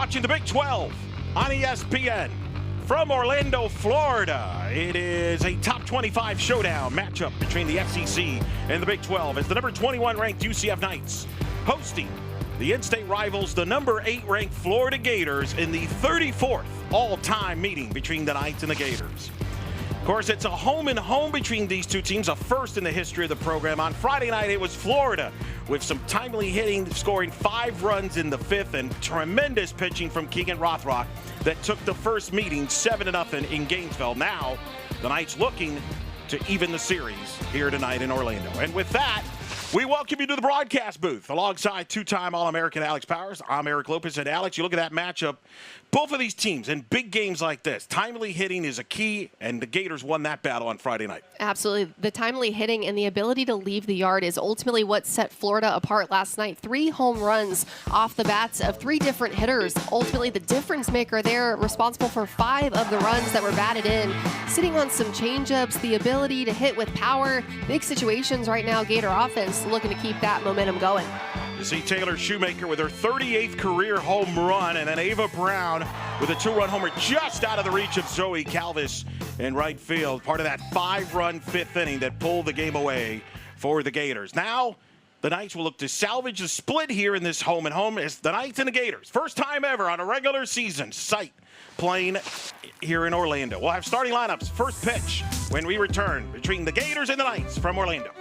watching the Big 12 on ESPN from Orlando, Florida. It is a top 25 showdown matchup between the SEC and the Big 12 as the number 21 ranked UCF Knights hosting the in-state rivals, the number 8 ranked Florida Gators, in the 34th all-time meeting between the Knights and the Gators. Of course, it's a home and home between these two teams, a first in the history of the program. On Friday night, it was Florida with some timely hitting, scoring 5 runs in the 5th, and tremendous pitching from Keegan Rothrock that took the first meeting 7-0 in Gainesville. Now, the Knights looking to even the series here tonight in Orlando. And with that, we welcome you to the broadcast booth alongside two-time All-American Alex Powers. I'm Eric Lopez. And Alex, you look at that matchup. Both of these teams in big games like this, timely hitting is a key, and the Gators won that battle on Friday night. Absolutely. The timely hitting and the ability to leave the yard is ultimately what set Florida apart last night. 3 home runs off the bats of 3 different hitters. Ultimately, the difference maker there, responsible for 5 of the runs that were batted in. Sitting on some changeups, the ability to hit with power. Big situations right now, Gator offense looking to keep that momentum going. You see Taylor Shoemaker with her 38th career home run, and then Ava Brown with a 2-run homer just out of the reach of Zoe Calvis in right field. Part of that 5-run 5th inning that pulled the game away for the Gators. Now, the Knights will look to salvage the split here in this home and home as the Knights and the Gators, first time ever on a regular season site, playing here in Orlando. We'll have starting lineups, first pitch when we return between the Gators and the Knights from Orlando.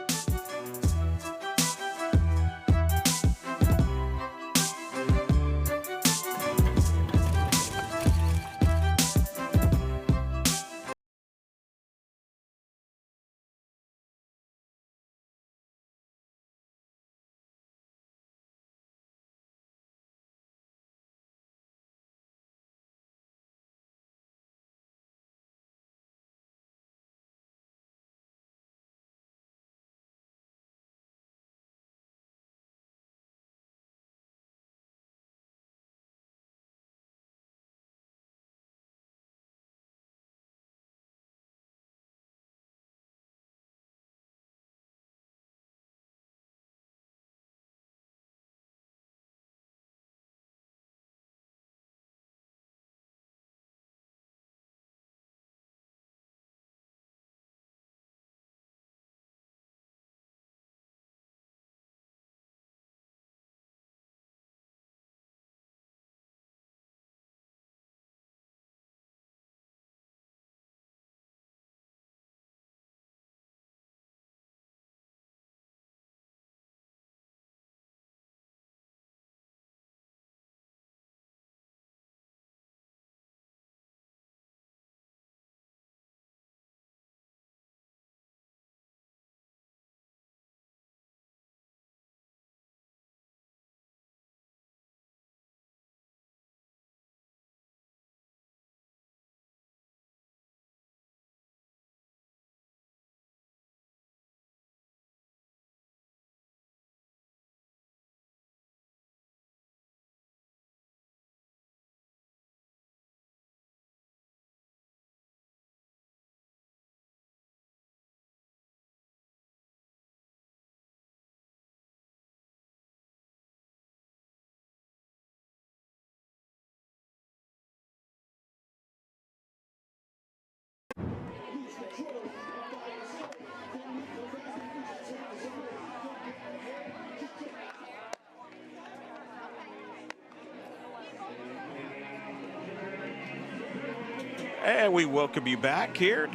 And we welcome you back here.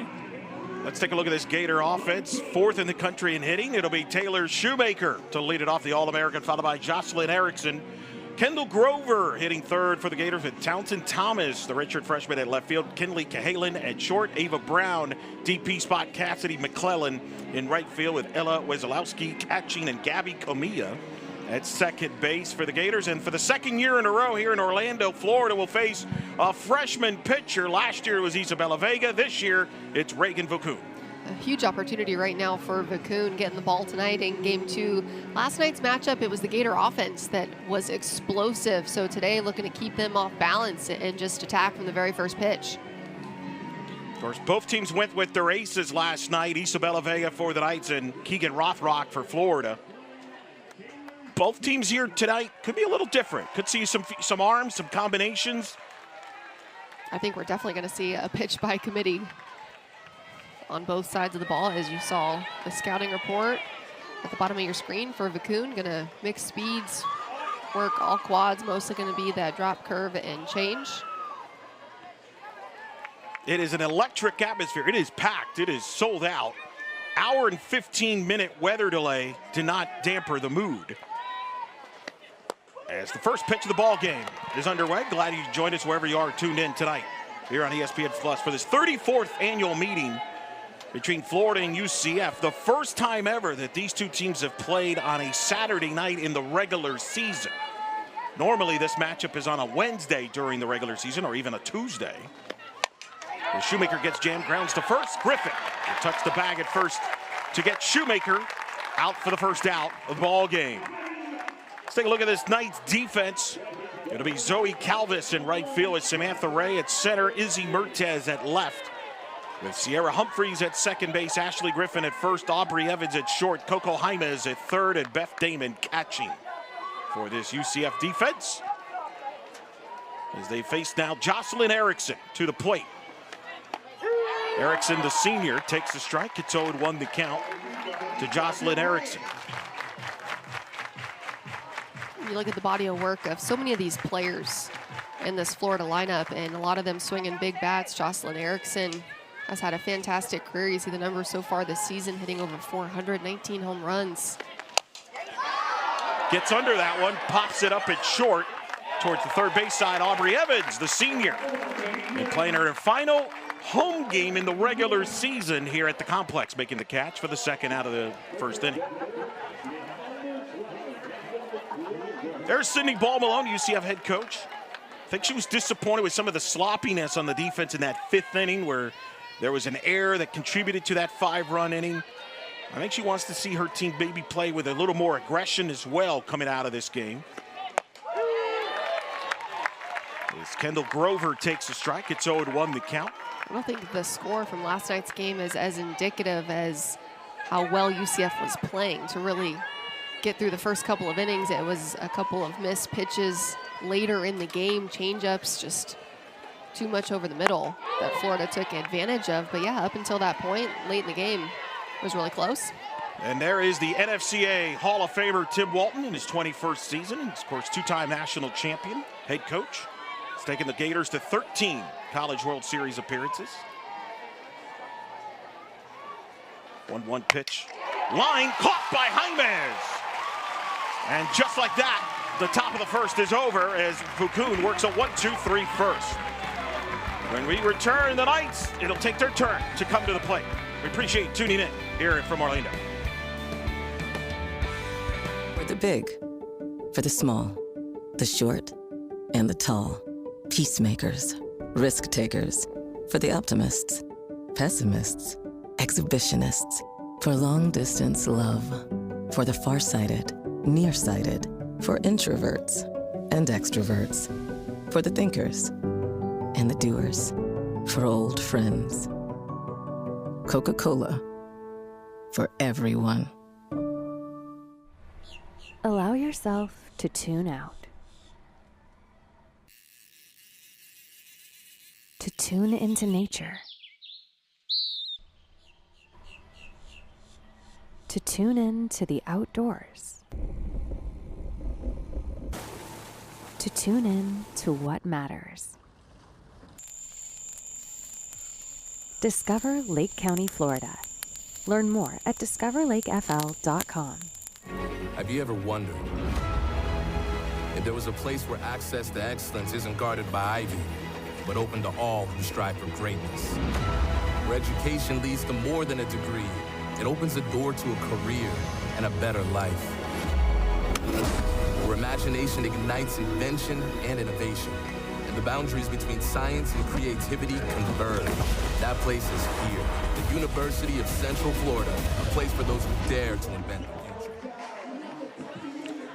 Let's take a look at this Gator offense. 4th in the country in hitting. It'll be Taylor Shoemaker to lead it off, the All-American, followed by Jocelyn Erickson. Kendall Grover hitting 3rd for the Gators with Townsend Thomas, the redshirt freshman, at left field. Kinley Cahalan at short. Ava Brown, DP spot. Cassidy McClellan in right field with Ella Wesolowski catching, and Gabby Comilla at second base for the Gators. And for the second year in a row here in Orlando, Florida will face a freshman pitcher. Last year it was Isabella Vega. This year it's Reagan Vokoun. A huge opportunity right now for Vokoun getting the ball tonight in Game 2. Last night's matchup, it was the Gator offense that was explosive. So today, looking to keep them off balance and just attack from the very first pitch. Of course, both teams went with their aces last night. Isabella Vega for the Knights and Keegan Rothrock for Florida. both teams here tonight could be a little different. Could see some arms, some combinations. I think we're definitely going to see a pitch by committee on both sides of the ball, as you saw the scouting report at the bottom of your screen for Vicun. Going to mix speeds, work all quads, mostly going to be that drop, curve, and change. It is an electric atmosphere. It is packed. It is sold out. Hour and 15-minute weather delay did not damper the mood. As the first pitch of the ball game is underway, glad you joined us wherever you are tuned in tonight here on ESPN Plus for this 34th annual meeting between Florida and UCF. The first time ever that these two teams have played on a Saturday night in the regular season. Normally this matchup is on a Wednesday during the regular season or even a Tuesday. The Shoemaker gets jammed, grounds to first. Griffin will touch the bag at first to get Shoemaker out for the first out of the ball game. Let's take a look at this night's defense. It'll be Zoe Calvis in right field with Samantha Ray at center, Izzy Mertez at left, with Sierra Humphreys at second base, Ashley Griffin at first, Aubrey Evans at short, Coco Jaimes at third, and Beth Damon catching for this UCF defense. As they face now Jocelyn Erickson to the plate. Erickson, the senior, takes the strike. It's 0-1 the count to Jocelyn Erickson. You look at the body of work of so many of these players in this Florida lineup, and a lot of them swinging big bats. Jocelyn Erickson has had a fantastic career. You see the numbers so far this season, hitting over 419 home runs. Gets under that one, pops it up at short towards the third base side. Aubrey Evans, the senior, and playing her final home game in the regular season here at the complex, making the catch for the second out of the first inning. There's Sydney Ball-Malone, UCF head coach. I think she was disappointed with some of the sloppiness on the defense in that fifth inning where there was an error that contributed to that 5-run inning. I think she wants to see her team maybe play with a little more aggression as well coming out of this game. As Kendall Grover takes a strike, it's 0-1 the count. I don't think the score from last night's game is as indicative as how well UCF was playing to really get through the first couple of innings. It was a couple of missed pitches later in the game, change-ups, just too much over the middle that Florida took advantage of. But yeah, up until that point, late in the game, it was really close. And there is the NFCA Hall of Famer Tim Walton in his 21st season. He's, of course, two-time national champion, head coach. He's taken the Gators to 13 College World Series appearances. 1-1 pitch. Line caught by Jaimes. And just like that, the top of the first is over as Vicun works a 1-2-3 first. When we return, the Knights, it'll take their turn to come to the plate. We appreciate you tuning in here from Orlando. For the big, for the small, the short, and the tall. Peacemakers, risk takers. For the optimists, pessimists, exhibitionists. For long distance love. For the farsighted, nearsighted. For introverts and extroverts. For the thinkers and the doers. For old friends. Coca-Cola. For everyone. Allow yourself to tune out. To tune into nature. To tune in to the outdoors. To tune in to what matters. Discover Lake County, Florida. Learn more at discoverlakefl.com. Have you ever wondered if there was a place where access to excellence isn't guarded by ivy, but open to all who strive for greatness? Where education leads to more than a degree, it opens the door to a career and a better life. Where imagination ignites invention and innovation, and the boundaries between science and creativity converge. That place is here, the University of Central Florida, a place for those who dare to invent the future.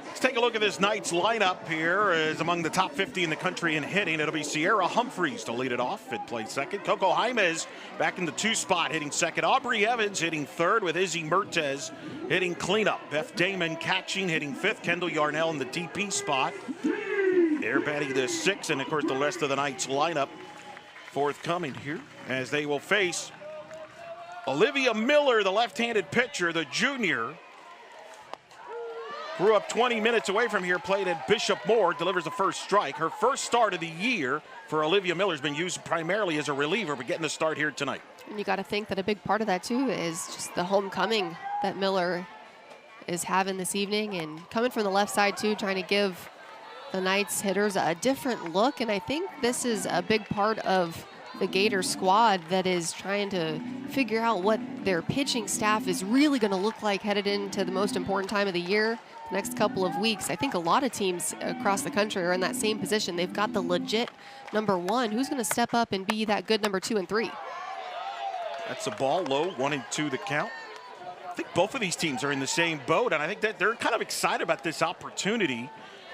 Let's take a a look at this Knights lineup here. Is among the top 50 in the country in hitting. It'll be Sierra Humphreys to lead it off at play second. Coco Jaimes back in the 2 spot hitting second. Aubrey Evans hitting third with Izzy Mertes hitting cleanup. Beth Damon catching, hitting 5th. Kendall Yarnell in the DP spot. Air batting the 6th, and of course the rest of the Knights lineup forthcoming here as they will face Olivia Miller, the left-handed pitcher, the junior. Grew up 20 minutes away from here, played at Bishop Moore, delivers the first strike. Her first start of the year for Olivia Miller has been used primarily as a reliever, but getting the start here tonight. And you got to think that a big part of that, too, is just the homecoming that Miller is having this evening. And coming from the left side, too, trying to give the Knights hitters a different look. And I think this is a big part of the Gator squad that is trying to figure out what their pitching staff is really going to look like headed into the most important time of the year. Next couple of weeks. I think a lot of teams across the country are in that same position. They've got the legit number 1. Who's going to step up and be that good number 2 and 3? That's a ball low, 1-2 the count. I think both of these teams are in the same boat, and I think that they're kind of excited about this opportunity.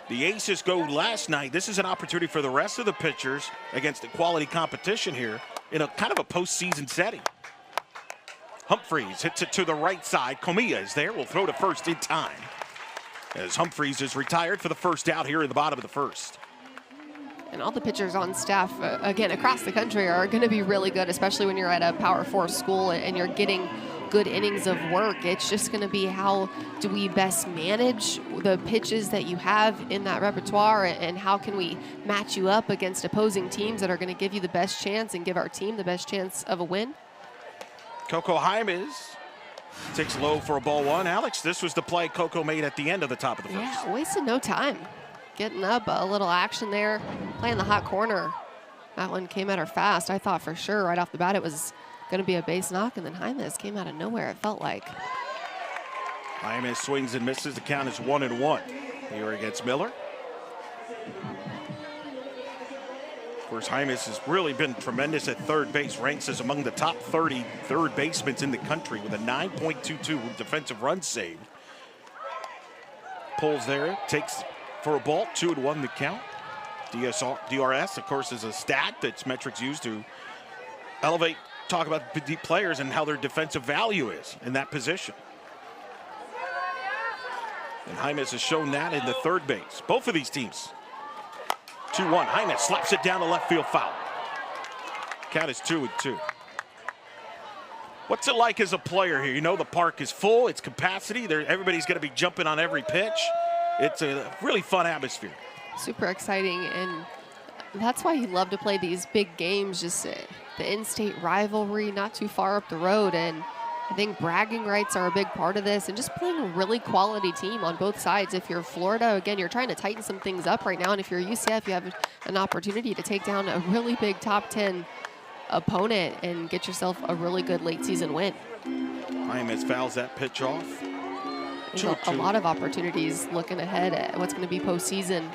The Aces go last night. This is an opportunity for the rest of the pitchers against the quality competition here in a kind of a postseason setting. Humphreys hits it to the right side. Comilla is there. Will throw to first in time, as Humphreys is retired for the first out here in the bottom of the first. And all the pitchers on staff, again, across the country are going to be really good, especially when you're at a Power 4 school and you're getting good innings of work. It's just going to be how do we best manage the pitches that you have in that repertoire, and how can we match you up against opposing teams that are going to give you the best chance and give our team the best chance of a win. Coco Jaimes takes low for a ball 1. Alex, this was the play Coco made at the end of the top of the first. Yeah, wasted no time. Getting up, a little action there, playing the hot corner. That one came at her fast. I thought for sure right off the bat it was going to be a base knock, and then Jaimes came out of nowhere, it felt like. Jaimes swings and misses. The count is 1-1 here against Miller. Of course, Jaimes has really been tremendous at third base, ranks as among the top 30 third basemen in the country with a 9.22 defensive run saved. Pulls there, takes for a ball, 2-1 the count. DRS, of course, is a stat that's metrics used to elevate, talk about the players and how their defensive value is in that position. And Jaimes has shown that in the third base. Both of these teams. 2-1. Jaimes slaps it down to left field foul. Count is 2-2. What's it like as a player here? You know the park is full, it's capacity. Everybody's going to be jumping on every pitch. It's a really fun atmosphere. Super exciting, and that's why you love to play these big games, just the in-state rivalry not too far up the road. And I think bragging rights are a big part of this, and just playing a really quality team on both sides. If you're Florida, again, you're trying to tighten some things up right now, and if you're UCF, you have an opportunity to take down a really big top 10 opponent and get yourself a really good late season win. Jaimes fouls that pitch off. A lot of opportunities looking ahead at what's going to be postseason.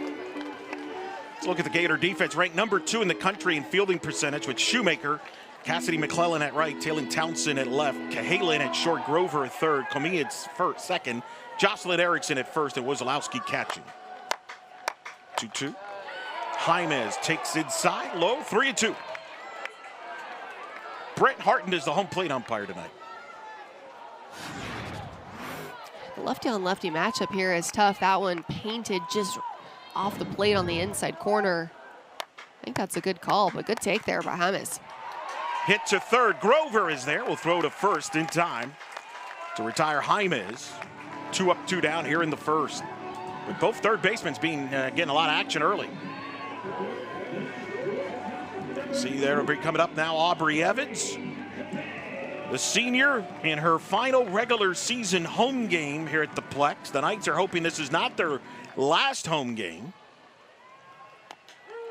Let's look at the Gator defense, ranked number 2 in the country in fielding percentage, with Shoemaker, Cassidy McClellan at right, Taylor Townsend at left, Cahalan at short, Grover at third, Comilla at second, Jocelyn Erickson at first, and Wozolowski catching. 2-2. Jaimes takes inside, low, 3-2. Brent Harton is the home plate umpire tonight. The lefty-on-lefty matchup here is tough. That one painted just off the plate on the inside corner. I think that's a good call, but good take there by Jaimes. Hit to third. Grover is there. Will throw to first in time to retire Jaimes. 2 up, 2 down here in the first, with both third basemen being getting a lot of action early. See there, will be coming up now, Aubrey Evans, the senior, in her final regular season home game here at the Plex. The Knights are hoping this is not their last home game,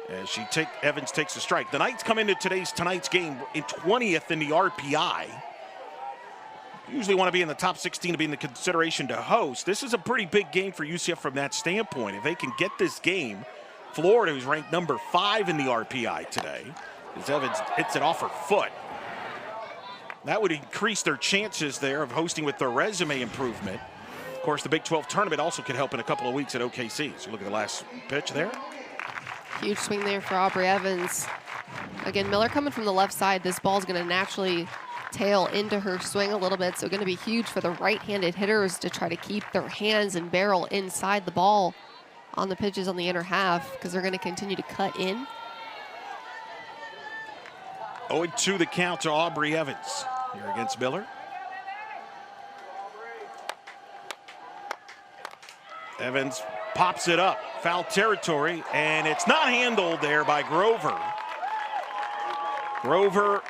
as Evans takes a strike. The Knights come into tonight's game in 20th in the RPI. Usually want to be in the top 16 to be in the consideration to host. This is a pretty big game for UCF from that standpoint. If they can get this game, Florida, who's ranked number 5 in the RPI today, as Evans hits it off her foot, that would increase their chances there of hosting with their resume improvement. Of course, the Big 12 tournament also could help in a couple of weeks at OKC. So look at the last pitch there. Huge swing there for Aubrey Evans. Again, Miller coming from the left side. This ball's going to naturally tail into her swing a little bit. So going to be huge for the right-handed hitters to try to keep their hands and barrel inside the ball on the pitches on the inner half, because they're going to continue to cut in. 0-2 the count to Aubrey Evans here against Miller. Evans pops it up, foul territory, and it's not handled there by Grover. Grover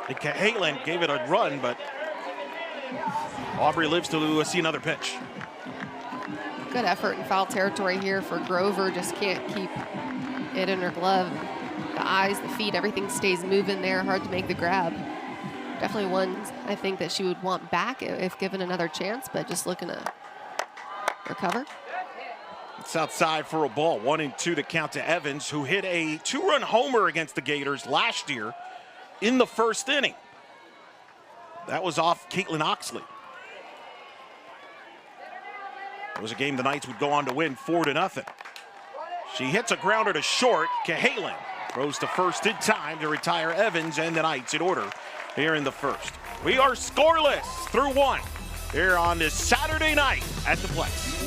and Cahalan gave it a run, but Aubrey lives to see another pitch. Good effort in foul territory here for Grover. Just can't keep it in her glove. The eyes, the feet, everything stays moving there. Hard to make the grab. Definitely one I think that she would want back if given another chance, but just looking to recover. It's outside for a ball. 1-2 to count to Evans, who hit a 2-run homer against the Gators last year in the first inning. That was off Caitlin Oxley. It was a game the Knights would go on to win 4-0. She hits a grounder to short. Cahalan throws to first in time to retire Evans, and the Knights in order here in the first. We are scoreless through 1 here on this Saturday night at the Plex.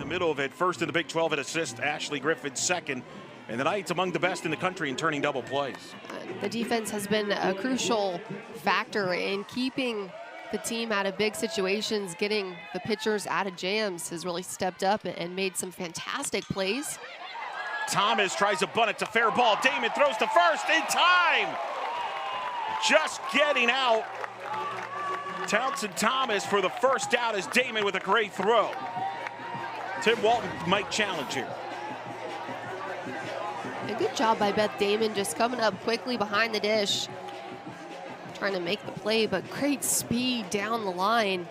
Middle of it, first in the Big 12 at assist, Ashley Griffin second, and the Knights among the best in the country in turning double plays. The defense has been a crucial factor in keeping the team out of big situations. Getting the pitchers out of jams has really stepped up and made some fantastic plays. Thomas tries to bunt it to fair ball. Damon throws to first in time. Just getting out. Townsend Thomas for the first out as Damon with a great throw. Tim Walton might challenge here. A good job by Beth Damon, just coming up quickly behind the dish, trying to make the play, but great speed down the line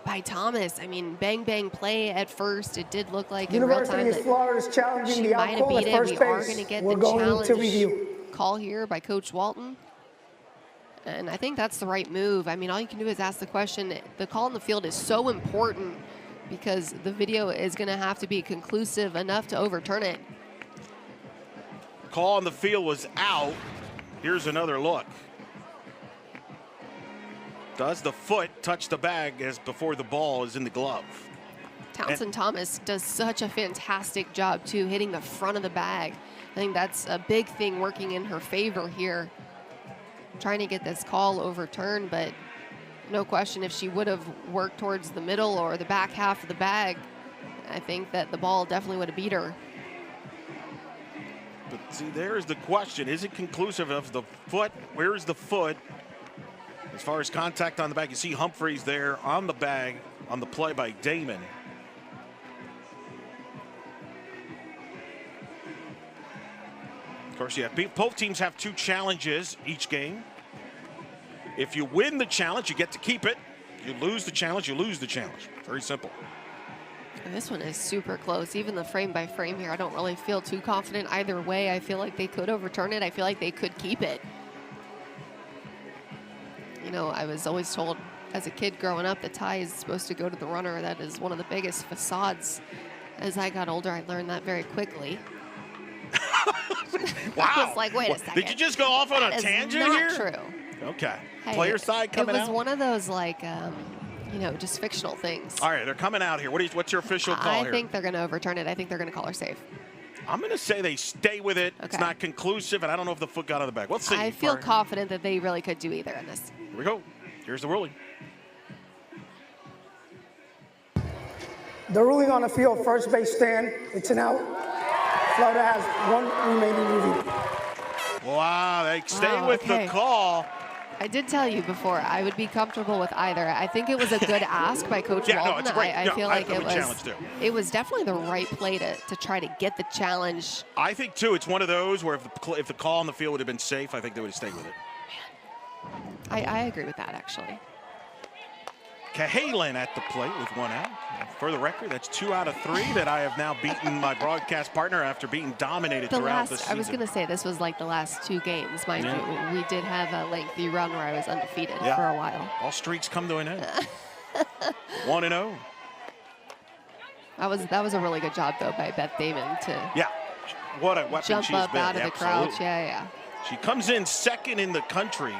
by Thomas. I mean, bang, bang play at first. It did look like in real time that she might have beat it. We are going to get the challenge call here by Coach Walton. And I think that's the right move. I mean, all you can do is ask the question. The call in the field is so important because the video is going to have to be conclusive enough to overturn it. Call on the field was out. Here's another look. Does the foot touch the bag as before the ball is in the glove? Townsend Thomas does such a fantastic job too, hitting the front of the bag. I think that's a big thing working in her favor here. Trying to get this call overturned, but no question if she would have worked towards the middle or the back half of the bag, I think that the ball definitely would have beat her. But see, there's the question. Is it conclusive of the foot? Where's the foot? As far as contact on the bag, you see Humphreys there on the bag on the play by Damon. course, yeah, both teams have 2 challenges each game. If you win the challenge, you get to keep it. You lose the challenge, you lose the challenge. Very simple. And this one is super close. Even the frame by frame here, I don't really feel too confident either way. I feel like they could overturn it. I feel like they could keep it. You know, I was always told as a kid growing up, the tie is supposed to go to the runner. That is one of the biggest facades. As I got older, I learned that very quickly. Wow. I was like, wait a second. Did you just go off on a tangent here? That's not true. Okay. Hey, Player side coming out? It was one of those, like, you know, just fictional things. All right, they're coming out here. What's your official call here? I think they're going to overturn it. I think they're going to call her safe. I'm going to say they stay with it. Okay. It's not conclusive, and I don't know if the foot got on the back. Let's see. I feel confident that they really could do either in this. Here we go. Here's the ruling. The ruling on the field, first base stand, it's an out. Florida has 1 remaining review. Wow, they stay with okay. the call. I did tell you before I would be comfortable with either. I think it was a good ask by Coach Walton. No, it's great. I feel like it was definitely the right play to try to get the challenge. I think, too, it's one of those where if the call on the field would have been safe, I think they would have stayed with it. I agree with that, actually. Cahalan at the plate with 1 out. For the record, that's 2 out of 3 that I have now beaten my broadcast partner after being dominated throughout the season. I was going to say this was like the last 2 games, mind you. We did have a lengthy run where I was undefeated for a while. All streaks come to an end. 1-0. That was a really good job though by Beth Damon to what a weapon jump she's up been. out of the crouch. Yeah. She comes in 2nd in the country,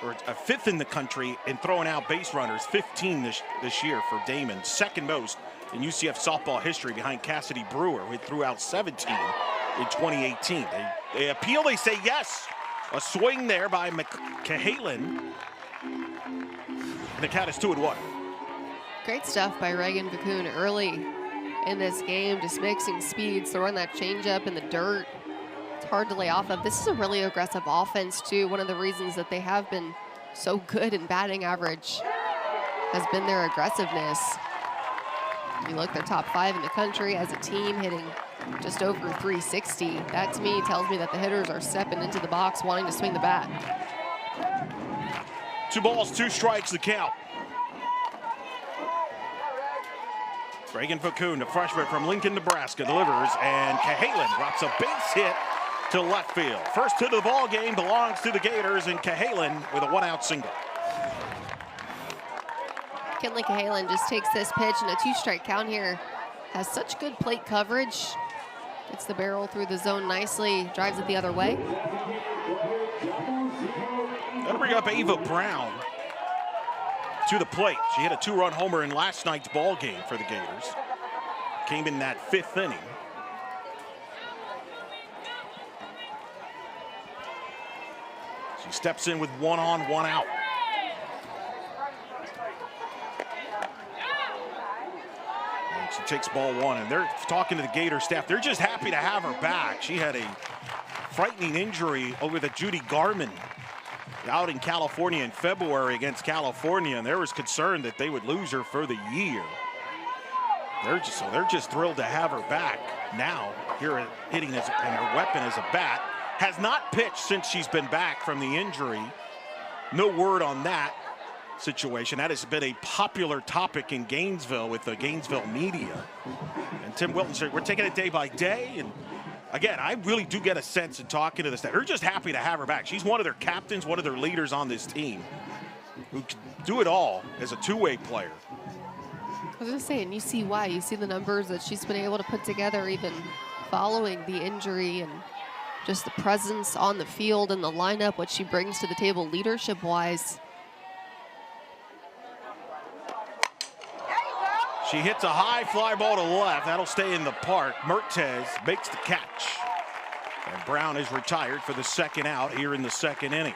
or 5th in the country in throwing out base runners, 15 this year for Damon, 2nd most in UCF softball history behind Cassidy Brewer, who threw out 17 in 2018. They appeal, they say yes. A swing there by Cahalan. And the count is 2-1. Great stuff by Reagan Vicun early in this game, just mixing speeds, throwing that changeup in the dirt. It's hard to lay off of. This is a really aggressive offense too. One of the reasons that they have been so good in batting average has been their aggressiveness. You look, they're top 5 in the country as a team, hitting just over 360. That to me tells me that the hitters are stepping into the box wanting to swing the bat. 2 balls, 2 strikes, the count. Reagan Vicun, the freshman from Lincoln, Nebraska, delivers, and Cahalan drops a base hit to left field. First hit of the ball game belongs to the Gators, and Cahalan with a 1-out single. Kinley Cahalan just takes this pitch in a 2-strike count here. Has such good plate coverage. Gets the barrel through the zone nicely, drives it the other way. That'll bring up Ava Brown to the plate. She hit a 2-run homer in last night's ball game for the Gators. Came in that 5th inning. She steps in with 1 on, 1 out. And she takes ball 1, and they're talking to the Gator staff. They're just happy to have her back. She had a frightening injury over the Judy Garman out in California in February against California, and there was concern that they would lose her for the year. They're just thrilled to have her back now. Here hitting and her weapon as a bat. Has not pitched since she's been back from the injury. No word on that situation. That has been a popular topic in Gainesville with the Gainesville media. And Tim Wilton said, we're taking it day by day. And again, I really do get a sense in talking to the staff. They're just happy to have her back. She's one of their captains, one of their leaders on this team who can do it all as a 2-way player. I was just saying, you see why. You see the numbers that she's been able to put together even following the injury, and just the presence on the field and the lineup, what she brings to the table leadership-wise. She hits a high fly ball to left. That'll stay in the park. Mertez makes the catch. And Brown is retired for the 2nd out here in the 2nd inning.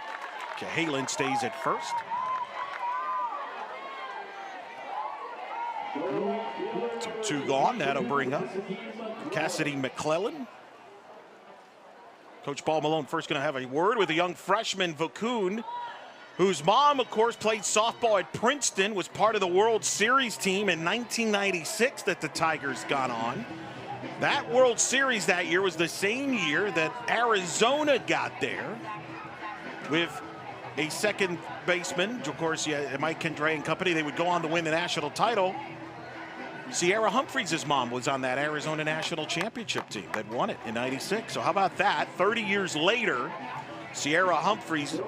Cahalan stays at first. Two gone. That'll bring up Cassidy McClellan. Coach Paul Malone first going to have a word with a young freshman, Vicun, whose mom, of course, played softball at Princeton, was part of the World Series team in 1996 that the Tigers got on. That World Series that year was the same year that Arizona got there with a second baseman. Of course, Mike Kendray and company, they would go on to win the national title. Sierra Humphreys' mom was on that Arizona national championship team that won it in '96. So how about that? 30 years later, Sierra Humphreys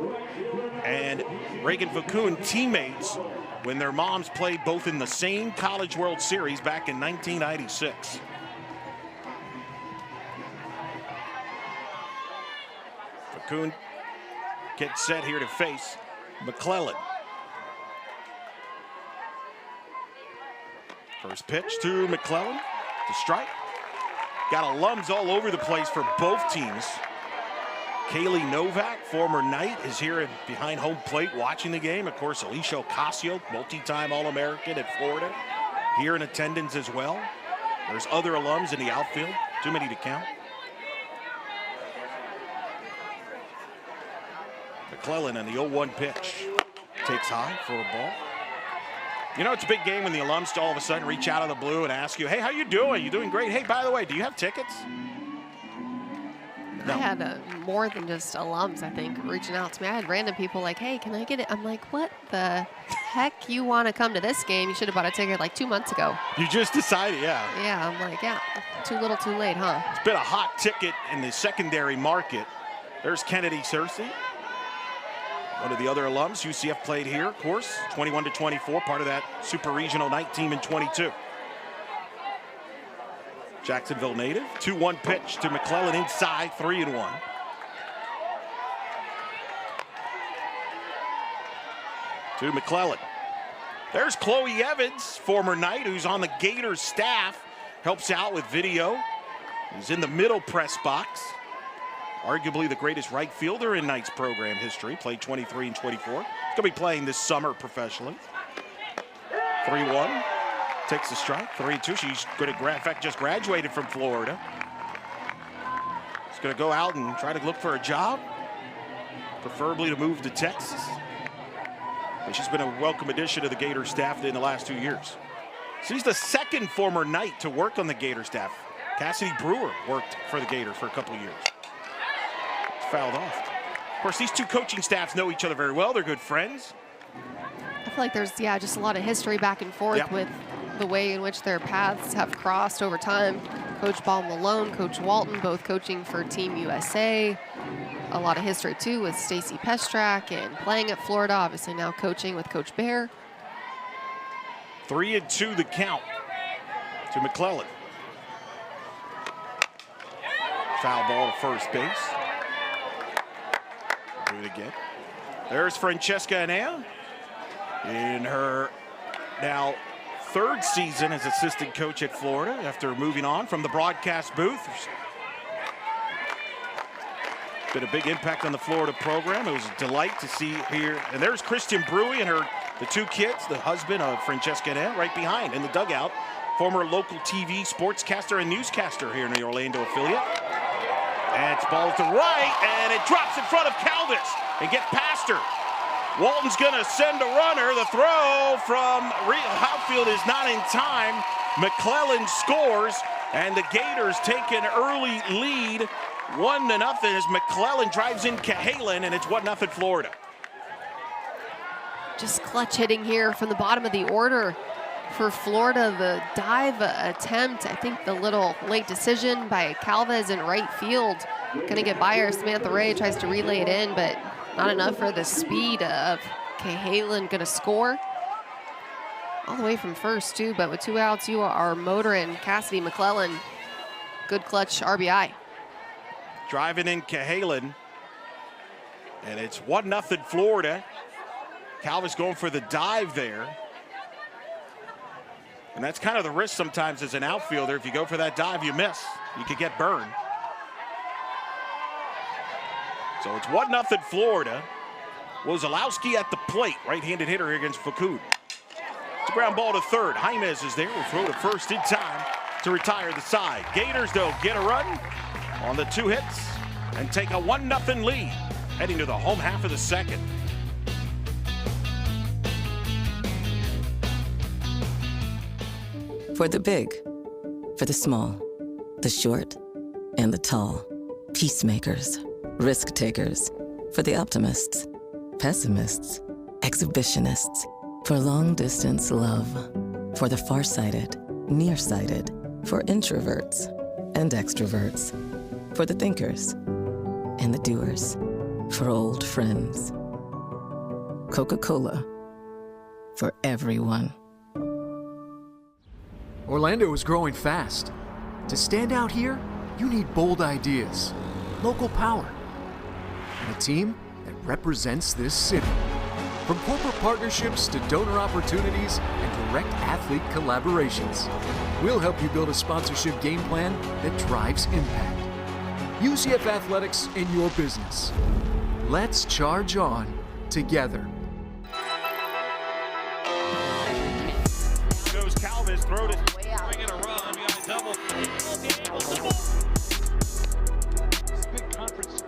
and Reagan Fakun, teammates, when their moms played both in the same College World Series back in 1996. Fakun gets set here to face McClellan. First pitch to McClellan to strike. Got alums all over the place for both teams. Kaylee Novak, former Knight, is here behind home plate watching the game. Of course, Alicia Ocasio, multi-time All-American at Florida, here in attendance as well. There's other alums in the outfield, too many to count. McClellan on the 0-1 pitch. Takes high for a ball. You know, it's a big game when the alums all of a sudden reach out of the blue and ask you, hey, how you doing? You doing great? Hey, by the way, do you have tickets? No. I had more than just alums, I think, reaching out to me. I had random people like, hey, can I get it? I'm like, what the heck? You want to come to this game? You should have bought a ticket like 2 months ago. You just decided, yeah. Yeah, I'm like, yeah, too little, too late, huh? It's been a hot ticket in the secondary market. There's Kennedy Searcy. One of the other alums, UCF played here, of course, 21-24, part of that Super Regional Night team in 22. Jacksonville native, 2-1 pitch to McClellan inside, 3-1. To McClellan. There's Chloe Evans, former Knight, who's on the Gators staff, helps out with video. He's in the middle press box. Arguably the greatest right fielder in Knight's program history. Played 23 and 24. He's going to be playing this summer professionally. 3-1. Takes the strike. 3-2. She's going to, in fact, just graduated from Florida. She's going to go out and try to look for a job. Preferably to move to Texas. But she's been a welcome addition to the Gator staff in the last 2 years. She's the second former Knight to work on the Gator staff. Cassidy Brewer worked for the Gators for a couple of years. Fouled off. Of course, these two coaching staffs know each other very well. They're good friends. I feel like there's, just a lot of history back and forth with the way in which their paths have crossed over time. Coach Ball Malone, Coach Walton, both coaching for Team USA. A lot of history, too, with Stacy Pestrak and playing at Florida, obviously now coaching with Coach Bear. 3-2 the count to McClellan. Foul ball to first base. Do it again. There's Francesca Anea in her now third season as assistant coach at Florida after moving on from the broadcast booth. Been a big impact on the Florida program. It was a delight to see here. And there's Christian Brewy and the two kids, the husband of Francesca Anea, right behind in the dugout. Former local TV sportscaster and newscaster here in the Orlando affiliate. And it's ball to right, and it drops in front of Calvis and get past her. Walton's going to send a runner. The throw from outfield is not in time. McClellan scores, and the Gators take an early lead, 1-0 as McClellan drives in Cahalan, and it's 1-0 Florida. Just clutch hitting here from the bottom of the order for Florida. The dive attempt, I think the little late decision by Calvez in right field. Gonna get by her. Samantha Ray tries to relay it in, but not enough for the speed of Cahalan. Gonna score. All the way from first, too, but with 2 outs, you are motoring Cassidy McClellan. Good clutch RBI. Driving in Cahalan, and it's 1-0 Florida. Calvis going for the dive there. And that's kind of the risk sometimes as an outfielder. If you go for that dive, you miss. You could get burned. So it's 1-0 Florida. Wozolowski at the plate. Right-handed hitter here against Fakun. It's a ground ball to third. Jaimez is there. Will throw to first in time to retire the side. Gators, though, get a run on the 2 hits and take a 1-0 lead. Heading to the home half of the second. For the big, for the small, the short, and the tall. Peacemakers, risk takers. For the optimists, pessimists, exhibitionists. For long distance love. For the farsighted, nearsighted. For introverts and extroverts. For the thinkers and the doers. For old friends. Coca-Cola. For everyone. Orlando is growing fast. To stand out here, you need bold ideas, local power, and a team that represents this city. From corporate partnerships to donor opportunities and direct athlete collaborations, we'll help you build a sponsorship game plan that drives impact. UCF Athletics in your business. Let's charge on together. Goes Calvis, throw to Bring it a run, we got a double. Big conference.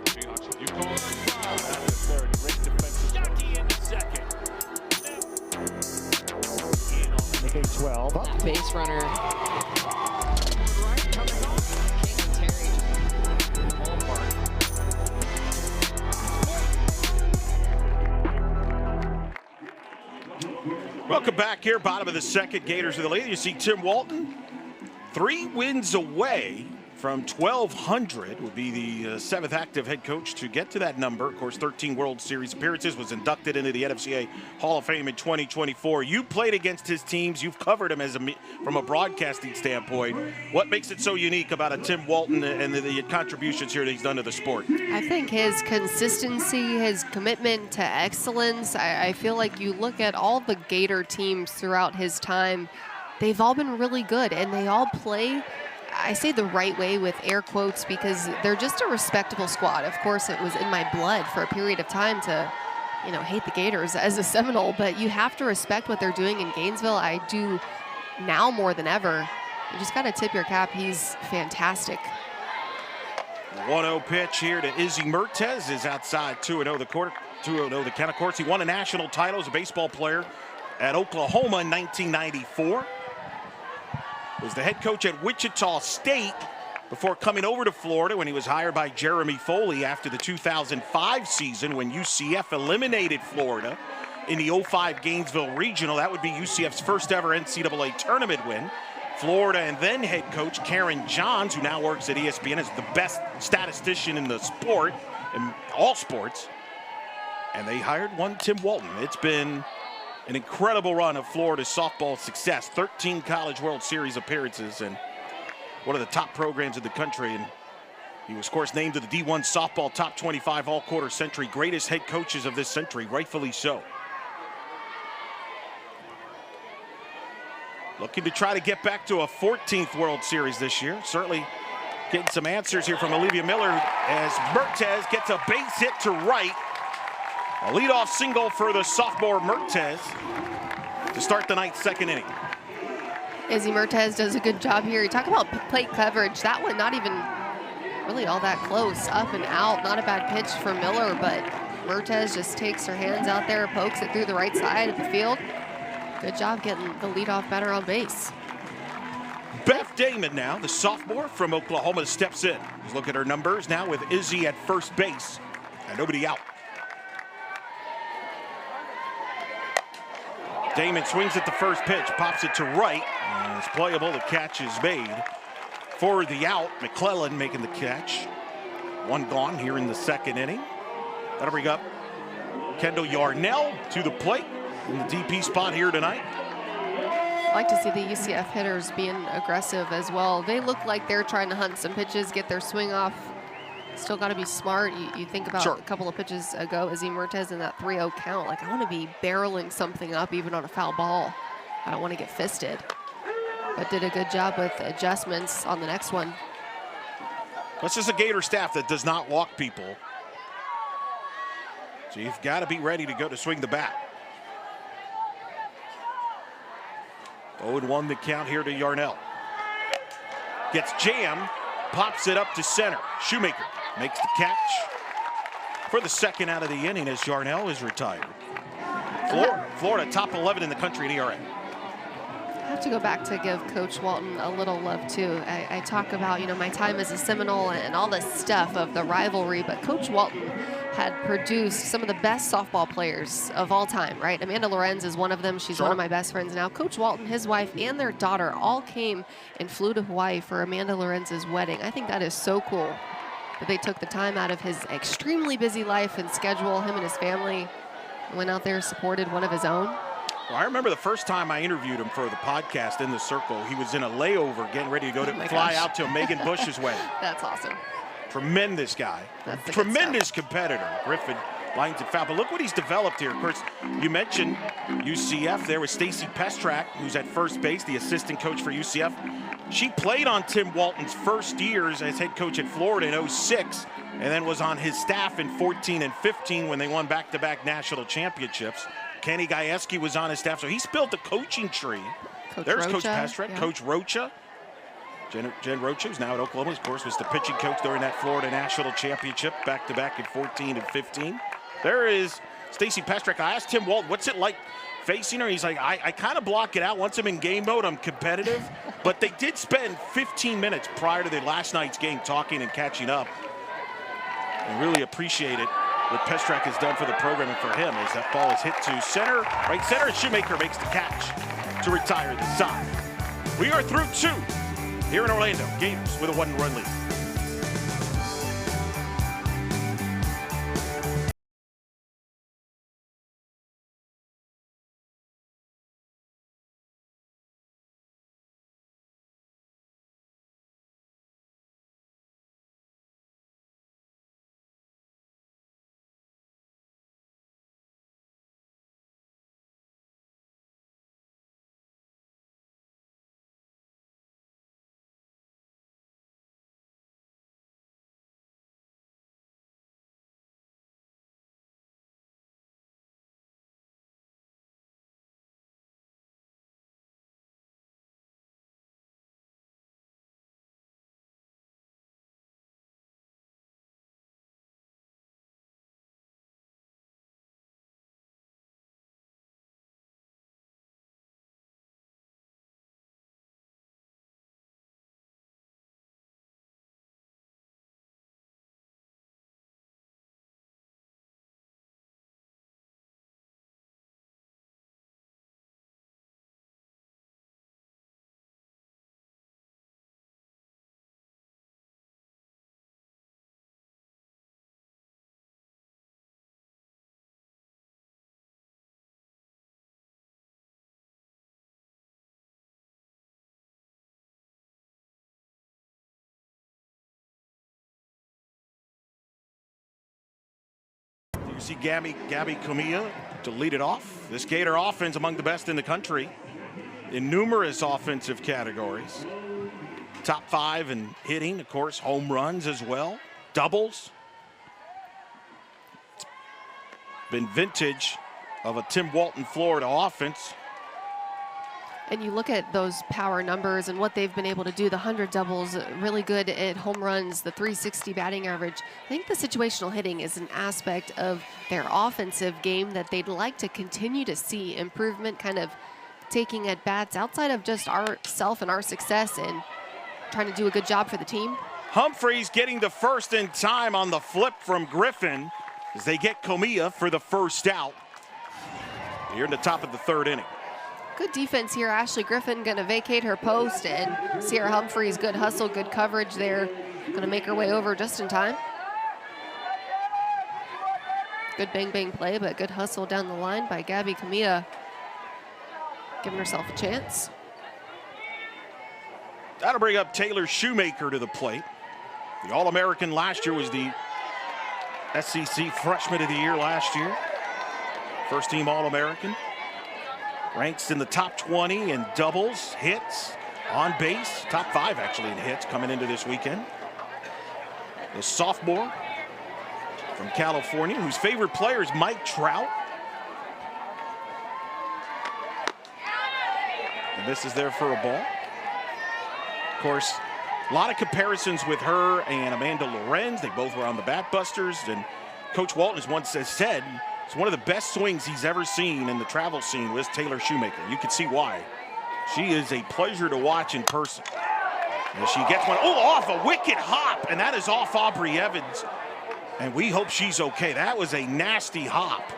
You call it the third. Great defensive. Jockey in the second. In on the Big 12. Up. Base runner. right, coming off. Welcome back here, bottom of the second. Gators with the lead. You see Tim Walton, 3 wins away from 1,200. Would be the 7th active head coach to get to that number. Of course, 13 World Series appearances, was inducted into the NFCA Hall of Fame in 2024. You played against his teams. You've covered him from a broadcasting standpoint. What makes it so unique about a Tim Walton and the contributions here that he's done to the sport? I think his consistency, his commitment to excellence. I feel like you look at all the Gator teams throughout his time, they've all been really good, and they all play, I say the right way with air quotes, because they're just a respectable squad. Of course, it was in my blood for a period of time to, hate the Gators as a Seminole, but you have to respect what they're doing in Gainesville. I do now more than ever. You just got to tip your cap. He's fantastic. 1-0 pitch here to Izzy Mertez is outside 2-0 the court, 2-0 the count. Of course, he won a national title as a baseball player at Oklahoma in 1994. Was the head coach at Wichita State before coming over to Florida when he was hired by Jeremy Foley after the 2005 season when UCF eliminated Florida in the 05 Gainesville Regional. That would be UCF's first ever NCAA tournament win. Florida and then head coach Karen Johns, who now works at ESPN, is the best statistician in the sport, in all sports. And they hired one Tim Walton. It's been an incredible run of Florida's softball success. 13 College World Series appearances and one of the top programs in the country. And he was, of course, named to the D1 Softball Top 25 All-Quarter Century greatest head coaches of this century, rightfully so. Looking to try to get back to a 14th World Series this year. Certainly getting some answers here from Olivia Miller as Mertez gets a base hit to right. A leadoff single for the sophomore Mertez to start the ninth, second inning. Izzy Mertez does a good job here. You talk about plate coverage. That one not even really all that close. Up and out. Not a bad pitch for Miller, but Mertez just takes her hands out there, pokes it through the right side of the field. Good job getting the leadoff batter on base. Beth Damon now, the sophomore from Oklahoma, steps in. Let's look at her numbers now with Izzy at first base and nobody out. Damon swings at the first pitch, pops it to right, and it's playable. The catch is made. For the out, McClellan making the catch. One gone here in the second inning. That'll bring up Kendall Yarnell to the plate in the DP spot here tonight. I like to see the UCF hitters being aggressive as well. They look like they're trying to hunt some pitches, get their swing off. Still got to be smart. You think about a couple of pitches ago, Izzy Mertez in that 3-0 count. Like, I want to be barreling something up even on a foul ball. I don't want to get fisted. But did a good job with adjustments on the next one. This is a Gator staff that does not walk people. So you've got to be ready to go to swing the bat. 0-1 the count here to Yarnell. Gets jammed, pops it up to center. Shoemaker makes the catch for the second out of the inning as Yarnell is retired. Florida top 11 in the country in ERA. I have to go back to give Coach Walton a little love too. I talk about, my time as a Seminole and all this stuff of the rivalry, but Coach Walton had produced some of the best softball players of all time, right? Amanda Lorenz is one of them. She's one of my best friends now. Coach Walton, his wife, and their daughter all came and flew to Hawaii for Amanda Lorenz's wedding. I think that is so cool that they took the time out of his extremely busy life and schedule. Him and his family went out there, supported one of his own. Well, I remember the first time I interviewed him for the podcast in the circle, he was in a layover getting ready to go to fly out to Megan Bush's wedding. That's awesome. Tremendous guy. That's the tremendous competitor. Griffin lines it foul. But look what he's developed here. Of course, you mentioned UCF. There was Stacy Pestrak, who's at first base, the assistant coach for UCF. She played on Tim Walton's first years as head coach at Florida in 06, and then was on his staff in 14 and 15 when they won back-to-back national championships. Kenny Gajewski was on his staff, so he's built a coaching tree. There's Coach Pestrak, yeah. Coach Rocha. Jen Rocha, who's now at Oklahoma, of course, was the pitching coach during that Florida national championship, back-to-back in 14 and 15. There is Stacy Pestrak. I asked Tim Walton, what's it like facing her? He's like, I kind of block it out. Once I'm in game mode, I'm competitive. But they did spend 15 minutes prior to the last night's game talking and catching up. And really appreciate it, what Pestrak has done for the program and for him, as that ball is hit to center. Right center, Shoemaker makes the catch to retire the side. We are through 2 here in Orlando. Gators with a 1-run lead. You see Gabby Comilla to lead it off. This Gator offense among the best in the country in numerous offensive categories. Top 5 in hitting, of course, home runs as well, doubles. It's been vintage of a Tim Walton Florida offense. And you look at those power numbers and what they've been able to do, the 100 doubles, really good at home runs, the 360 batting average. I think the situational hitting is an aspect of their offensive game that they'd like to continue to see improvement, kind of taking at bats outside of just ourself and our success and trying to do a good job for the team. Humphreys getting the first in time on the flip from Griffin as they get Comilla for the first out here in the top of the 3rd inning. Good defense here. Ashley Griffin going to vacate her post, and Sierra Humphreys, good hustle, good coverage there. Going to make her way over just in time. Good bang play, but good hustle down the line by Gabby Comilla, giving herself a chance. That'll bring up Taylor Shoemaker to the plate. The All-American last year, was the SEC Freshman of the Year last year. First team All-American. Ranks in the top 20 in doubles, hits, on base. Top 5 actually in hits coming into this weekend. The sophomore from California, whose favorite player is Mike Trout. And this is there for a ball. Of course, a lot of comparisons with her and Amanda Lorenz. They both were on the Bat Busters. And Coach Walton has once said it's one of the best swings he's ever seen in the travel scene was Taylor Shoemaker. You can see why. She is a pleasure to watch in person. And she gets one, off a wicked hop, and that is off Aubrey Evans. And we hope she's okay. That was a nasty hop.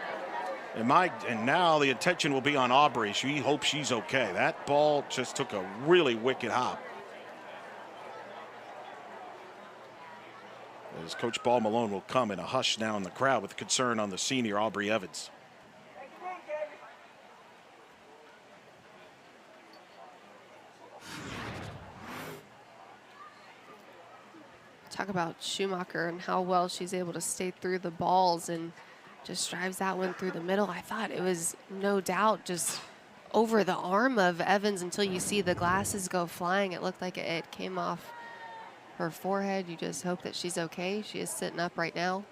And now the attention will be on Aubrey. She hopes she's okay. That ball just took a really wicked hop. As Coach Ball Malone will come in a hush now in the crowd with concern on the senior Aubrey Evans. Talk about Schumacher and how well she's able to stay through the balls and just drives that one through the middle. I thought it was no doubt just over the arm of Evans until you see the glasses go flying. It looked like it came off her forehead. You just hope that she's okay. She is sitting up right now.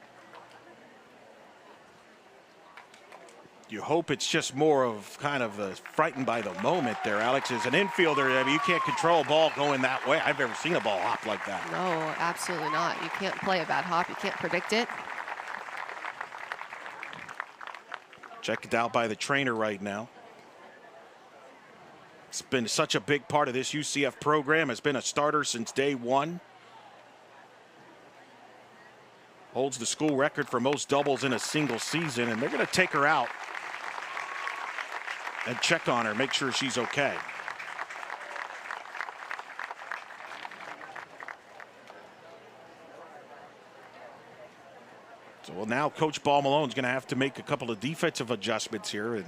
You hope it's just more of kind of a frightened by the moment there, Alex. As an infielder, I mean, you can't control a ball going that way. I've never seen a ball hop like that. No, absolutely not. You can't play a bad hop. You can't predict it. Checked out by the trainer right now. It's been such a big part of this UCF program. Has been a starter since day one. Holds the school record for most doubles in a single season, and they're going to take her out and check on her, make sure she's okay. So well, now Coach Ball Malone's going to have to make a couple of defensive adjustments here. And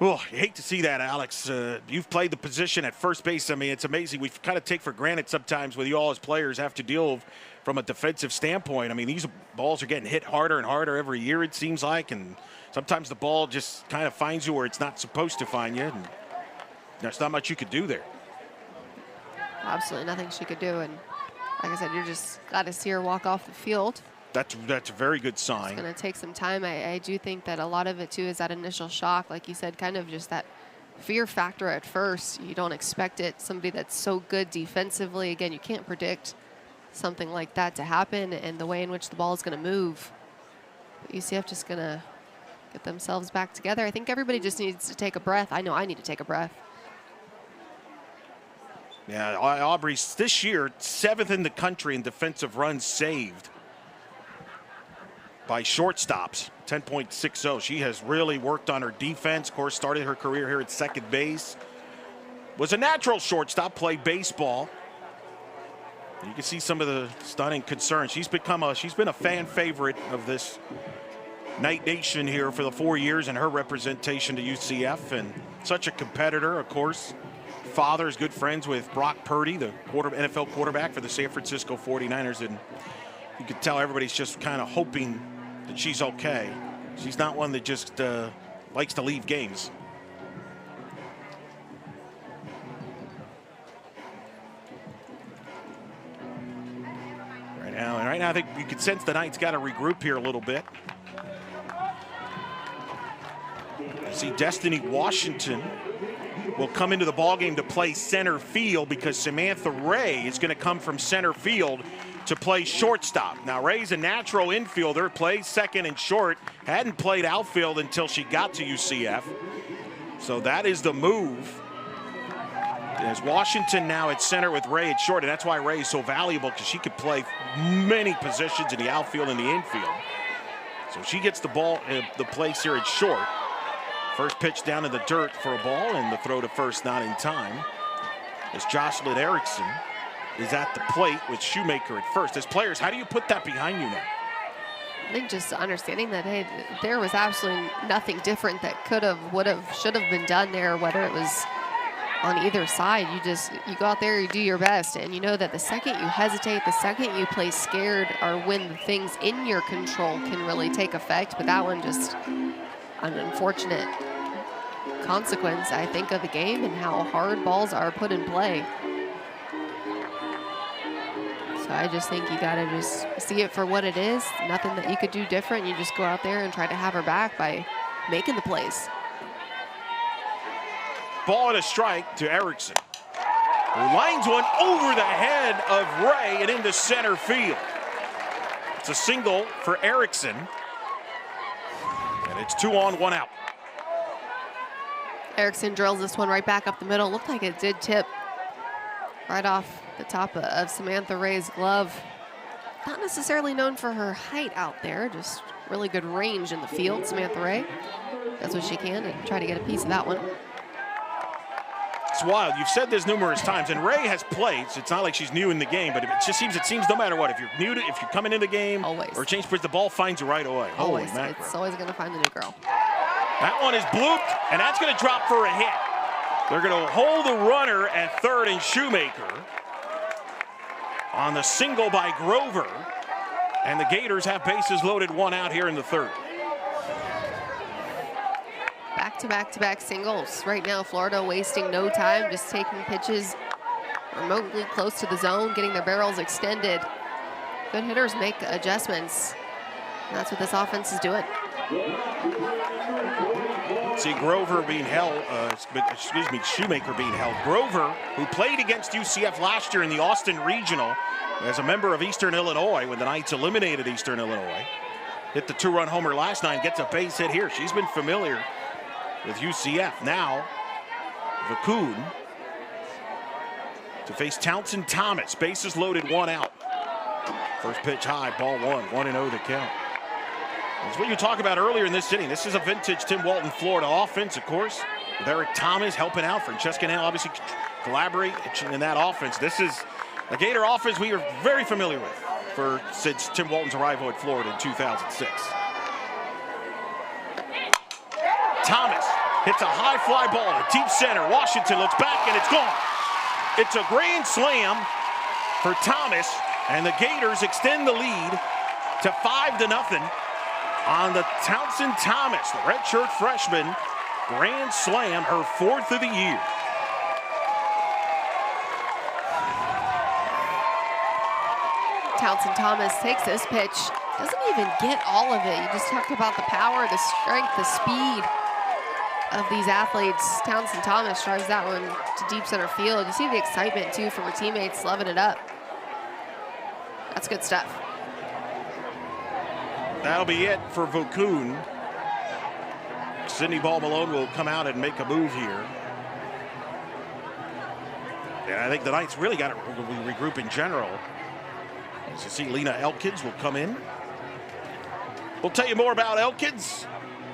you hate to see that, Alex. You've played the position at first base. I mean, it's amazing. We kind of take for granted sometimes with you all as players have to deal from a defensive standpoint. I mean, these balls are getting hit harder and harder every year, it seems like. And sometimes the ball just kind of finds you where it's not supposed to find you. And there's not much you could do there. Absolutely nothing she could do. And like I said, you're just glad to see her walk off the field. That's a very good sign. It's going to take some time. I do think that a lot of it, too, is that initial shock. Like you said, kind of just that fear factor at first. You don't expect it. Somebody that's so good defensively. Again, you can't predict something like that to happen and the way in which the ball is going to move. But UCF just going to get themselves back together. I think everybody just needs to take a breath. I know I need to take a breath. Yeah, Aubrey's this year 7th in the country in defensive runs saved by shortstops, 10.60. She has really worked on her defense. Of course, started her career here at second base. Was a natural shortstop, played baseball. You can see some of the stunning concerns. She's been a fan favorite of this Knight Nation here for the 4 years in her representation to UCF, and such a competitor, of course. Father is good friends with Brock Purdy, the NFL quarterback for the San Francisco 49ers, and you can tell everybody's just kind of hoping that she's okay. She's not one that just likes to leave games. Right now, I think you can sense the Knights got to regroup here a little bit. You see Destiny Washington will come into the ballgame to play center field because Samantha Ray is going to come from center field to play shortstop. Now, Ray's a natural infielder, plays second and short, hadn't played outfield until she got to UCF. So that is the move. As Washington now at center with Ray at short, and that's why Ray is so valuable, because she could play many positions in the outfield and the infield. So she gets the ball, the place here at short. First pitch down in the dirt for a ball, and the throw to first not in time. As Jocelyn Erickson is at the plate with Shoemaker at first. As players, how do you put that behind you now? I think just understanding that, hey, there was absolutely nothing different that could have, would have, should have been done there, whether it was on either side. You go out there, you do your best, and you know that the second you hesitate, the second you play scared, are when the things in your control can really take effect. But that one just an unfortunate consequence, I think, of the game and how hard balls are put in play. So I just think you got to just see it for what it is. Nothing that you could do different. You just go out there and try to have her back by making the plays. Ball and a strike to Erickson, who lines one over the head of Ray and into center field. It's a single for Erickson, and it's 2 on, 1 out. Erickson drills this one right back up the middle. Looked like it did tip right off the top of Samantha Ray's glove. Not necessarily known for her height out there, just really good range in the field. Samantha Ray does what she can and try to get a piece of that one. It's wild. You've said this numerous times, and Ray has played, so it's not like she's new in the game, but it seems no matter what, if you're coming in the game Always. or change, the ball finds you right away. Always. Holy mackerel. It's always going to find the new girl. That one is blooped, and that's going to drop for a hit. They're going to hold the runner at third and Shoemaker on the single by Grover, and the Gators have bases loaded, one out here in the third. Back-to-back-to-back singles. Right now, Florida wasting no time, just taking pitches remotely close to the zone, getting their barrels extended. Good hitters make adjustments. And that's what this offense is doing. See Grover being held, Shoemaker being held. Grover, who played against UCF last year in the Austin Regional as a member of Eastern Illinois when the Knights eliminated Eastern Illinois, hit the two-run homer last night, gets a base hit here. She's been familiar with UCF. Now, Vacoon to face Townsend Thomas. Bases loaded, one out. First pitch high, ball one, 1-0 the count. That's what you talked about earlier in this inning. This is a vintage Tim Walton Florida offense, of course, with Eric Thomas helping out. Francesca Nell obviously collaborate in that offense. This is a Gator offense we are very familiar with since Tim Walton's arrival at Florida in 2006. Thomas hits a high fly ball to deep center. Washington looks back and it's gone. It's a grand slam for Thomas, and the Gators extend the lead to 5-0 on the Townsend Thomas, the redshirt freshman, grand slam, her fourth of the year. Townsend Thomas takes this pitch, doesn't even get all of it. You just talked about the power, the strength, the speed of these athletes. Townsend Thomas drives that one to deep center field. You see the excitement too from her teammates, loving it up. That's good stuff. That'll be it for Vacoon. Sydney Ball Malone will come out and make a move here. And I think the Knights really got to regroup in general. As you see, Lena Elkins will come in. We'll tell you more about Elkins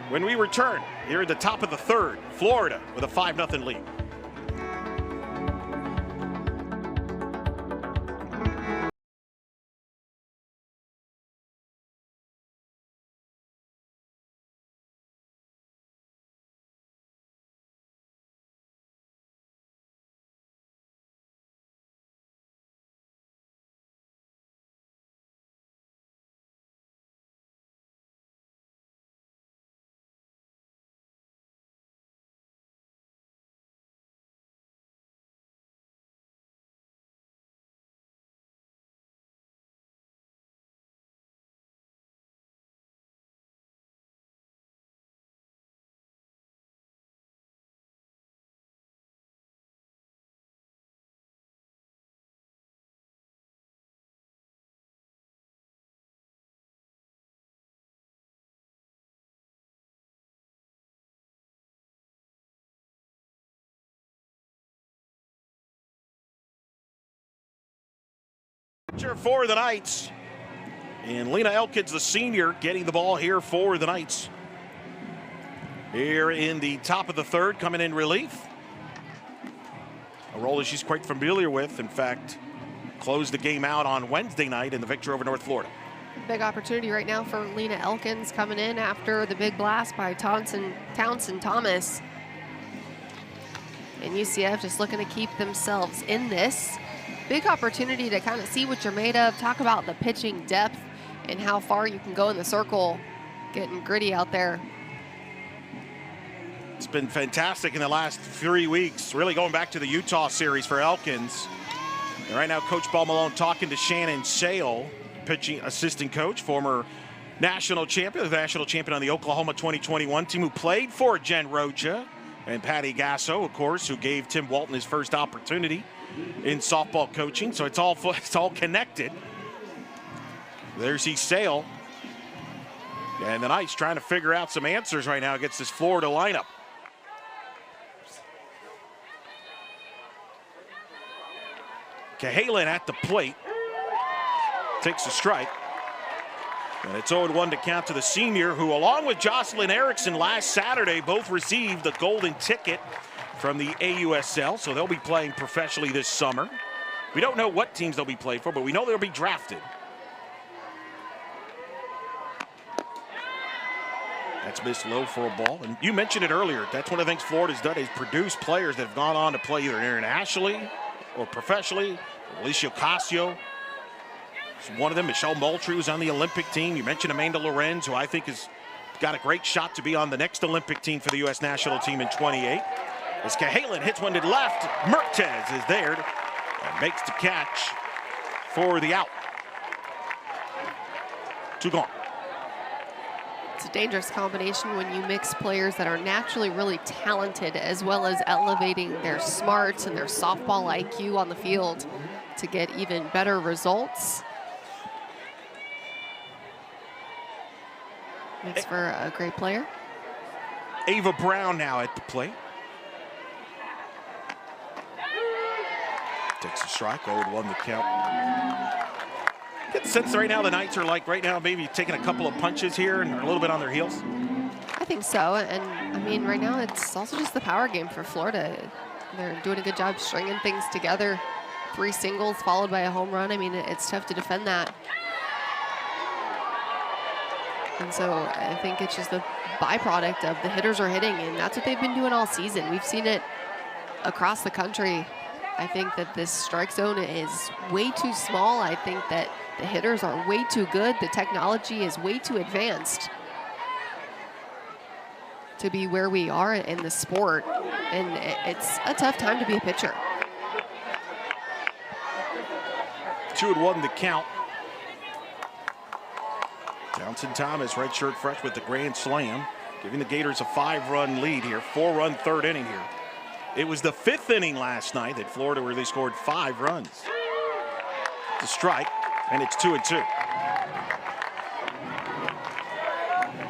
when we return here at the top of the third. Florida with a 5-0 lead. For the Knights, and Lena Elkins, the senior, getting the ball here for the Knights. Here in the top of the third, coming in relief. A role that she's quite familiar with. In fact, closed the game out on Wednesday night in the victory over North Florida. Big opportunity right now for Lena Elkins coming in after the big blast by Townsend Thomas. And UCF just looking to keep themselves in this. Big opportunity to kind of see what you're made of, talk about the pitching depth and how far you can go in the circle, getting gritty out there. It's been fantastic in the last 3 weeks, really going back to the Utah series for Elkins. And right now, Coach Ball Malone talking to Shannon Sale, pitching assistant coach, former national champion, the national champion on the Oklahoma 2021 team, who played for Jen Rocha and Patty Gasso, of course, who gave Tim Walton his first opportunity in softball coaching. So it's all connected. There's Sale. And the Knights trying to figure out some answers right now against this Florida lineup. Cahalan at the plate. Takes a strike. And it's 0-1 to count to the senior, who, along with Jocelyn Erickson last Saturday, both received the golden ticket from the AUSL, so they'll be playing professionally this summer. We don't know what teams they'll be playing for, but we know they'll be drafted. That's missed low for a ball. And you mentioned it earlier. That's one of the things Florida's done, is produce players that have gone on to play either internationally or professionally. Alicia Ocasio, one of them. Michelle Moultrie was on the Olympic team. You mentioned Amanda Lorenz, who I think has got a great shot to be on the next Olympic team for the U.S. national team in 28. As Cahalan hits one to the left, Mertez is there and makes the catch for the out. 2 gone. It's a dangerous combination when you mix players that are naturally really talented, as well as elevating their smarts and their softball IQ on the field to get even better results. Makes for a great player. Ava Brown now at the plate. Takes a strike, 0-1 the count. Get the sense right now the Knights are like, right now, maybe taking a couple of punches here and are a little bit on their heels. I think so, and I mean, right now it's also just the power game for Florida. They're doing a good job stringing things together. 3 singles followed by a home run. I mean, it's tough to defend that. And so I think it's just the byproduct of the hitters are hitting, and that's what they've been doing all season. We've seen it across the country. I think that this strike zone is way too small. I think that the hitters are way too good. The technology is way too advanced to be where we are in the sport, and it's a tough time to be a pitcher. 2-1 the count. Townsend Thomas, redshirt fresh with the grand slam, giving the Gators a 5-run lead here. 4-run third inning here. It was the 5th inning last night that Florida where they scored 5 runs. The strike, and it's 2-2.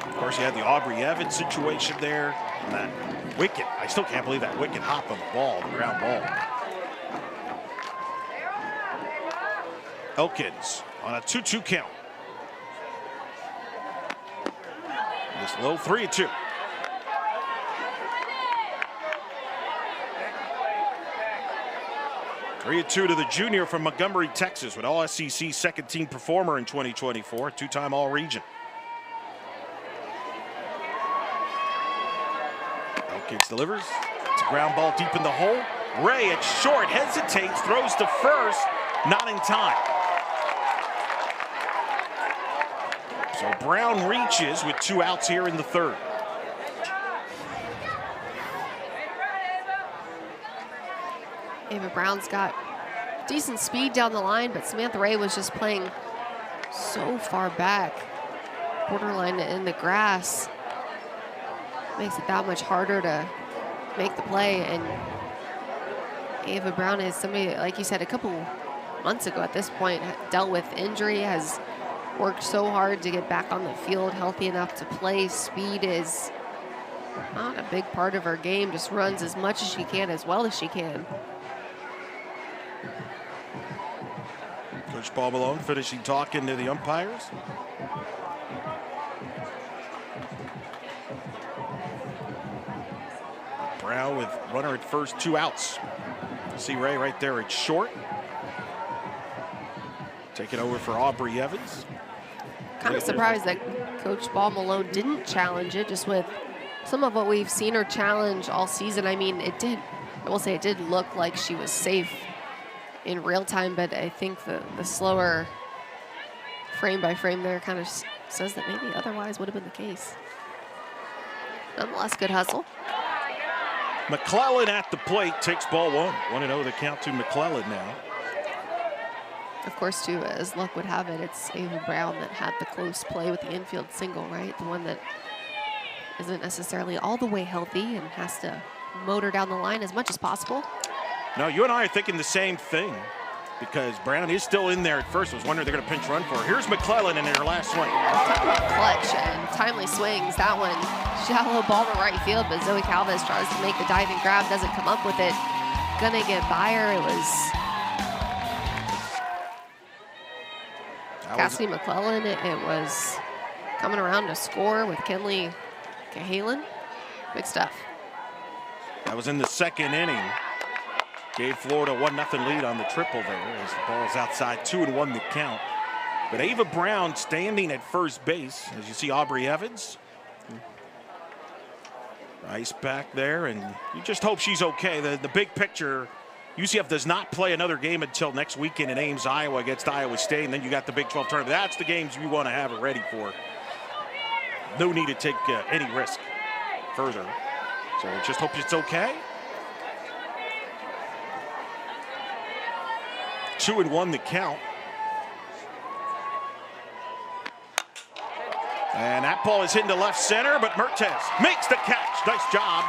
Of course, you had the Aubrey Evans situation there, and that wicket. I still can't believe that wicket hop on the ball, the ground ball. Elkins on a 2-2 count. This low 3-2. To the junior from Montgomery, Texas, with all SEC second-team performer in 2024, 2-time All-Region. Elkins delivers. It's a ground ball deep in the hole. Ray at short, hesitates, throws to first, not in time. So Brown reaches with 2 outs here in the 3rd. Ava Brown's got decent speed down the line, but Samantha Ray was just playing so far back, borderline in the grass. Makes it that much harder to make the play. And Ava Brown is somebody, like you said, a couple months ago at this point, dealt with injury, has worked so hard to get back on the field, healthy enough to play. Speed is not a big part of her game, just runs as much as she can, as well as she can. Coach Paul Malone finishing talking to the umpires. Brown with runner at first, 2 outs. See Ray right there at short. Taking over for Aubrey Evans. Kind of surprised that Coach Paul Malone didn't challenge it, just with some of what we've seen her challenge all season. I mean, it did, I will say it did look like she was safe in real time, but I think the slower frame by frame there kind of says that maybe otherwise would have been the case. Nonetheless, good hustle. McClellan at the plate takes ball 1. 1-0 the count to McClellan now. Of course, too, as luck would have it, it's Ava Brown that had the close play with the infield single, right? The one that isn't necessarily all the way healthy and has to motor down the line as much as possible. No, you and I are thinking the same thing, because Brown is still in there at first. I was wondering if they're going to pinch run for her. Here's McClellan in her last swing. Talk about clutch and timely swings. That one, shallow ball to right field, but Zoe Calvez tries to make the diving grab, doesn't come up with it. Gonna get by her. It was Cassidy McClellan, it was coming around to score with Kenley Cahalan. Big stuff. That was in the second inning. Gave Florida 1-0 lead on the triple there as the ball's outside, 2-1 the count. But Ava Brown standing at first base, as you see Aubrey Evans. Ice back there, and you just hope she's okay. The big picture, UCF does not play another game until next weekend in Ames, Iowa against Iowa State, and then you got the Big 12 tournament. That's the games you want to have it ready for. No need to take any risk further. So just hope it's okay. 2-1 the count. And that ball is into left center, but Mertes makes the catch. Nice job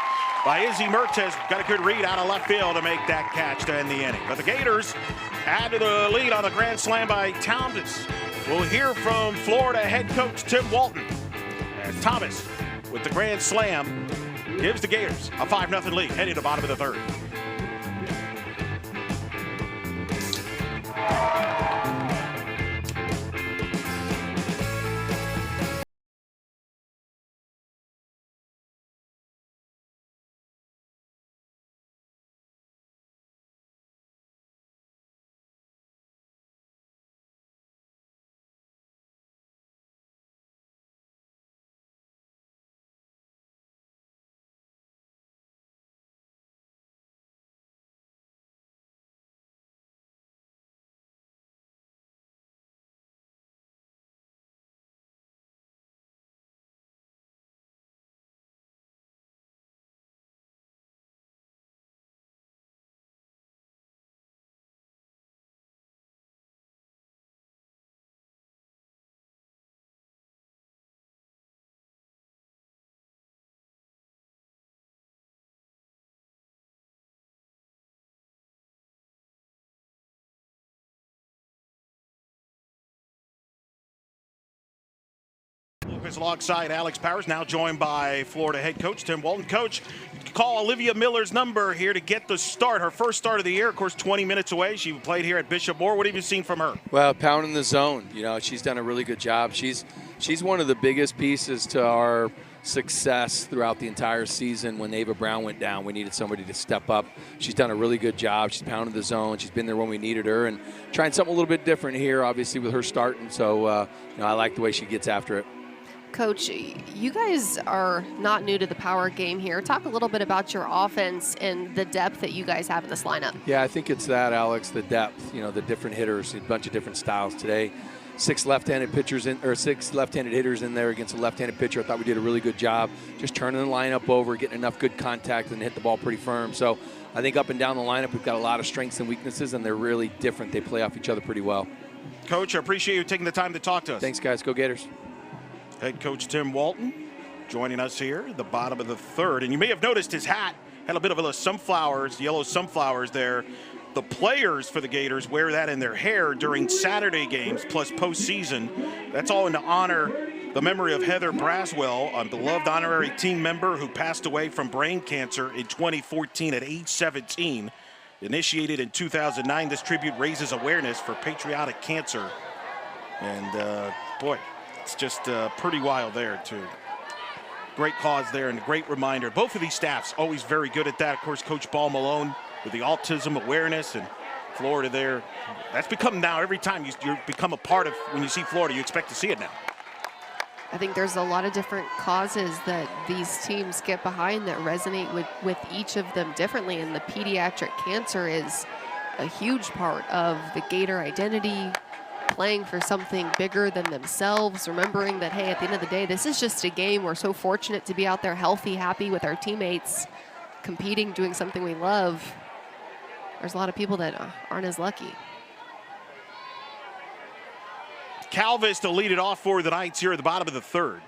by Izzy Mertes. Got a good read out of left field to make that catch to end the inning. But the Gators add to the lead on the grand slam by Thomas. We'll hear from Florida head coach Tim Walton as Thomas, with the grand slam, gives the Gators a 5-0 lead heading to the bottom of the third. Lopez alongside Alex Powers, now joined by Florida head coach Tim Walton. Coach, call Olivia Miller's number here to get the start, her first start of the year. Of course, 20 minutes away. She played here at Bishop Moore. What have you seen from her? Well, pounding the zone. You know, she's done a really good job. She's one of the biggest pieces to our success throughout the entire season. When Ava Brown went down, we needed somebody to step up. She's done a really good job. She's pounded the zone. She's been there when we needed her, and trying something a little bit different here, obviously, with her starting. So, I like the way she gets after it. Coach, you guys are not new to the power game here. Talk a little bit about your offense and the depth that you guys have in this lineup. Yeah, I think it's that, Alex, the depth, the different hitters, a bunch of different styles today. Six left-handed hitters in there against a left-handed pitcher. I thought we did a really good job just turning the lineup over, getting enough good contact, and hit the ball pretty firm. So I think up and down the lineup, we've got a lot of strengths and weaknesses, and they're really different. They play off each other pretty well. Coach, I appreciate you taking the time to talk to us. Thanks, guys. Go Gators. Head coach Tim Walton joining us here at the bottom of the third. And you may have noticed his hat had a bit of a sunflowers, yellow sunflowers there. The players for the Gators wear that in their hair during Saturday games plus postseason. That's all to honor the memory of Heather Braswell, a beloved honorary team member who passed away from brain cancer in 2014 at age 17. Initiated in 2009, this tribute raises awareness for patriotic cancer. And boy, it's just pretty wild there, too. Great cause there and a great reminder. Both of these staffs always very good at that. Of course, Coach Ball Malone with the autism awareness, and Florida there. That's become now every time you become a part of, when you see Florida, you expect to see it now. I think there's a lot of different causes that these teams get behind that resonate with each of them differently, and the pediatric cancer is a huge part of the Gator identity, playing for something bigger than themselves, remembering that, hey, at the end of the day, this is just a game. We're so fortunate to be out there healthy, happy with our teammates, competing, doing something we love. There's a lot of people that aren't as lucky. Calvis to lead it off for the Knights here at the bottom of the third.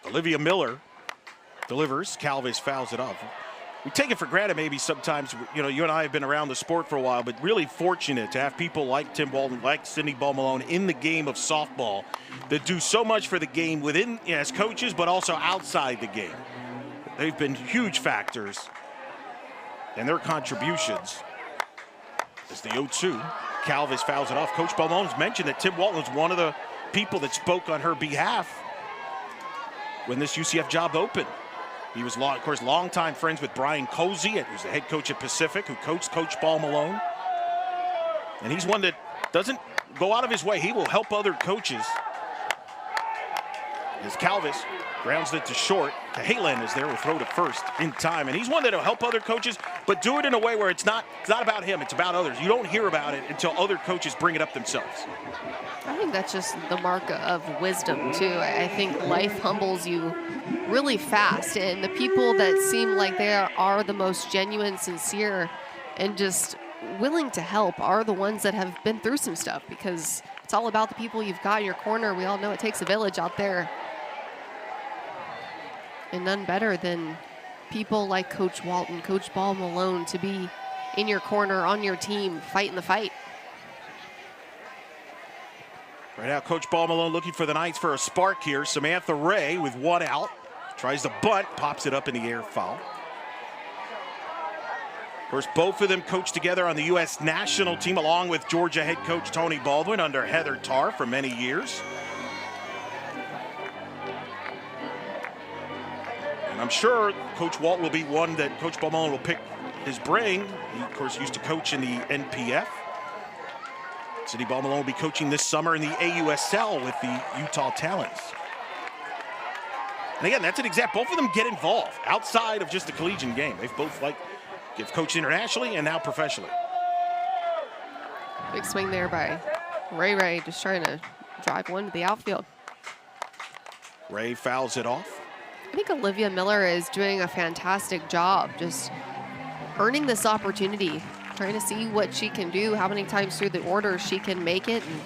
Olivia Miller delivers. Calvis fouls it off. We take it for granted maybe sometimes, you and I have been around the sport for a while, but really fortunate to have people like Tim Walton, like Cindy Ball Malone in the game of softball that do so much for the game within as coaches, but also outside the game. They've been huge factors in their contributions. It's the 0-2. Calvis fouls it off. Coach Balmone's mentioned that Tim Walton was one of the people that spoke on her behalf when this UCF job opened. He was, of course, longtime friends with Brian Cozy, who's the head coach at Pacific, who coached Coach Ball Malone. And he's one that doesn't go out of his way. He will help other coaches. As Calvis grounds it to short, Cahalan is there with throw to first in time. And he's one that will help other coaches, but do it in a way where it's not about him, it's about others. You don't hear about it until other coaches bring it up themselves. I think that's just the mark of wisdom, too. I think life humbles you really fast, and the people that seem like they are the most genuine, sincere, and just willing to help are the ones that have been through some stuff, because it's all about the people you've got in your corner. We all know it takes a village out there. And none better than people like Coach Walton, Coach Ball Malone, to be in your corner, on your team, fighting the fight. Right now, Coach Ball Malone looking for the Knights for a spark here. Samantha Ray with one out. Tries to bunt, pops it up in the air, foul. Of course, both of them coached together on the U.S. national team, along with Georgia head coach Tony Baldwin under Heather Tarr for many years. And I'm sure Coach Walt will be one that Coach Ball Malone will pick his brain. He, of course, used to coach in the NPF. Cindy Ball Malone will be coaching this summer in the AUSL with the Utah Talents. And again, that's an example. Both of them get involved outside of just the collegiate game. They've both have coached internationally and now professionally. Big swing there by Ray, just trying to drive one to the outfield. Ray fouls it off. I think Olivia Miller is doing a fantastic job just earning this opportunity, trying to see what she can do, how many times through the order she can make it, and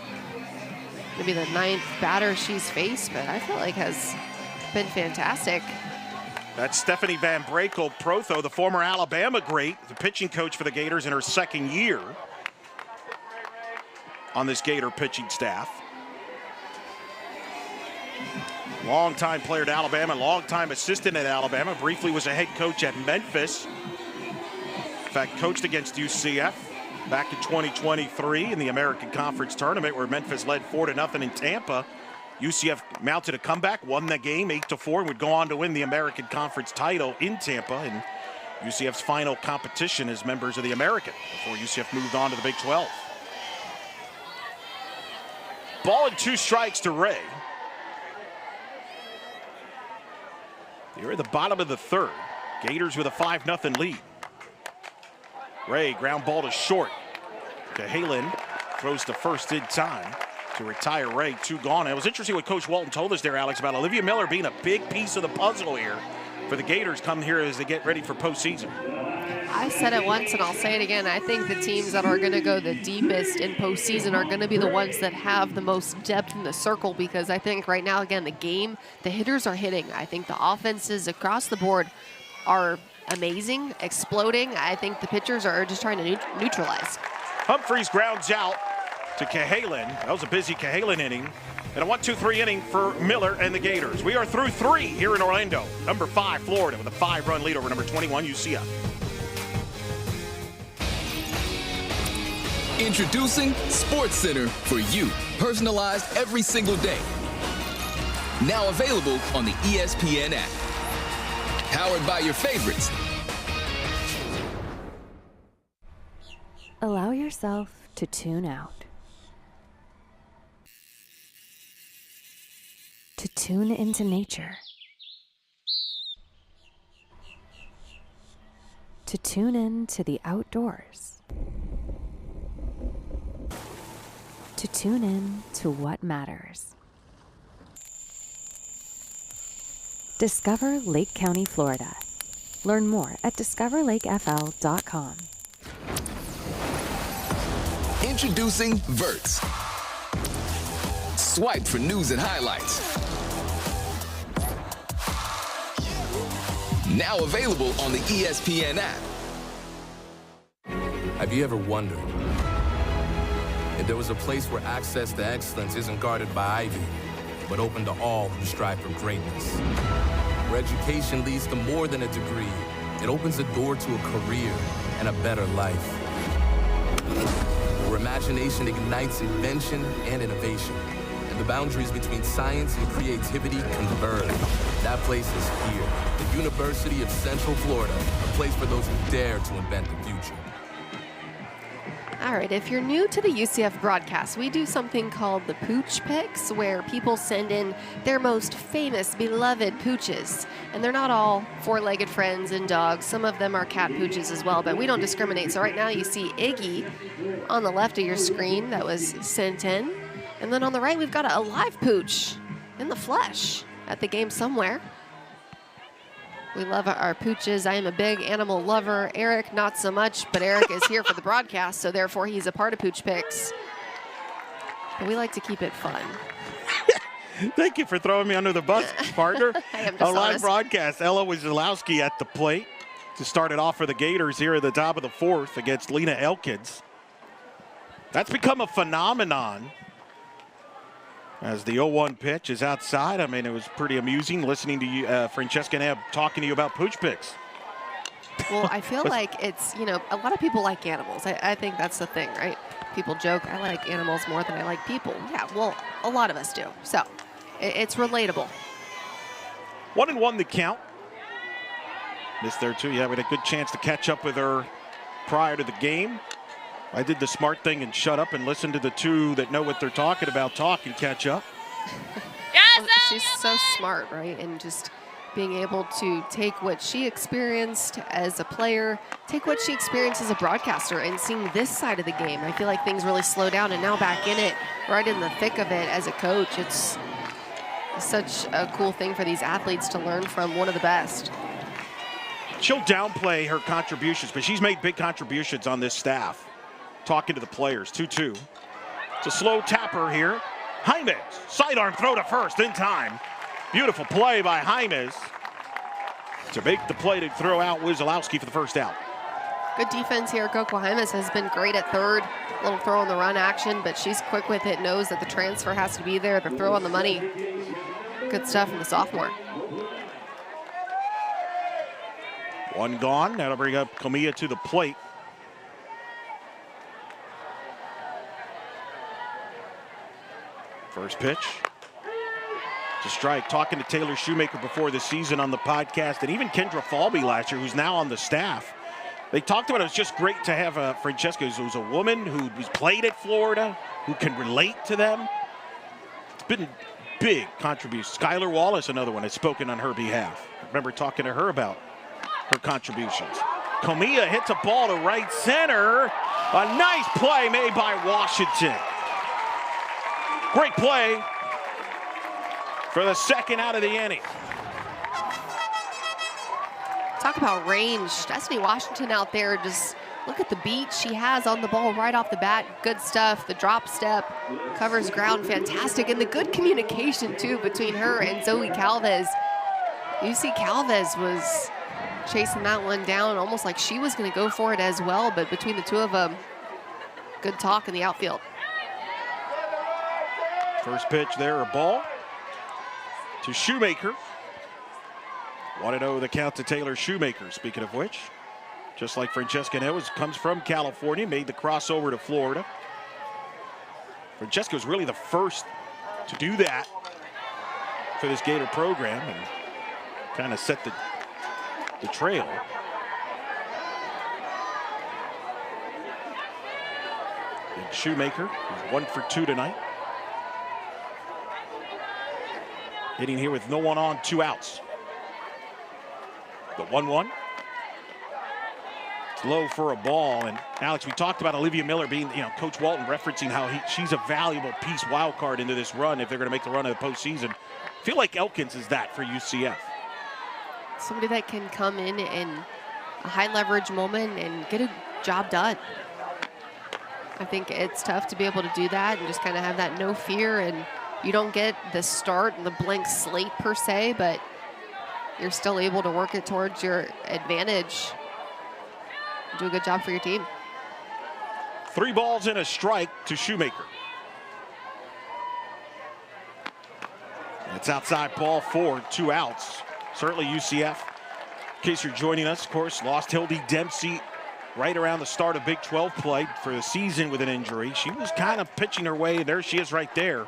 maybe the 9th batter she's faced, but I feel like has been fantastic. That's Stephanie Van Brakel Protho, the former Alabama great, the pitching coach for the Gators in her 2nd year on this Gator pitching staff. Longtime player at Alabama, longtime assistant at Alabama, briefly was a head coach at Memphis. In fact, coached against UCF back in 2023 in the American Conference Tournament where Memphis led 4-0 in Tampa. UCF mounted a comeback, won the game 8-4, and would go on to win the American Conference title in Tampa. And UCF's final competition as members of the American before UCF moved on to the Big 12. Ball and 2 strikes to Ray. They're at the bottom of the 3rd. Gators with a 5-0 lead. Ray, ground ball to short. Cahalan throws to first in time to retire Ray. 2 gone. It was interesting what Coach Walton told us there, Alex, about Olivia Miller being a big piece of the puzzle here for the Gators come here as they get ready for postseason. I said it once and I'll say it again. I think the teams that are going to go the deepest in postseason are going to be the ones that have the most depth in the circle, because I think right now, again, the hitters are hitting. I think the offenses across the board are amazing, exploding. I think the pitchers are just trying to neutralize. Humphreys grounds out to Cahalan. That was a busy Cahalan inning. And a 1-2-3 inning for Miller and the Gators. We are through 3 here in Orlando. Number 5, Florida, with a 5-run lead over number 21, UCF. Introducing SportsCenter for you, personalized every single day. Now available on the ESPN app. Powered by your favorites. Allow yourself to tune out. To tune into nature. To tune in to the outdoors. To tune in to what matters. Discover Lake County, Florida. Learn more at discoverlakefl.com. Introducing Verts. Swipe for news and highlights. Now available on the ESPN app. Have you ever wondered if there was a place where access to excellence isn't guarded by ivy, but open to all who strive for greatness? Where education leads to more than a degree. It opens the door to a career and a better life. where imagination ignites invention and innovation, and the boundaries between science and creativity converge. That place is here, the University of Central Florida, a place for those who dare to invent the future. All right, if you're new to the UCF broadcast, we do something called the Pooch Picks, where people send in their most famous, beloved pooches. And they're not all four-legged friends and dogs. Some of them are cat pooches as well, but we don't discriminate. So right now you see Iggy on the left of your screen that was sent in. And then on the right, we've got a live pooch in the flesh at the game somewhere. We love our pooches. I am a big animal lover. Eric, not so much, but Eric is here for the broadcast, so therefore he's a part of Pooch Picks. But we like to keep it fun. Thank you for throwing me under the bus, partner. I am A live dishonest. broadcast. Ella Wojciechowski at the plate to start it off for the Gators here at the top of the fourth against Lena Elkins. That's become a phenomenon as the 0-1 pitch is outside. I mean, it was pretty amusing listening to you, Francesca Neb, talking to you about Pooch Picks. Well, I feel like it's, you know, a lot of people like animals. I think that's the thing, right? People joke, I like animals more than I like people. Yeah, well, a lot of us do. So it's relatable. 1-1 the count. Missed there too. Yeah, we had a good chance to catch up with her prior to the game. I did the smart thing and shut up and listen to the two that know what they're talking about talk and catch up. Well, she's so smart, right? And just being able to take what she experienced as a player, take what she experienced as a broadcaster, and seeing this side of the game. I feel like things really slow down, and now back in it, right in the thick of it as a coach. It's such a cool thing for these athletes to learn from one of the best. She'll downplay her contributions, but she's made big contributions on this staff. Talking to the players, 2-2. It's a slow tapper here. Jaimes, sidearm throw to first in time. Beautiful play by Jaimes to make the play to throw out Wojciechowski for the first out. Good defense here. Coco Jaimes has been great at third. Little throw on the run action, but she's quick with it, knows that the transfer has to be there, the throw on the money. Good stuff from the sophomore. One gone. That'll bring up Comilla to the plate. First pitch. To strike. Talking to Taylor Shoemaker before the season on the podcast, and even Kendra Falby last year, who's now on the staff. They talked about it was just great to have Francesca, who's a woman who's played at Florida, who can relate to them. It's been big contribution. Skylar Wallace, another one, has spoken on her behalf. I remember talking to her about her contributions. Comilla hits a ball to right center. A nice play made by Washington. Great play for the second out of the inning. Talk about range. Destiny Washington out there, just look at the beat she has on the ball right off the bat. Good stuff. The drop step, covers ground, fantastic. And the good communication, too, between her and Zoe Calvez. You see Calvez was chasing that one down almost like she was going to go for it as well. But between the two of them, good talk in the outfield. First pitch there, a ball to Shoemaker. 1-0 the count to Taylor Shoemaker, speaking of which. Just like Francesca Neves, comes from California, made the crossover to Florida. Francesca was really the first to do that for this Gator program and kind of set the trail. And Shoemaker is 1 for 2 tonight. Hitting here with no one on, 2 outs. The 1-1. It's low for a ball. And Alex, we talked about Olivia Miller being, Coach Walton referencing how she's a valuable piece, wild card into this run if they're going to make the run of the postseason. I feel like Elkins is that for UCF. Somebody that can come in a high leverage moment and get a job done. I think it's tough to be able to do that and just kind of have that no fear, and you don't get the start and the blank slate per se, but you're still able to work it towards your advantage. Do a good job for your team. 3 balls and a strike to Shoemaker. It's outside ball 4, 2 outs. Certainly UCF, in case you're joining us, of course, lost Hildy Dempsey right around the start of Big 12 play for the season with an injury. She was kind of pitching her way. There she is right there.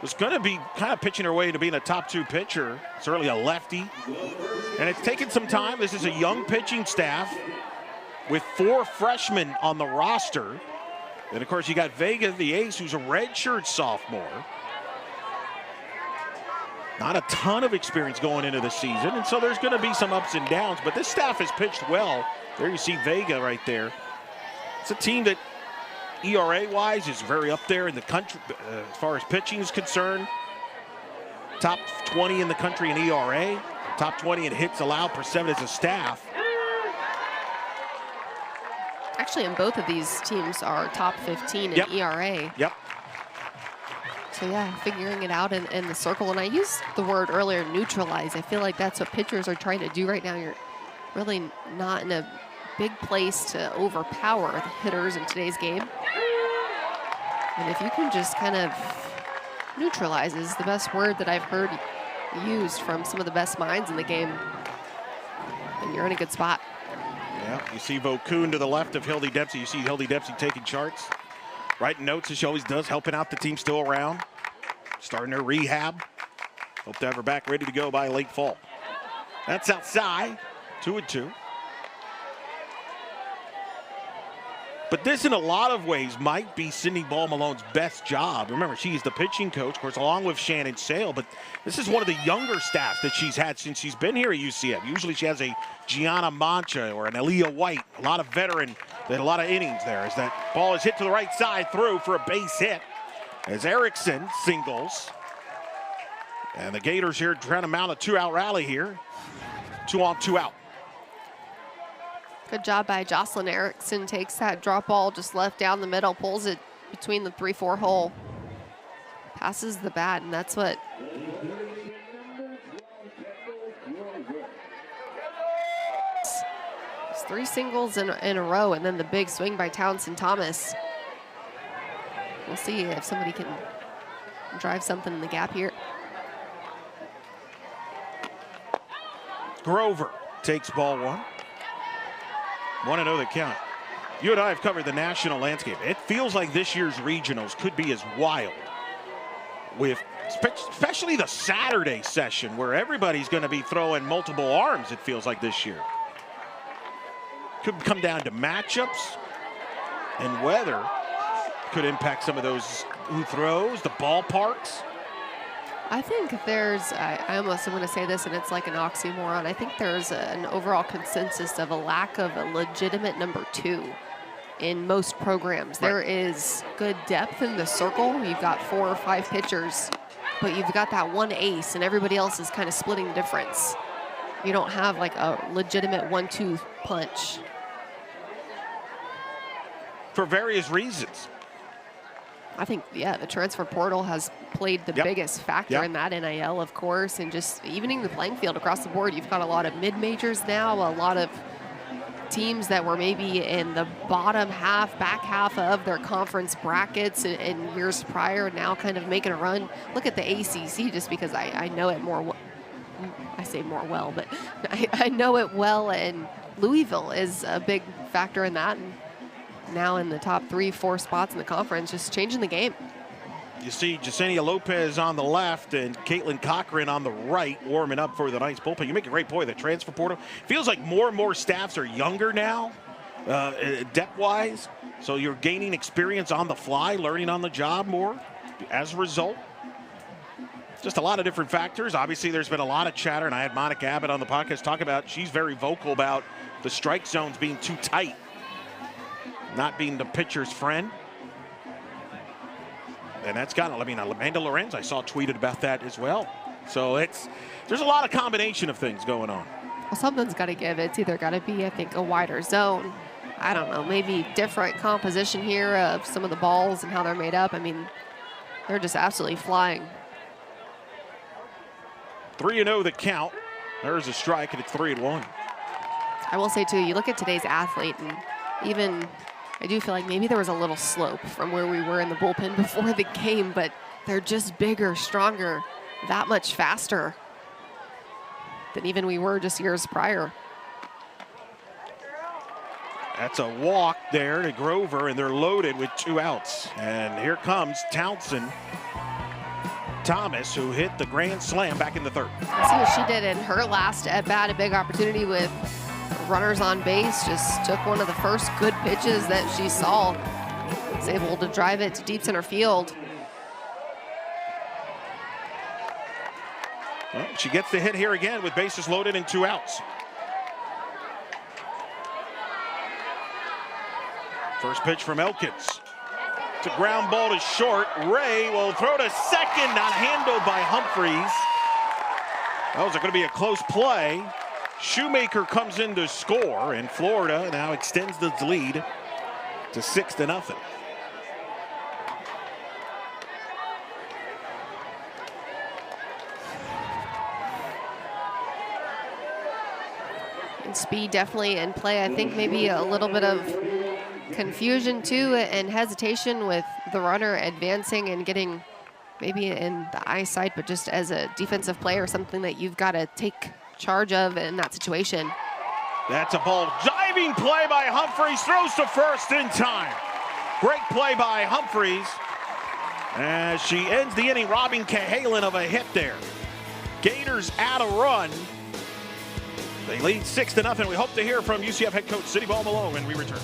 Was going to be kind of pitching her way to being a top 2 pitcher. Certainly a lefty. And it's taken some time. This is a young pitching staff with 4 freshmen on the roster. And, of course, you got Vega, the ace, who's a redshirt sophomore. Not a ton of experience going into the season, and so there's going to be some ups and downs. But this staff has pitched well. There you see Vega right there. It's a team that ERA-wise is very up there in the country as far as pitching is concerned. Top 20 in the country in ERA. Top 20 in hits allowed per 7 as a staff. Actually, and both of these teams are top 15 in ERA. Yep. So, yeah, figuring it out in the circle. And I used the word earlier, neutralize. I feel like that's what pitchers are trying to do right now. You're really not in a big place to overpower the hitters in today's game. And if you can just kind of neutralize is the best word that I've heard used from some of the best minds in the game, then you're in a good spot. Yeah, you see Vokun to the left of Hildy Dempsey. You see Hildy Dempsey taking charts, writing notes as she always does, helping out the team still around, starting her rehab. Hope to have her back ready to go by late fall. That's outside, 2-2. But this, in a lot of ways, might be Sydney Ball-Malone's best job. Remember, she's the pitching coach, of course, along with Shannon Sale. But this is one of the younger staffs that she's had since she's been here at UCF. Usually she has a Gianna Mancha or an Aaliyah White, a lot of veteran, a lot of innings there. As that ball is hit to the right side through for a base hit. As Erickson singles. And the Gators here trying to mount a 2-out rally here. 2 on, 2 out. Good job by Jocelyn Erickson. Takes that drop ball just left down the middle, pulls it between the 3-4 hole. Passes the bat, and that's what it's 3 singles in a row, and then the big swing by Townsend Thomas. We'll see if somebody can drive something in the gap here. Grover takes ball 1. 1-0 the count. You and I have covered the national landscape. It feels like this year's regionals could be as wild, with especially the Saturday session where everybody's going to be throwing multiple arms, it feels like this year. Could come down to matchups, and weather could impact some of those who throws, the ballparks. I think there's, I almost want to say this and it's like an oxymoron. I think there's an overall consensus of a lack of a legitimate number 2 in most programs. Right. There is good depth in the circle. You've got 4 or 5 pitchers, but you've got that one ace and everybody else is kind of splitting the difference. You don't have like a legitimate 1-2 punch. For various reasons. I think, yeah, the transfer portal has played the biggest factor in that, NIL, of course, and just evening the playing field across the board. You've got a lot of mid-majors now, a lot of teams that were maybe in the bottom half, back half of their conference brackets in years prior, now kind of making a run. Look at the ACC, just because I know it more. I say more well, but I know it well, and Louisville is a big factor in that. And now in the top 3-4 spots in the conference, just changing the game. You see Jasenia Lopez on the left and Caitlin Cochran on the right, warming up for the Knights bullpen. You make a great point. The transfer portal feels like more and more staffs are younger now, depth-wise. So you're gaining experience on the fly, learning on the job more as a result. Just a lot of different factors. Obviously, there's been a lot of chatter, and I had Monica Abbott on the podcast talk about, she's very vocal about the strike zones being too tight, not being the pitcher's friend. And that's got, I mean, Amanda Lorenz, I saw tweeted about that as well. So there's a lot of combination of things going on. Well, something's got to give. It's either got to be, I think, a wider zone. I don't know, maybe different composition here of some of the balls and how they're made up. I mean, they're just absolutely flying. 3-0 the count. There's a strike, and it's 3-1. I will say, too, you look at today's athlete, and even I do feel like maybe there was a little slope from where we were in the bullpen before the game, but they're just bigger, stronger, that much faster than even we were just years prior. That's a walk there to Grover, and they're loaded with 2 outs. And here comes Townsend Thomas, who hit the grand slam back in the 3rd. Let's see what she did in her last at-bat, a big opportunity with runners on base. Just took one of the first good pitches that she saw. Was able to drive it to deep center field. Well, she gets the hit here again with bases loaded and 2 outs. First pitch from Elkins. It's a ground ball to short. Ray will throw to second, not handled by Humphreys. That was going to be a close play. Shoemaker comes in to score, and Florida now extends the lead to 6-0. And speed definitely in play. I think maybe a little bit of confusion too and hesitation with the runner advancing and getting maybe in the eyesight, but just as a defensive player, something that you've got to take charge of in that situation. That's a ball. Diving play by Humphreys, throws to first in time. Great play by Humphreys as she ends the inning, robbing Cahalan of a hit there. Gators add a run. They lead 6-0. We hope to hear from UCF head coach Cindy Ball Malone when we return.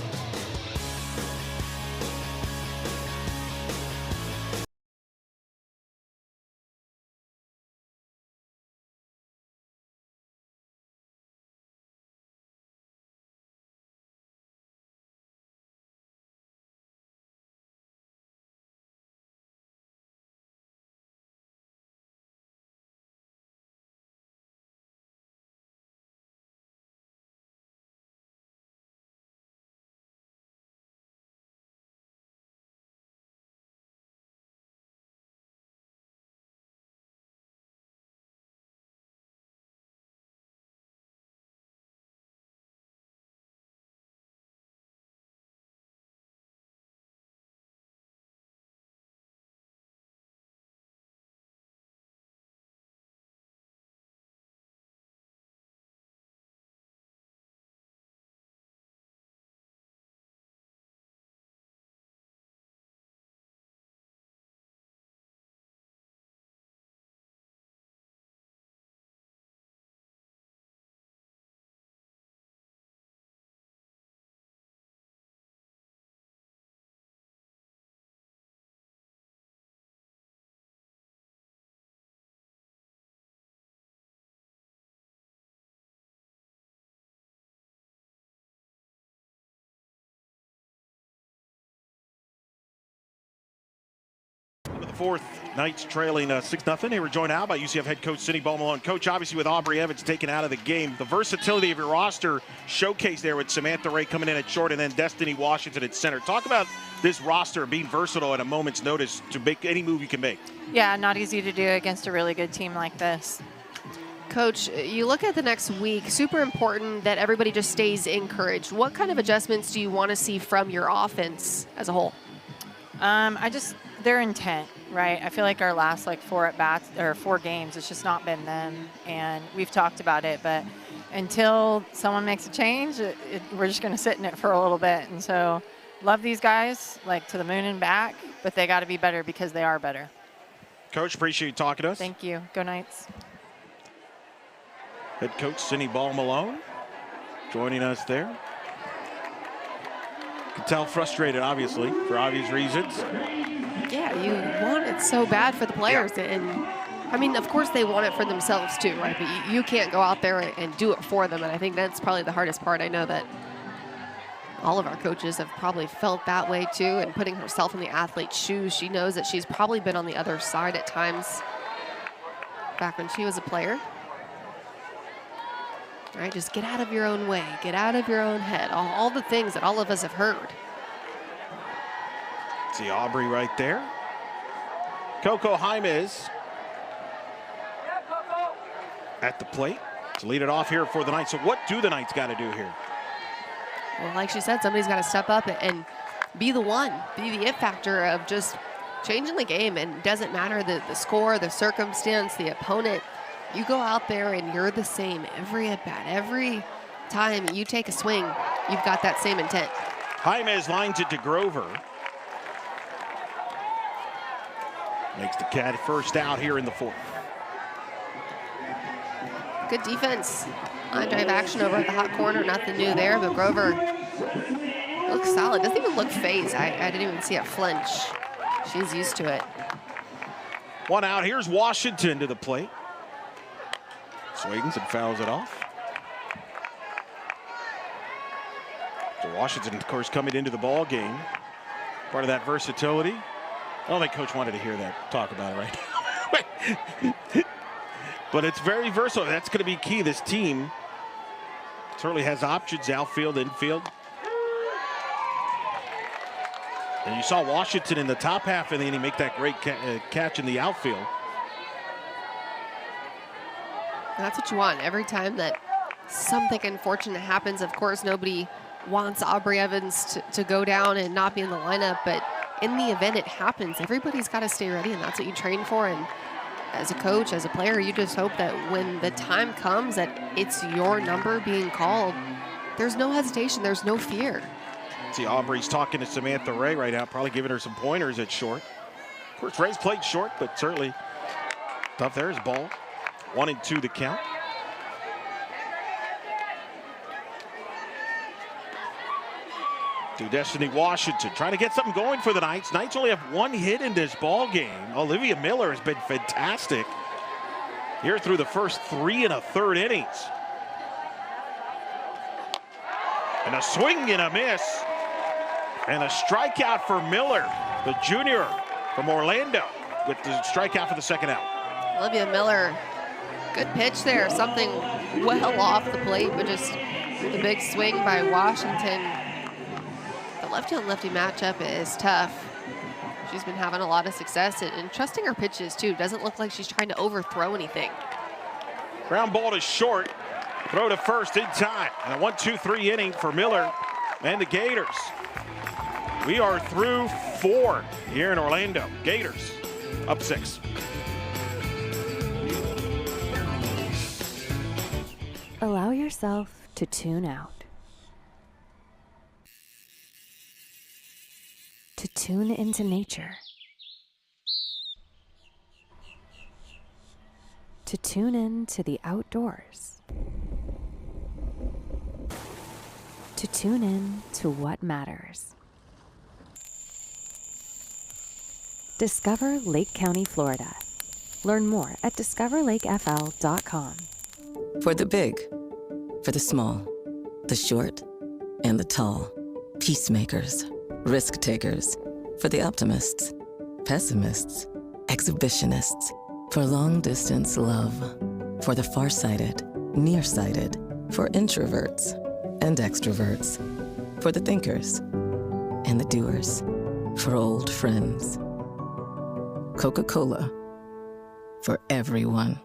The 4th, Knights trailing 6-0. They were joined now by UCF head coach Cindy Ball Malone. Coach, obviously with Aubrey Evans taken out of the game, the versatility of your roster showcased there with Samantha Ray coming in at short and then Destiny Washington at center. Talk about this roster being versatile at a moment's notice to make any move you can make. Yeah, not easy to do against a really good team like this. Coach, you look at the next week, super important that everybody just stays encouraged. What kind of adjustments do you want to see from your offense as a whole? Their intent, right? I feel like our last 4 at-bats or 4 games, it's just not been them. And we've talked about it, but until someone makes a change, we're just going to sit in it for a little bit. And so love these guys, to the moon and back, but they got to be better because they are better. Coach, appreciate you talking to us. Thank you. Go Knights. Head coach Cindy Ball Malone joining us there. Can tell frustrated, obviously, for obvious reasons. Yeah, you want it so bad for the players. Yeah. And, I mean, of course they want it for themselves too, right? But you can't go out there and do it for them. And I think that's probably the hardest part. I know that all of our coaches have probably felt that way too. And putting herself in the athlete's shoes, she knows that she's probably been on the other side at times back when she was a player. All right, just get out of your own way. Get out of your own head. All the things that all of us have heard. See Aubrey right there. Coco Jaimes at the plate to lead it off here for the Knights. So what do the Knights got to do here? Well, like she said, somebody's got to step up and be the one, be the it factor of just changing the game. And it doesn't matter the score, the circumstance, the opponent. You go out there and you're the same every at-bat, every time you take a swing, you've got that same intent. Jaimez lines it to Grover. Makes the cat first out here in the fourth. Good defense. Line drive action over at the hot corner. Nothing new there, but Grover looks solid. Doesn't even look phased. I didn't even see it flinch. She's used to it. One out. Here's Washington to the plate. Swings and fouls it off. So Washington, of course, coming into the ball game. Part of that versatility. I don't think Coach wanted to hear that. Talk about it right now. But it's very versatile. That's going to be key. This team certainly has options, outfield, infield. And you saw Washington in the top half of the inning make that great catch in the outfield. That's what you want. Every time that something unfortunate happens, of course, nobody wants Aubrey Evans to go down and not be in the lineup. But in the event it happens, everybody's got to stay ready, and that's what you train for. And as a coach, as a player, you just hope that when the time comes that it's your number being called, there's no hesitation, there's no fear. See, Aubrey's talking to Samantha Ray right now, probably giving her some pointers at short. Of course, Ray's played short, but certainly tough. There's ball. 1-2 the count. To Destiny Washington, trying to get something going for the Knights. Knights only have one hit in this ball game. Olivia Miller has been fantastic here through the first 3 1/3 innings. And a swing and a miss. And a strikeout for Miller, the junior from Orlando, with the strikeout for the second out. Olivia Miller, good pitch there. Something well off the plate, but just the big swing by Washington. The lefty-on-lefty matchup is tough. She's been having a lot of success and trusting her pitches, too. Doesn't look like she's trying to overthrow anything. Ground ball to short. Throw to first in time. And a 1-2-3 inning for Miller and the Gators. We are through 4 here in Orlando. Gators up 6. Allow yourself to tune out. To tune into nature. To tune in to the outdoors. To tune in to what matters. Discover Lake County, Florida. Learn more at discoverlakefl.com. For the big, for the small, the short, and the tall. Peacemakers, risk takers. For the optimists, pessimists, exhibitionists. For long distance love. For the farsighted, nearsighted. For introverts and extroverts. For the thinkers and the doers. For old friends. Coca-Cola. For everyone.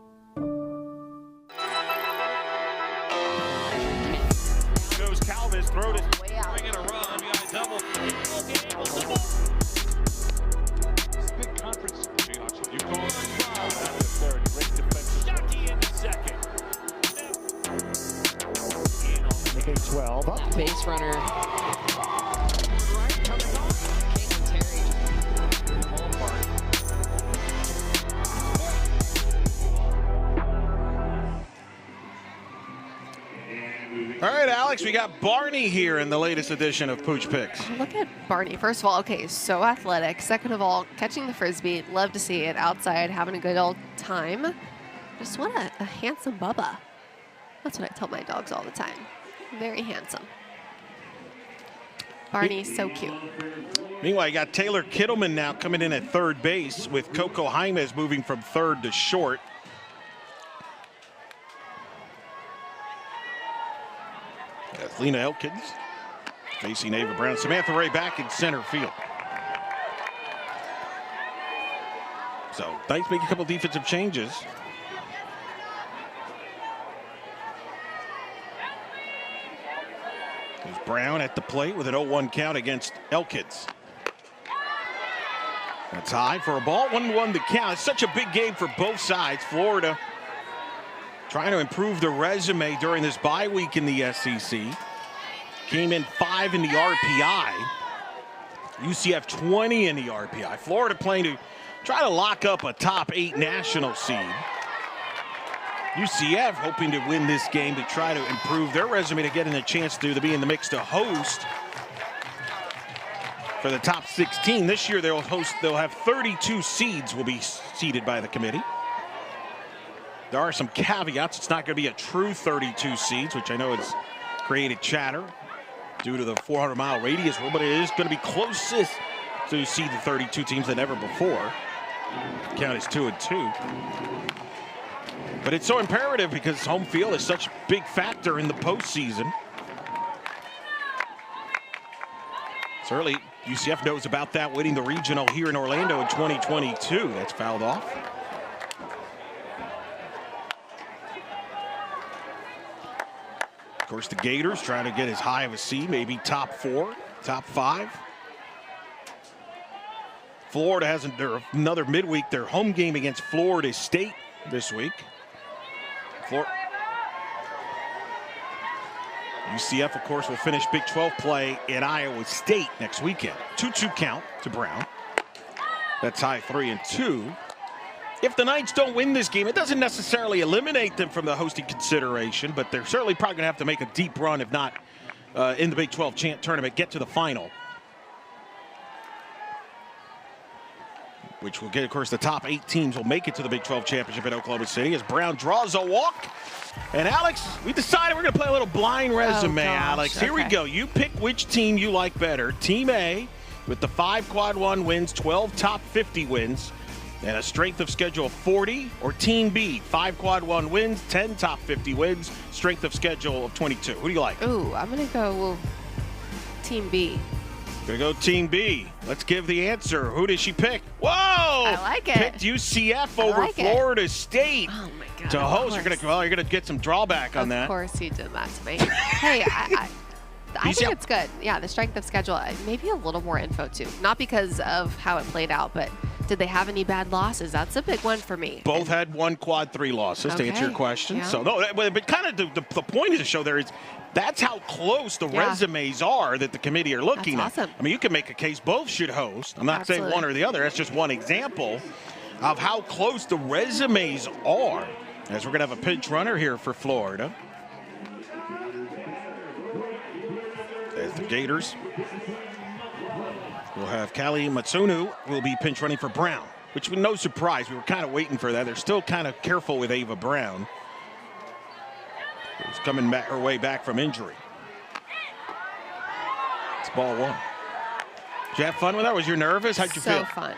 Goes Calvis, throw to Way out. Bring in a run. You got a double. Big conference. You call it the third. Great defensive. Stuckey in the second. The Big 12 up. Base runner. Right coming on. All right, Alex, we got Barney here in the latest edition of Pooch Picks. Look at Barney. First of all, okay, so athletic. Second of all, catching the Frisbee. Love to see it outside, having a good old time. Just what a handsome Bubba. That's what I tell my dogs all the time. Very handsome. Barney's so cute. Meanwhile, you got Taylor Kittleman now coming in at third base with Coco Jaimez moving from third to short. Got Lena Elkins facing Ava Brown. Samantha Ray back in center field. So, Knights make a couple defensive changes. There's Brown at the plate with an 0-1 count against Elkins. That's high for a ball. 1-1 the count. It's such a big game for both sides. Florida trying to improve their resume during this bye week in the SEC. Came in 5 in the RPI. UCF 20 in the RPI. Florida playing to try to lock up a top 8 national seed. UCF hoping to win this game to try to improve their resume to get in a chance to be in the mix to host for the top 16. This year they'll have 32 seeds will be seeded by the committee. There are some caveats. It's not going to be a true 32 seeds, which I know has created chatter due to the 400-mile radius rule, but it is going to be closest to seed the 32 teams than ever before. Count is 2-2. But it's so imperative because home field is such a big factor in the postseason. Certainly, UCF knows about that, winning the regional here in Orlando in 2022. That's fouled off. Of course, the Gators trying to get as high of a seed, maybe top 4, top 5. Florida has another midweek, their home game against Florida State this week. UCF, of course, will finish Big 12 play in Iowa State next weekend. 2-2 count to Brown. That's high 3-2. If the Knights don't win this game, it doesn't necessarily eliminate them from the hosting consideration, but they're certainly probably going to have to make a deep run, if not in the Big 12 tournament, get to the final. Which will get, of course, the top 8 teams will make it to the Big 12 championship in Oklahoma City as Brown draws a walk. And Alex, we decided we're going to play a little blind resume, Alex. Here we go. You pick which team you like better. Team A with the 5 quad 1 wins, 12 top 50 wins, and a strength of schedule of 40, or Team B, 5 quad 1 wins, 10 top 50 wins, strength of schedule of 22. Who do you like? Ooh, I'm going to go Team B. Gonna go Team B. Let's give the answer. Who did she pick? Whoa! I like it. Picked UCF over Florida State. Oh my God! To host, you're gonna get some drawback on that. Of course, he did that to me. Hey, I think it's good. Yeah, the strength of schedule. Maybe a little more info too. Not because of how it played out, but did they have any bad losses? That's a big one for me. Both had 1 quad 3 losses to answer your question. Yeah. So no, but kind of the point of the show there is. That's how close the resumes are that the committee are looking at. Awesome. I mean, you can make a case both should host. I'm not saying one or the other. That's just one example of how close the resumes are. As we're going to have a pinch runner here for Florida. As the Gators will have Kali Matsunu will be pinch running for Brown, which was no surprise. We were kind of waiting for that. They're still kind of careful with Ava Brown, who's coming her way back from injury. It's ball 1. Did you have fun with that? Was you nervous? How'd you feel? So fun.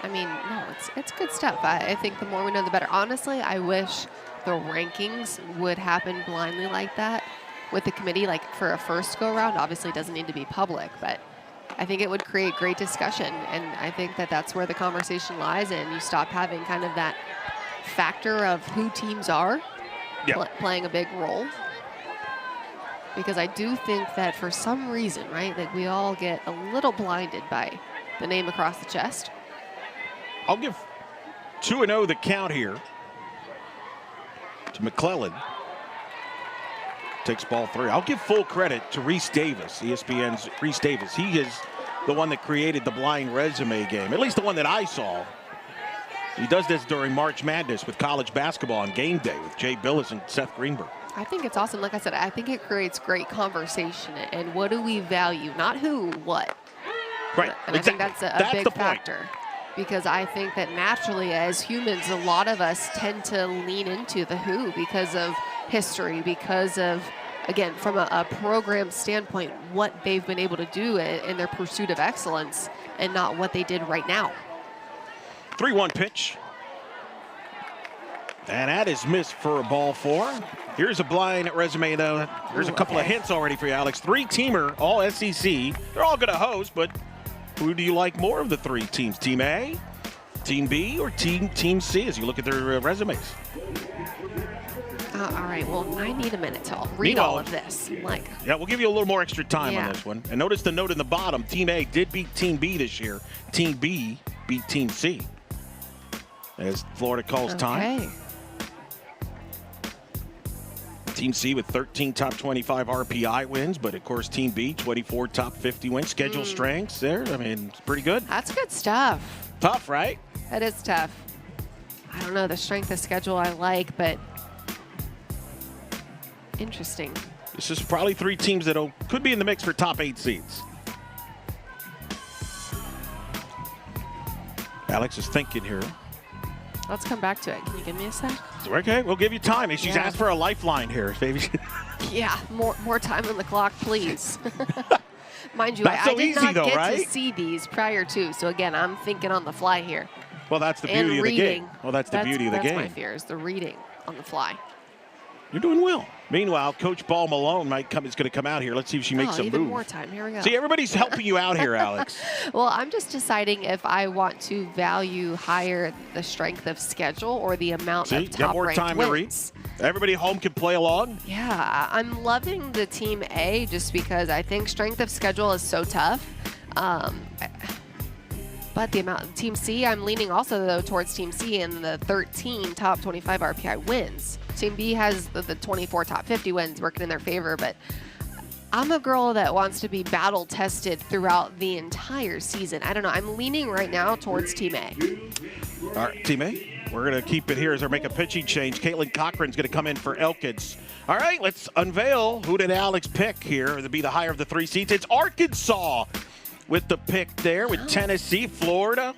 I mean, no, it's good stuff. I think the more we know, the better. Honestly, I wish the rankings would happen blindly like that with the committee, like for a first go-around. Obviously, it doesn't need to be public, but I think it would create great discussion, and I think that's where the conversation lies, and you stop having kind of that factor of who teams are playing a big role. Because I do think that for some reason, right, that we all get a little blinded by the name across the chest. I'll give 2-0 the count here to McClellan. Takes ball 3. I'll give full credit to Reese Davis, ESPN's Reese Davis. He is the one that created the blind resume game, at least the one that I saw. He does this during March Madness with college basketball on game day with Jay Billis and Seth Greenberg. I think it's awesome. Like I said, I think it creates great conversation. And what do we value? Not who, what. Right. And I think that's a big factor. Because I think that naturally, as humans, a lot of us tend to lean into the who because of history, because of, again, from a program standpoint, what they've been able to do in their pursuit of excellence and not what they did right now. 3-1 pitch. And that is missed for a ball 4. Here's a blind resume, though. There's a couple of hints already for you, Alex. 3-teamer, all SEC. They're all going to host, but who do you like more of the 3 teams? Team A, Team B, or Team C as you look at their resumes? All right, well, I need a minute to read all of this. Yeah, we'll give you a little more extra time on this one. And notice the note in the bottom. Team A did beat Team B this year. Team B beat Team C. As Florida calls time. Team C with 13 top 25 RPI wins, but of course Team B, 24 top 50 wins. Schedule strengths there, I mean, it's pretty good. That's good stuff. Tough, right? That is tough. I don't know, the strength of schedule I like, but interesting. This is probably 3 teams that could be in the mix for top 8 seeds. Alex is thinking here. Let's come back to it. Can you give me a sec? Okay, we'll give you time. She's asked for a lifeline here, baby. Yeah, more time on the clock, please. Mind you, Not so I did easy, not though, get right? to see these prior to, so again, I'm thinking on the fly here. Well, that's the And beauty of the reading. game. Well, that's the beauty of the game. That's my fear, is the reading on the fly. You're doing well. Meanwhile, Coach Ball Malone is going to come out here. Let's see if she makes a even move. more time. Here we go. See, everybody's helping you out here, Alex. Well, I'm just deciding if I want to value higher the strength of schedule or the amount See, of you got top more ranked time wins. to read. Everybody at home can play along. Yeah, I'm loving the Team A just because I think strength of schedule is so tough. But the amount Team C, I'm leaning also though towards Team C and the 13 top 25 RPI wins. Team B has the 24 top 50 wins working in their favor, but I'm a girl that wants to be battle tested throughout the entire season. I don't know. I'm leaning right now towards Team A. All right, Team A. We're going to keep it here as we make a pitching change. Caitlin Cochran's going to come in for Elkins. All right, let's unveil who did Alex pick here to be the higher of the 3 seeds. It's Arkansas with the pick there, with Tennessee, Florida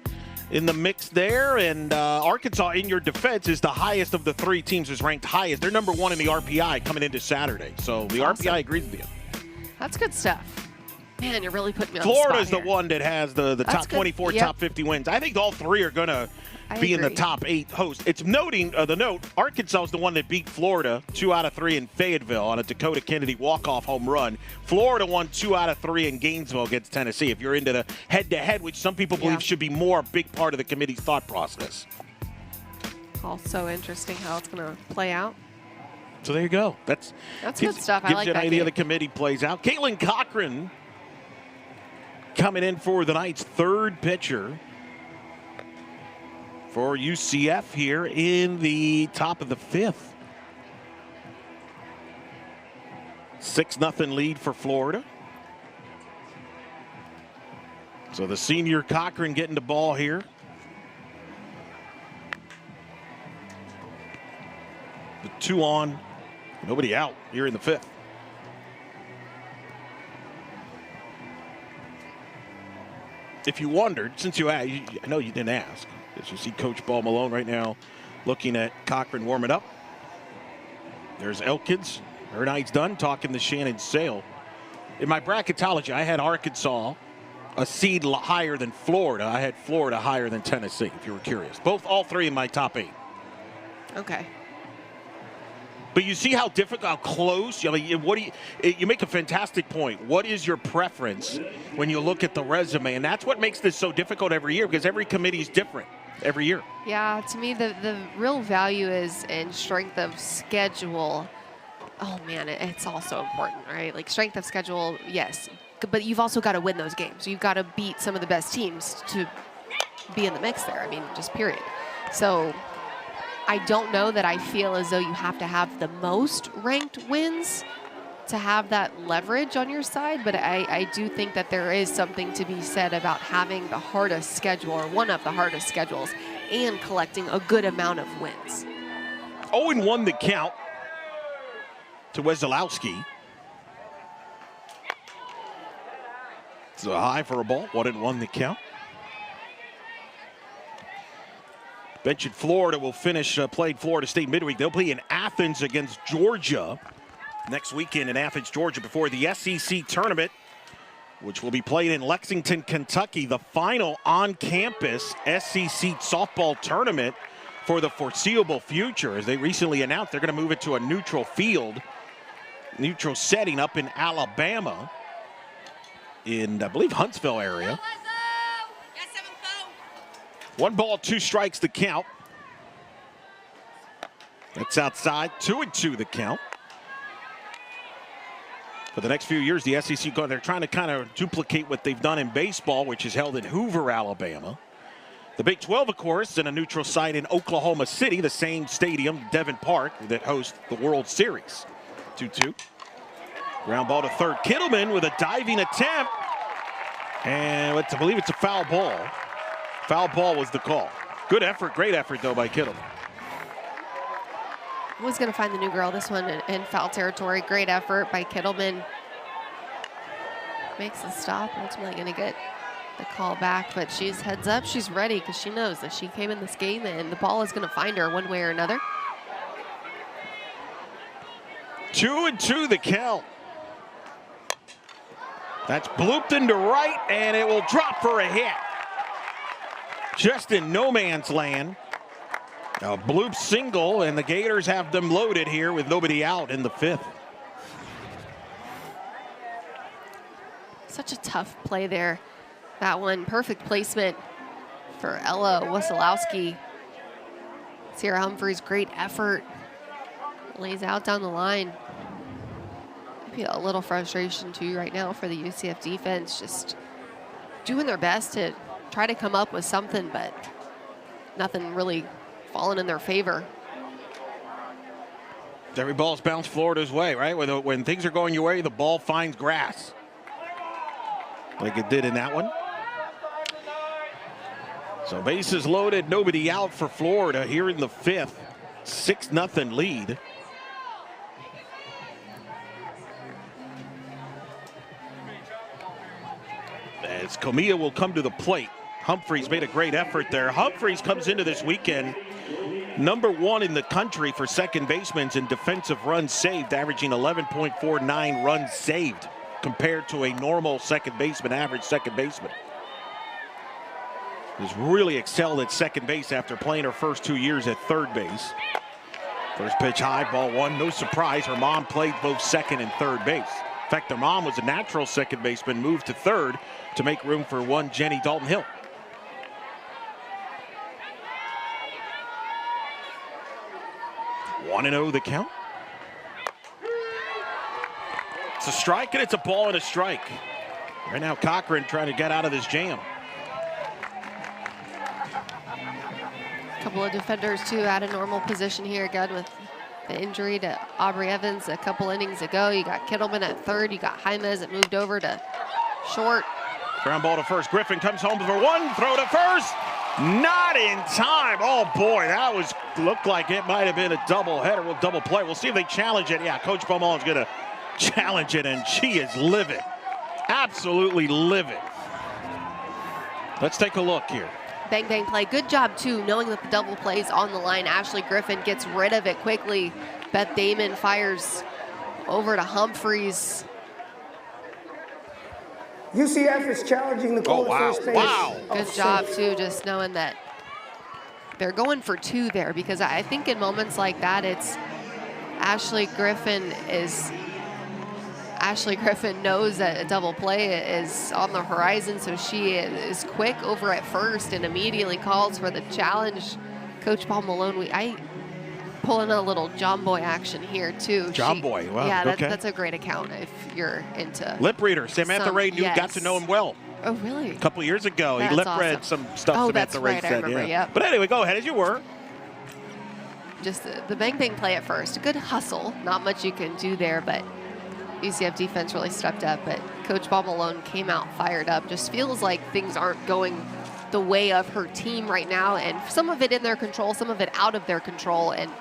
in the mix there. And Arkansas, in your defense, is the highest of the 3 teams, is ranked highest. They're number 1 in the RPI coming into Saturday. So the RPI agrees with you. That's good stuff. Man, you're really putting me on Florida's the spot the one that has the top 24, Yep. top 50 wins. I think all 3 are going to be in the agree. top 8 hosts. It's noting the note, Arkansas is the one that beat Florida 2 out of 3 in Fayetteville on a Dakota Kennedy walk-off home run. Florida won 2 out of 3 in Gainesville against Tennessee. If you're into the head-to-head, which some people believe should be more a big part of the committee's thought process. Also interesting how it's going to play out. So there you go. That's good stuff. I Gives like you an that idea game. the committee plays out. Caitlin Cochran coming in for the night's 3rd pitcher for UCF here in the top of the 5th. 6-0 lead for Florida. So the senior Cochran getting the ball here. The 2 on, nobody out here in the 5th. If you wondered, since I know you didn't ask, as you see Coach Ball Malone right now looking at Cochran warming up. There's Elkins. Her night's done talking to Shannon Sale. In my bracketology, I had Arkansas a seed higher than Florida. I had Florida higher than Tennessee, if you were curious. All 3 in my top 8. Okay. But you see how difficult, how close. I mean, you make a fantastic point. What is your preference when you look at the resume? And that's what makes this so difficult every year, because every committee is different every year. Yeah, to me, the real value is in strength of schedule. Oh, man, it's also important, right? Like, strength of schedule, yes. But you've also got to win those games. You've got to beat some of the best teams to be in the mix there. I mean, just period. So I don't know that I feel as though you have to have the most ranked wins to have that leverage on your side, but I do think that there is something to be said about having the hardest schedule, or one of the hardest schedules, and collecting a good amount of wins. 0-1 the count to Wesolowski. It's a high for a ball. 1-1 the count. Mentioned Florida will finish playing Florida State midweek. They'll play in Athens against Georgia next weekend in Athens, Georgia, before the SEC tournament, which will be played in Lexington, Kentucky, the final on-campus SEC softball tournament for the foreseeable future. As they recently announced, they're going to move it to a neutral field, neutral setting up in Alabama, in, I believe, Huntsville area. 1 ball, 2 strikes the count. That's outside. 2-2 the count. For the next few years, the SEC, they're trying to kind of duplicate what they've done in baseball, which is held in Hoover, Alabama. The Big 12, of course, in a neutral site in Oklahoma City, the same stadium, Devon Park, that hosts the World Series. 2-2. Ground ball to third. Kittleman with a diving attempt. And I believe it's a foul ball. Foul ball was the call. Good effort, great effort, though, by Kittleman. Was going to find the new girl this one in foul territory. Great effort by Kittleman. Makes the stop. Ultimately going to get the call back, but she's heads up. She's ready because she knows that she came in this game and the ball is going to find her one way or another. 2-2 the count. That's blooped into right, and it will drop for a hit. Just in no man's land. A bloop single, and the Gators have them loaded here with nobody out in the 5th. Such a tough play there. That one, perfect placement for Ella Wasilowski. Sierra Humphreys, great effort. Lays out down the line. Maybe a little frustration too right now for the UCF defense. Just doing their best to try to come up with something, but nothing really falling in their favor. Every ball's bounced Florida's way, right? When things are going your way, the ball finds grass. Like it did in that one. So bases loaded, nobody out for Florida here in the 5th. 6-0 lead. As Comia will come to the plate. Humphreys made a great effort there. Humphreys comes into this weekend #1 in the country for second basemen in defensive runs saved, averaging 11.49 runs saved compared to a normal second baseman, average second baseman. Has really excelled at second base after playing her first 2 years at third base. First pitch high, ball one. No surprise, her mom played both second and third base. In fact, their mom was a natural second baseman, moved to third to make room for one Jenny Dalton-Hill. 1-0 the count. It's a strike and it's a ball and a strike. Right now Cochran trying to get out of this jam. A couple of defenders too out of normal position here again with the injury to Aubrey Evans a couple innings ago. You got Kittleman at third. You got Jaimez that moved over to short. Ground ball to first. Griffin comes home for one. Throw to first. Not in time. Oh boy, that looked like it might have been a double header. Well, double play. We'll see if they challenge it. Yeah, Coach Beaumont's going to challenge it, and she is livid. Absolutely livid. Let's take a look here. Bang, bang play. Good job, too, knowing that the double play is on the line. Ashley Griffin gets rid of it quickly. Beth Damon fires over to Humphreys. UCF is challenging the call at first base. Wow. Good job, too, just knowing that they're going for two there, because I think in moments like that, it's Ashley Griffin knows that a double play is on the horizon, so she is quick over at first and immediately calls for the challenge. Coach Paul Malone, I pull in a little John Boy action here too. John Boy, wow. Yeah, okay. that's a great account if you're into lip reader. Samantha Ray got to know him well. Oh, really? A couple years ago, That's he lip awesome. read some stuff Samantha Ray said. I remember, yep. But anyway, go ahead as you were. Just the bang bang play at first. A good hustle. Not much you can do there, but UCF defense really stepped up. But Coach Bob Malone came out fired up. Just feels like things aren't going the way of her team right now, and some of it in their control, some of it out of their control. And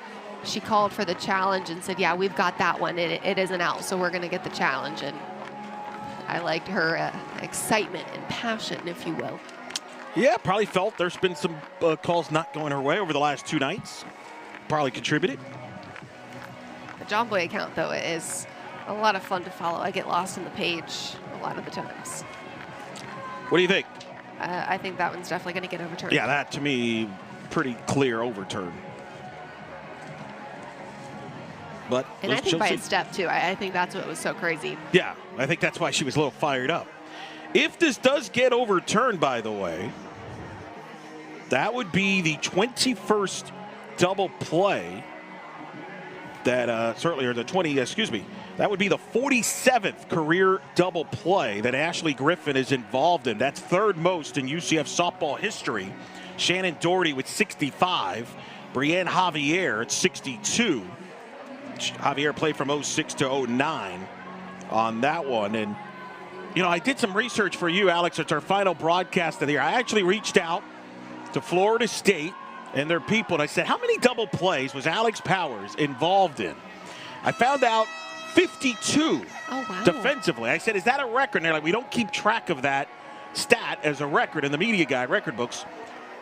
she called for the challenge and said, yeah, we've got that one. It isn't out, so we're going to get the challenge. And I liked her excitement and passion, if you will. Yeah, probably felt there's been some calls not going her way over the last two nights. Probably contributed. The John Boy account, though, is a lot of fun to follow. I get lost in the page a lot of the times. What do you think? I think that one's definitely going to get overturned. Yeah, that to me, pretty clear overturn. But and I think by a step, too. I think that's what was so crazy. Yeah, I think that's why she was a little fired up. If this does get overturned, by the way, that would be the 21st double play that certainly, or the 20, excuse me, that would be the 47th career double play that Ashley Griffin is involved in. That's third most in UCF softball history. Shannon Doherty with 65, Brienne Javier at 62. Javier played from 06 to 09 on that one. And, you know, I did some research for you, Alex. It's our final broadcast of the year. I actually reached out to Florida State and their people, and I said, how many double plays was Alex Powers involved in? I found out 52 defensively. I said, is that a record? And they're like, we don't keep track of that stat as a record in the media guide record books.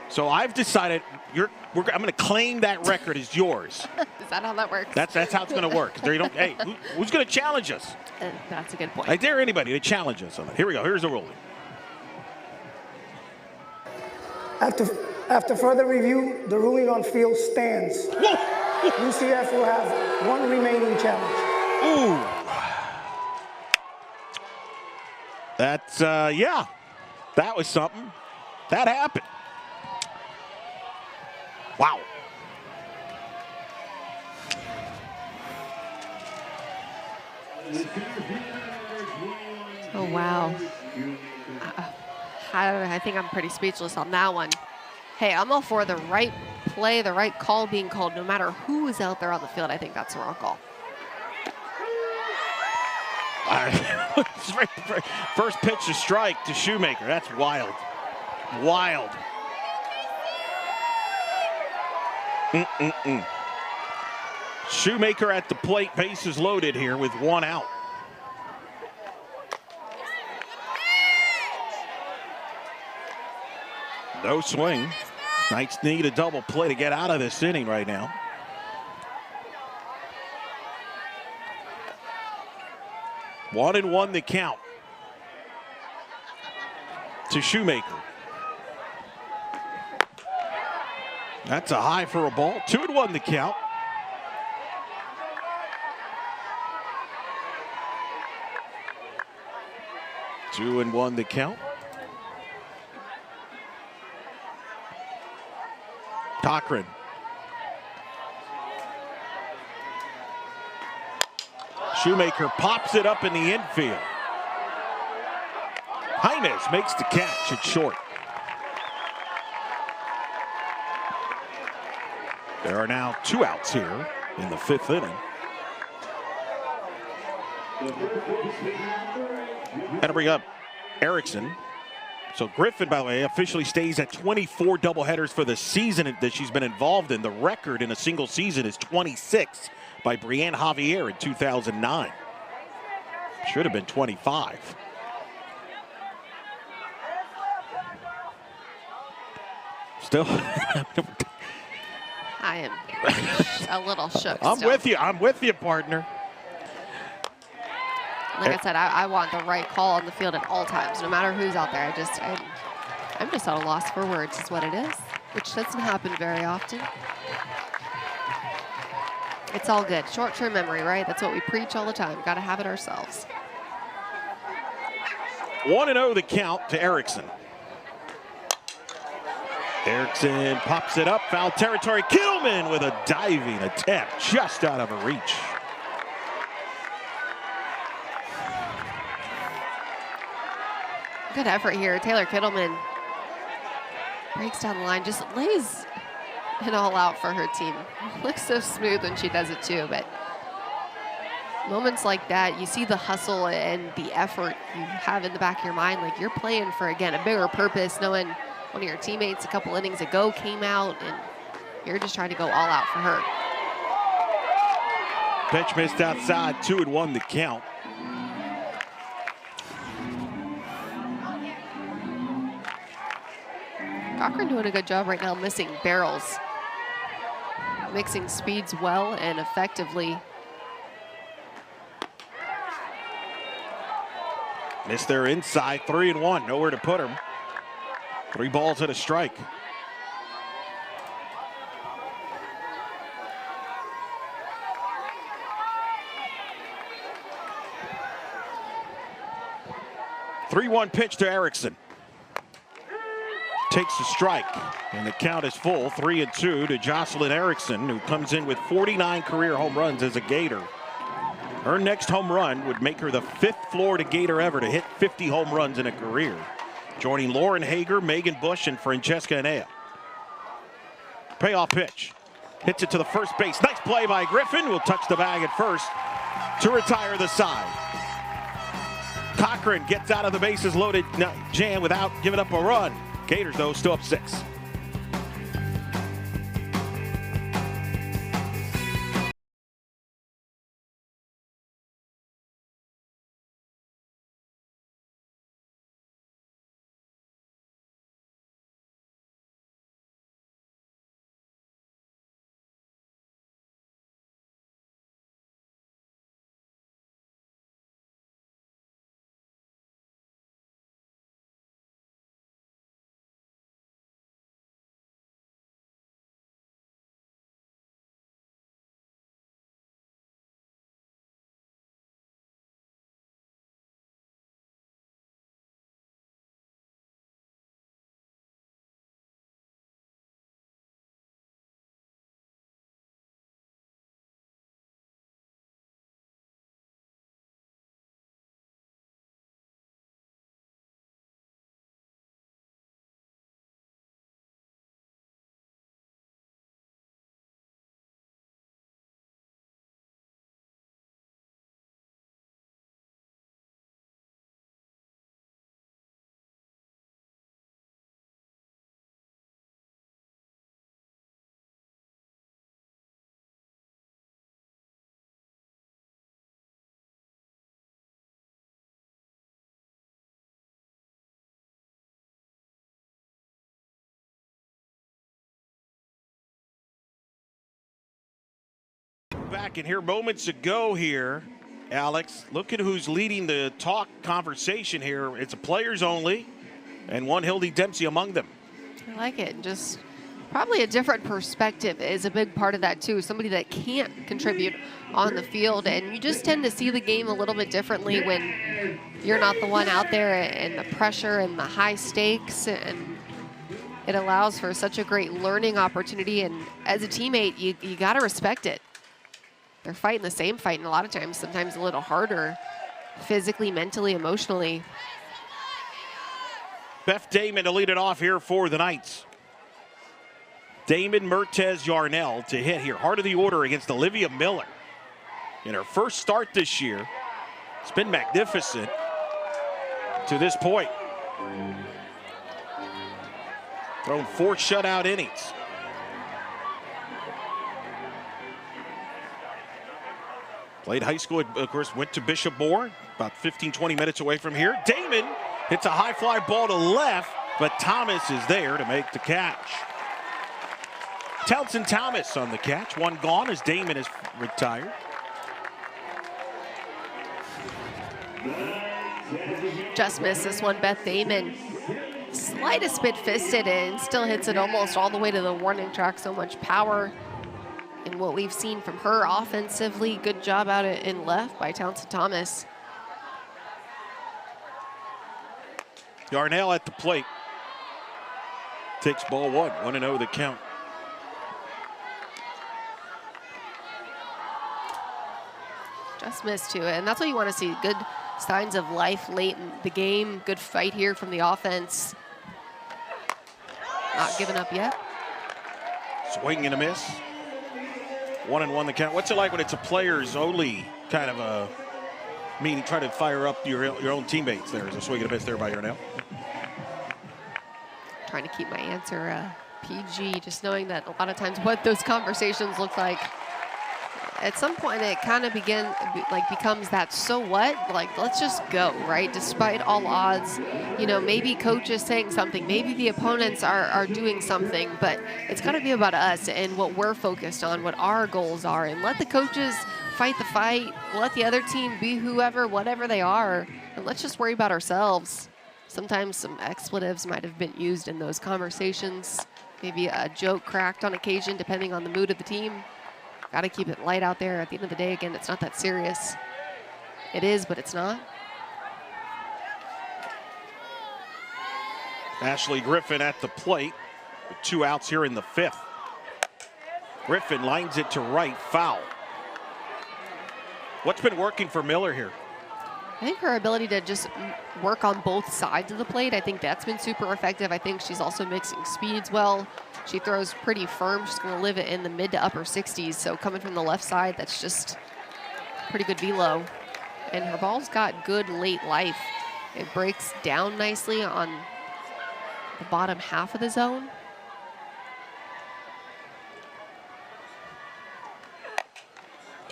So I've decided I'm going to claim that record as yours. Is that how that works? That's how it's going to work. Hey, who's going to challenge us? That's a good point. I dare anybody to challenge us on that. Here we go. Here's the ruling. After further review, the ruling on field stands. UCF will have one remaining challenge. Ooh. That's, yeah. That was something. That happened. Wow. Oh, wow. I think I'm pretty speechless on that one. Hey, I'm all for the right play, the right call being called, no matter who is out there on the field. I think that's the wrong call. First pitch to strike to Shoemaker. That's wild. Wild. Shoemaker at the plate, bases loaded here with one out. No swing. Knights need a double play to get out of this inning right now. One and one the count to Shoemaker. That's a high for a ball. 2-1 the count. Two and one the count. Cochran. Shoemaker pops it up in the infield. James makes the catch at short. There are now 2 outs here in the 5th inning. Got to bring up Erickson. So Griffin, by the way, officially stays at 24 doubleheaders for the season that she's been involved in. The record in a single season is 26 by Brianne Javier in 2009. Should have been 25. Still. I am a little shook. I'm with you. I'm with you, partner. Like I said, I want the right call on the field at all times, no matter who's out there. I'm just at a loss for words is what it is, which doesn't happen very often. It's all good. Short-term memory, right? That's what we preach all the time. Got to have it ourselves. 1-0 the count to Erickson. Erickson pops it up, foul territory. Kittleman with a diving attempt just out of her reach. Good effort here. Taylor Kittleman breaks down the line, just lays it all out for her team. Looks so smooth when she does it too, but moments like that, you see the hustle and the effort you have in the back of your mind. Like you're playing for, again, a bigger purpose, knowing one of your teammates a couple innings ago came out and you're just trying to go all out for her. Pitch missed outside, 2-1 the count. Cochran doing a good job right now missing barrels. Mixing speeds well and effectively. Missed their inside, 3-1, nowhere to put them. 3 balls and a strike. Three-one pitch to Erickson. Takes the strike, and the count is full. 3-2 to Jocelyn Erickson, who comes in with 49 career home runs as a Gator. Her next home run would make her the 5th Florida Gator ever to hit 50 home runs in a career, joining Lauren Hager, Megan Bush, and Francesca Anea. Payoff pitch. Hits it to the first base. Nice play by Griffin. Will touch the bag at first to retire the side. Cochran gets out of the bases loaded jam without giving up a run. Gators, though, still up 6. Back in here moments ago here, Alex, look at who's leading the talk conversation here. It's a players only, and one Hildy Dempsey among them. I like it. Just probably a different perspective is a big part of that too. Somebody that can't contribute on the field, and you just tend to see the game a little bit differently when you're not the one out there, and the pressure and the high stakes, and it allows for such a great learning opportunity. And as a teammate, you got to respect it. They're fighting the same fight, and a lot of times, sometimes a little harder, physically, mentally, emotionally. Beth Damon to lead it off here for the Knights. Damon, Mertez, Yarnell to hit here. Heart of the order against Olivia Miller. In her first start this year, it's been magnificent to this point. Thrown 4 shutout innings. Played high school, of course, went to Bishop Moore, about 15-20 minutes away from here. Damon hits a high fly ball to left, but Thomas is there to make the catch. Townsend Thomas on the catch. One gone as Damon is retired. Just missed this one, Beth Damon. Slightest bit fisted and still hits it almost all the way to the warning track. So much power in what we've seen from her offensively. Good job out in left by Townsend Thomas. Yarnell at the plate. Takes ball 1. 1-0 the count. Just missed to it, and that's what you want to see. Good signs of life late in the game. Good fight here from the offense. Not giving up yet. Swing and a miss. 1-1 the count. What's it like when it's a players only kind of a meeting, try to fire up your own teammates there? Is a swing and a miss there by Yarnell? Trying to keep my answer PG, just knowing that a lot of times what those conversations look like, at some point it kind of becomes that so what, like let's just go, right? Despite all odds, you know, maybe coach is saying something, maybe the opponents are doing something, but it's got to be about us and what we're focused on, what our goals are, and let the coaches fight the fight, let the other team be whoever, whatever they are, and let's just worry about ourselves. Sometimes some expletives might have been used in those conversations, maybe a joke cracked on occasion depending on the mood of the team. Got to keep it light out there. At the end of the day, again, it's not that serious. It is, but it's not. Ashley Griffin at the plate with 2 outs here in the 5th. Griffin lines it to right, foul. What's been working for Miller here? I think her ability to just work on both sides of the plate, I think that's been super effective. I think she's also mixing speeds well. She throws pretty firm. She's going to live it in the mid to upper 60s. So coming from the left side, that's just pretty good velo. And her ball's got good late life. It breaks down nicely on the bottom half of the zone.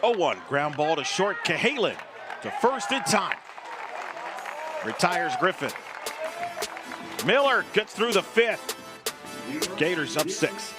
Oh, 1 ground ball to short. Cahalan to first in time. Retires Griffin. Miller gets through the 5th. Gators up 6.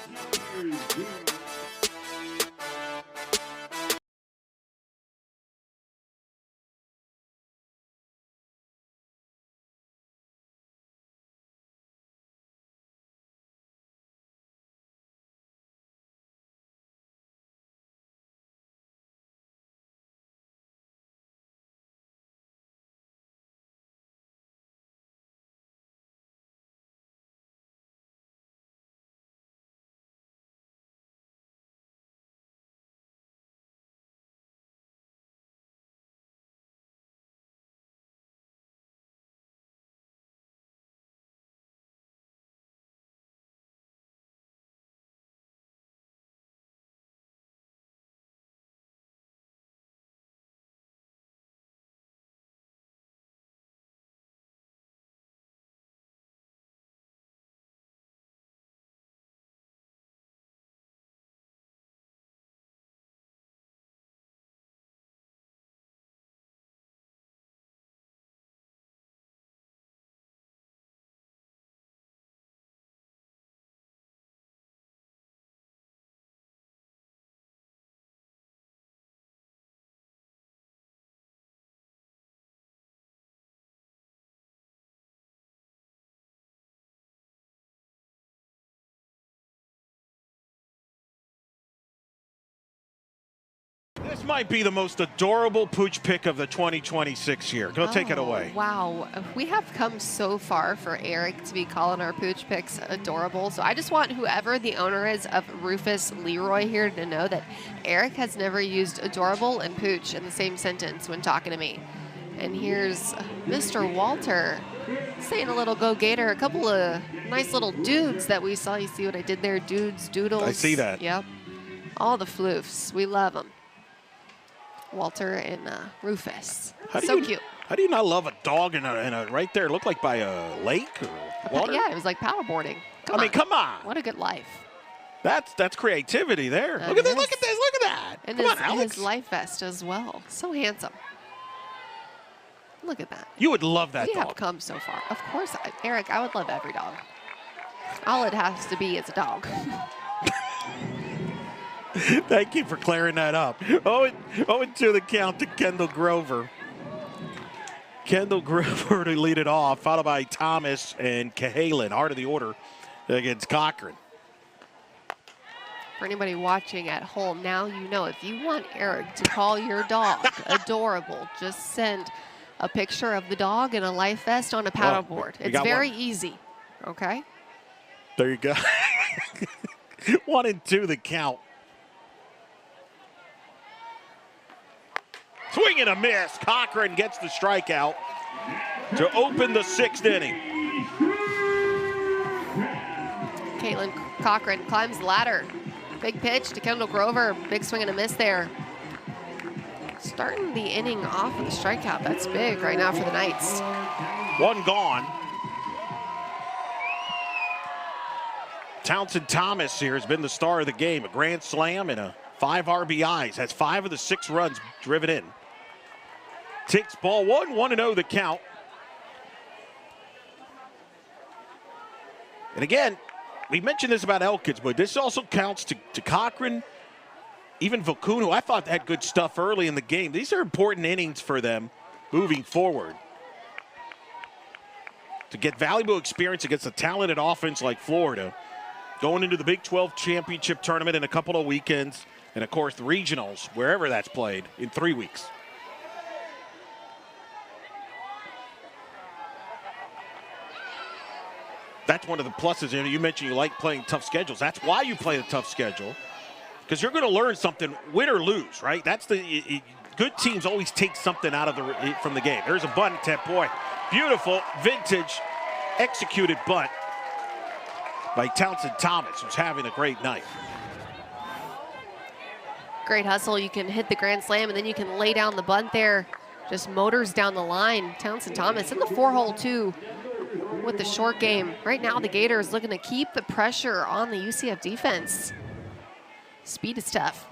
This might be the most adorable pooch pick of the 2026 year. Go take it away. Wow, we have come so far for Eric to be calling our pooch picks adorable. So I just want whoever the owner is of Rufus Leroy here to know that Eric has never used adorable and pooch in the same sentence when talking to me. And here's Mr. Walter saying a little go Gator, a couple of nice little dudes that we saw. You see what I did there? Dudes, doodles. I see that. Yep. All the floofs. We love them. Walter and Rufus. So cute. How do you not love a dog in a right there? It looked like by a lake or water? Yeah, it was like paddleboarding. Come on. What a good life. That's creativity there. Look at this, look at this, look at that. And Come on, Alex. his life vest as well. So handsome. Look at that. You would love that we dog. have come so far. Of course, Eric, I would love every dog. All it has to be is a dog. Thank you for clearing that up. 0-2 the count to Kendall Grover. Kendall Grover to lead it off, followed by Thomas and Cahalan, heart of the order against Cochran. For anybody watching at home, now you know if you want Eric to call your dog adorable, just send a picture of the dog in a life vest on a paddleboard. It's very easy, okay? There you go. 1-2 the count. Swing and a miss. Cochran gets the strikeout to open the 6th inning. Caitlin Cochran climbs the ladder. Big pitch to Kendall Grover. Big swing and a miss there. Starting the inning off with a strikeout. That's big right now for the Knights. 1 gone. Townsend Thomas here has been the star of the game. A grand slam and 5 RBIs. Has 5 of the 6 runs driven in. Takes ball 1, 1-0 the count. And again, we mentioned this about Elkins, but this also counts to Cochran, even Vilkun, who I thought had good stuff early in the game. These are important innings for them moving forward. To get valuable experience against a talented offense like Florida, going into the Big 12 championship tournament in a couple of weekends, and of course the regionals, wherever that's played, in 3 weeks. That's one of the pluses. You mentioned you like playing tough schedules. That's why you play the tough schedule, because you're going to learn something, win or lose, right? That's good teams always take something out of from the game. There's a bunt attempt, boy. Beautiful, vintage, executed bunt by Townsend Thomas, who's having a great night. Great hustle. You can hit the grand slam, and then you can lay down the bunt there. Just motors down the line. Townsend Thomas in the 4-hole, too, with the short game. Right now, the Gators looking to keep the pressure on the UCF defense. Speed is tough.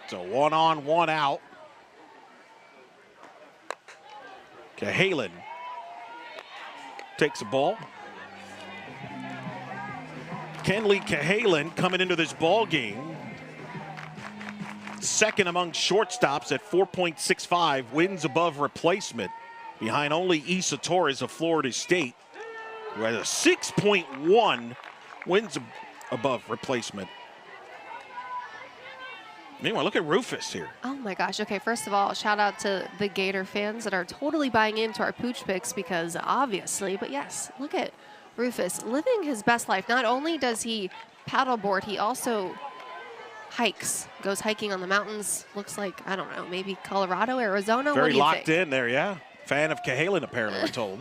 So 1 on, 1 out. Cahalan takes the ball. Kenley Cahalan coming into this ball game second among shortstops at 4.65 wins above replacement, behind only Issa Torres of Florida State, who has a 6.1 wins above replacement. Meanwhile, look at Rufus here. Oh my gosh. Okay, first of all, shout out to the Gator fans that are totally buying into our pooch picks, because obviously, but yes, look at Rufus living his best life. Not only does he paddleboard, he also hikes, goes hiking on the mountains. Looks like, I don't know, maybe Colorado, Arizona. Very what do you locked think? in there, yeah. Fan of Cahalan, apparently, we're told.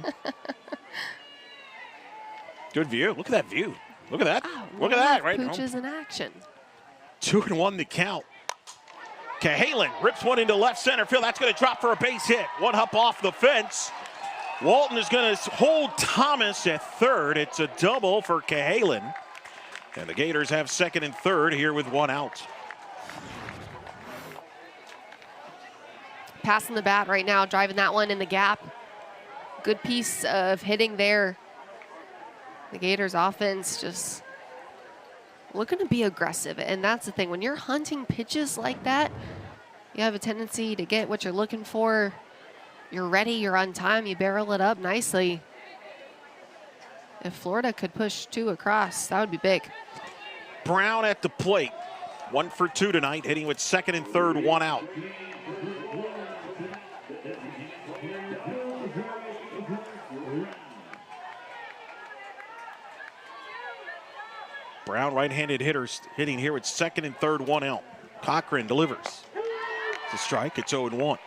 Good view. Look at that view. Look at that. Oh, look at that, right? Pooches in action. 2-1 the count. Cahalan rips one into left center field. That's going to drop for a base hit. One hop off the fence. Walton is going to hold Thomas at third. It's a double for Cahalan. And the Gators have second and third here with 1 out. Passing the bat right now, driving that one in the gap. Good piece of hitting there. The Gators offense just looking to be aggressive, and that's the thing. When you're hunting pitches like that, you have a tendency to get what you're looking for. You're ready, you're on time, you barrel it up nicely. If Florida could push 2 across, that would be big. Brown at the plate. 1 for 2 tonight, hitting with second and third, 1 out. Brown, right-handed hitters, hitting here with second and third, 1 out. Cochran delivers. It's a strike. It's 0-1.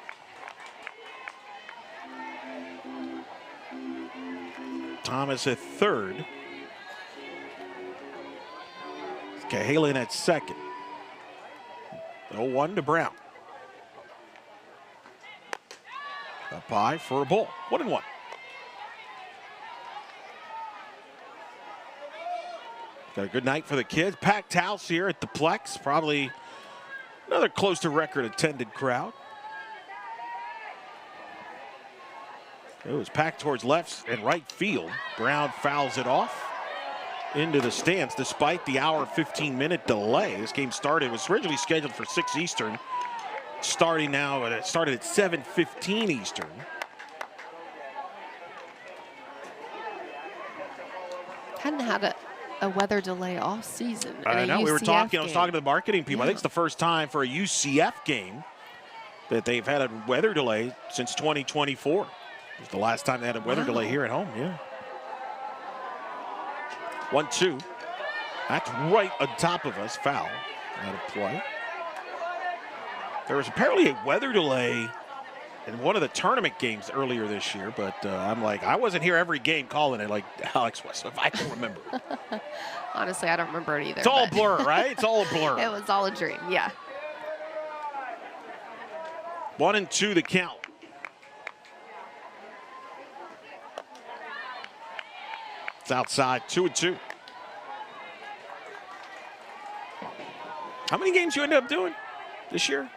Thomas at third. Cahalan at second. 0-1 to Brown. Up high for a ball. 1-1. Got a good night for the kids. Packed house here at the Plex. Probably another close to record attended crowd. It was packed towards left and right field. Brown fouls it off into the stands despite the hour 15-minute delay. This game was originally scheduled for 6 Eastern. Starting now, it started at 7:15 Eastern. Hadn't had a weather delay all season. I know. I was talking to the marketing people. Yeah. I think it's the first time for a UCF game that they've had a weather delay since 2024. It was the last time they had a weather delay here at home. Yeah. 1-2. That's right on top of us. Foul out of play. There was apparently a weather delay in one of the tournament games earlier this year, but I'm like, I wasn't here every game calling it like Alex was, if I can remember. Honestly, I don't remember it either. It's all a blur, right? It's all a blur. It was all a dream, yeah. 1-2 the count. It's outside, 2-2. How many games you end up doing this year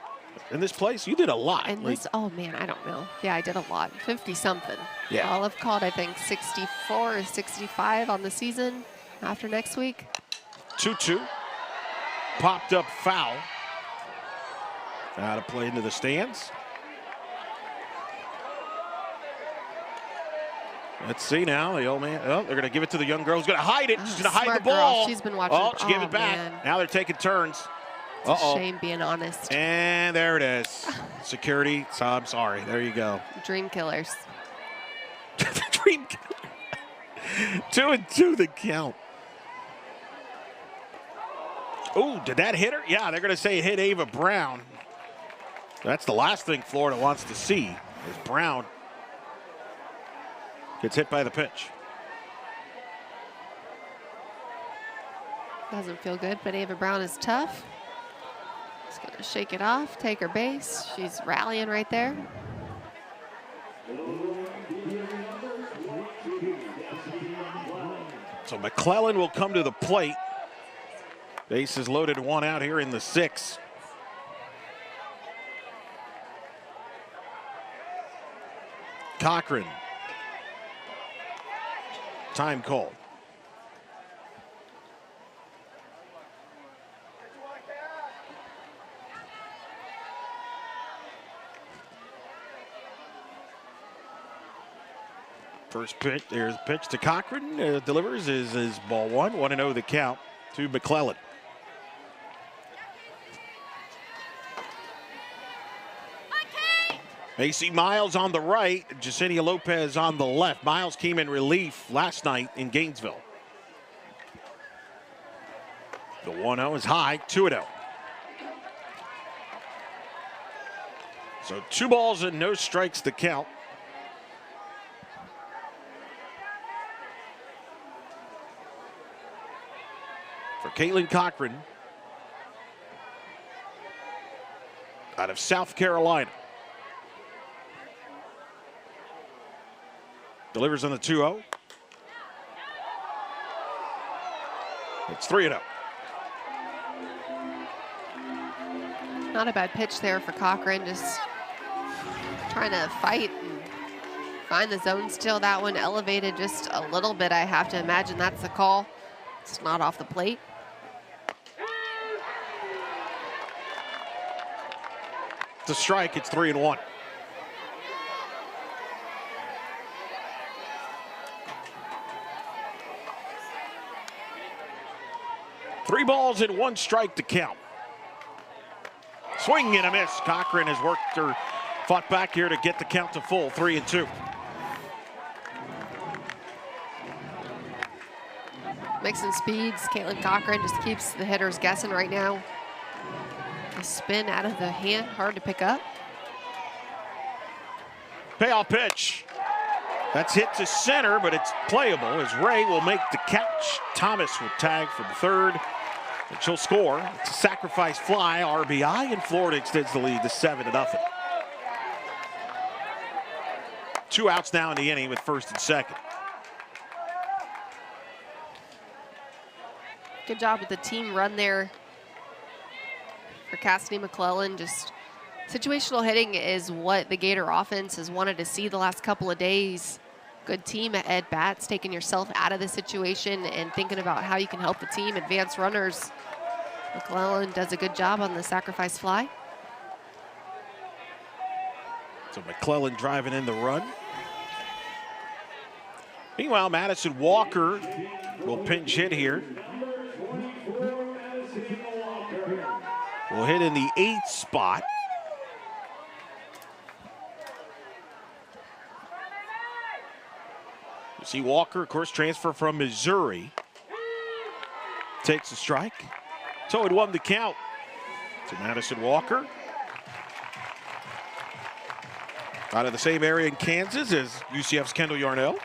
in this place? You did a lot. And this, oh man, I don't know. Yeah, I did a lot, 50-something. Yeah. I'll have called, I think, 64 or 65 on the season after next week. 2-2. Popped up foul. Out of play into the stands. Let's see now. The old man. Oh, they're going to give it to the young girl who's going to hide it. She's going to hide the ball. Girl. She's been watching. Oh, she gave it back. Man. Now they're taking turns. It's a shame being honest. And there it is. Security. So I'm sorry. There you go. Dream killers. Dream killer. 2-2 the count. Ooh, did that hit her? Yeah, they're going to say it hit Ava Brown. That's the last thing Florida wants to see, is Brown gets hit by the pitch. Doesn't feel good, but Ava Brown is tough. Just going to shake it off, take her base. She's rallying right there. So McClellan will come to the plate. Base is loaded, 1 out here in the 6th. Cochran. Time call. First pitch, there's a pitch to Cochran, delivers, is ball 1, 1-0 the count to McClellan. Macy Miles on the right, Jasenia Lopez on the left. Miles came in relief last night in Gainesville. The 1-0 is high, 2-0. So 2 balls and no strikes to count. For Caitlin Cochran out of South Carolina. Delivers on the 2-0. It's 3-0. Not a bad pitch there for Cochran, just trying to fight and find the zone still. That one elevated just a little bit. I have to imagine that's the call. It's not off the plate. It's a strike, it's 3-1. Three balls and 1 strike to count. Swing and a miss. Cochran has worked or fought back here to get the count to full, 3-2. Mixing speeds. Caitlin Cochran just keeps the hitters guessing right now. A spin out of the hand, hard to pick up. Payoff pitch. That's hit to center, but it's playable as Ray will make the catch. Thomas will tag for the 3rd, and she'll score. It's a sacrifice fly, RBI, and Florida extends the lead to 7-0. 2 outs now in the inning with 1st and 2nd. Good job with the team run there for Cassidy McClellan. Just situational hitting is what the Gator offense has wanted to see the last couple of days. Good team at bats, taking yourself out of the situation and thinking about how you can help the team advance runners. McClellan does a good job on the sacrifice fly. So McClellan driving in the run. Meanwhile, Madison Walker will pinch hit here. Will hit in the 8th spot. You see Walker, of course, transfer from Missouri. Takes a strike. So it 1 the count to Madison Walker. Out of the same area in Kansas as UCF's Kendall Yarnell.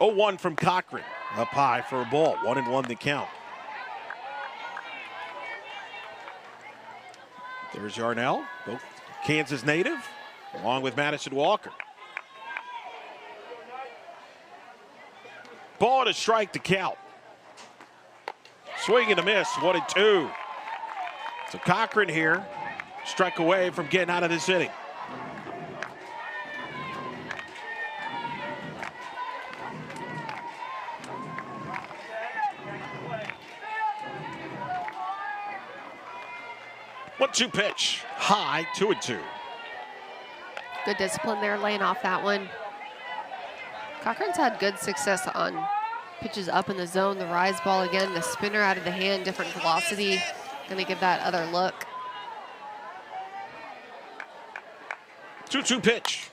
Oh, 1 from Cochran. Up high for a ball. 1-1 the count. There's Yarnell, both Kansas native, along with Madison Walker. Ball and a strike to count. Swing and a miss, 1-2. So Cochran here, strike away from getting out of this inning. One-two pitch, high, 2-2. Good discipline there, laying off that one. Cochran's had good success on pitches up in the zone. The rise ball again, the spinner out of the hand, different velocity. Gonna give that other look. 2-2 pitch,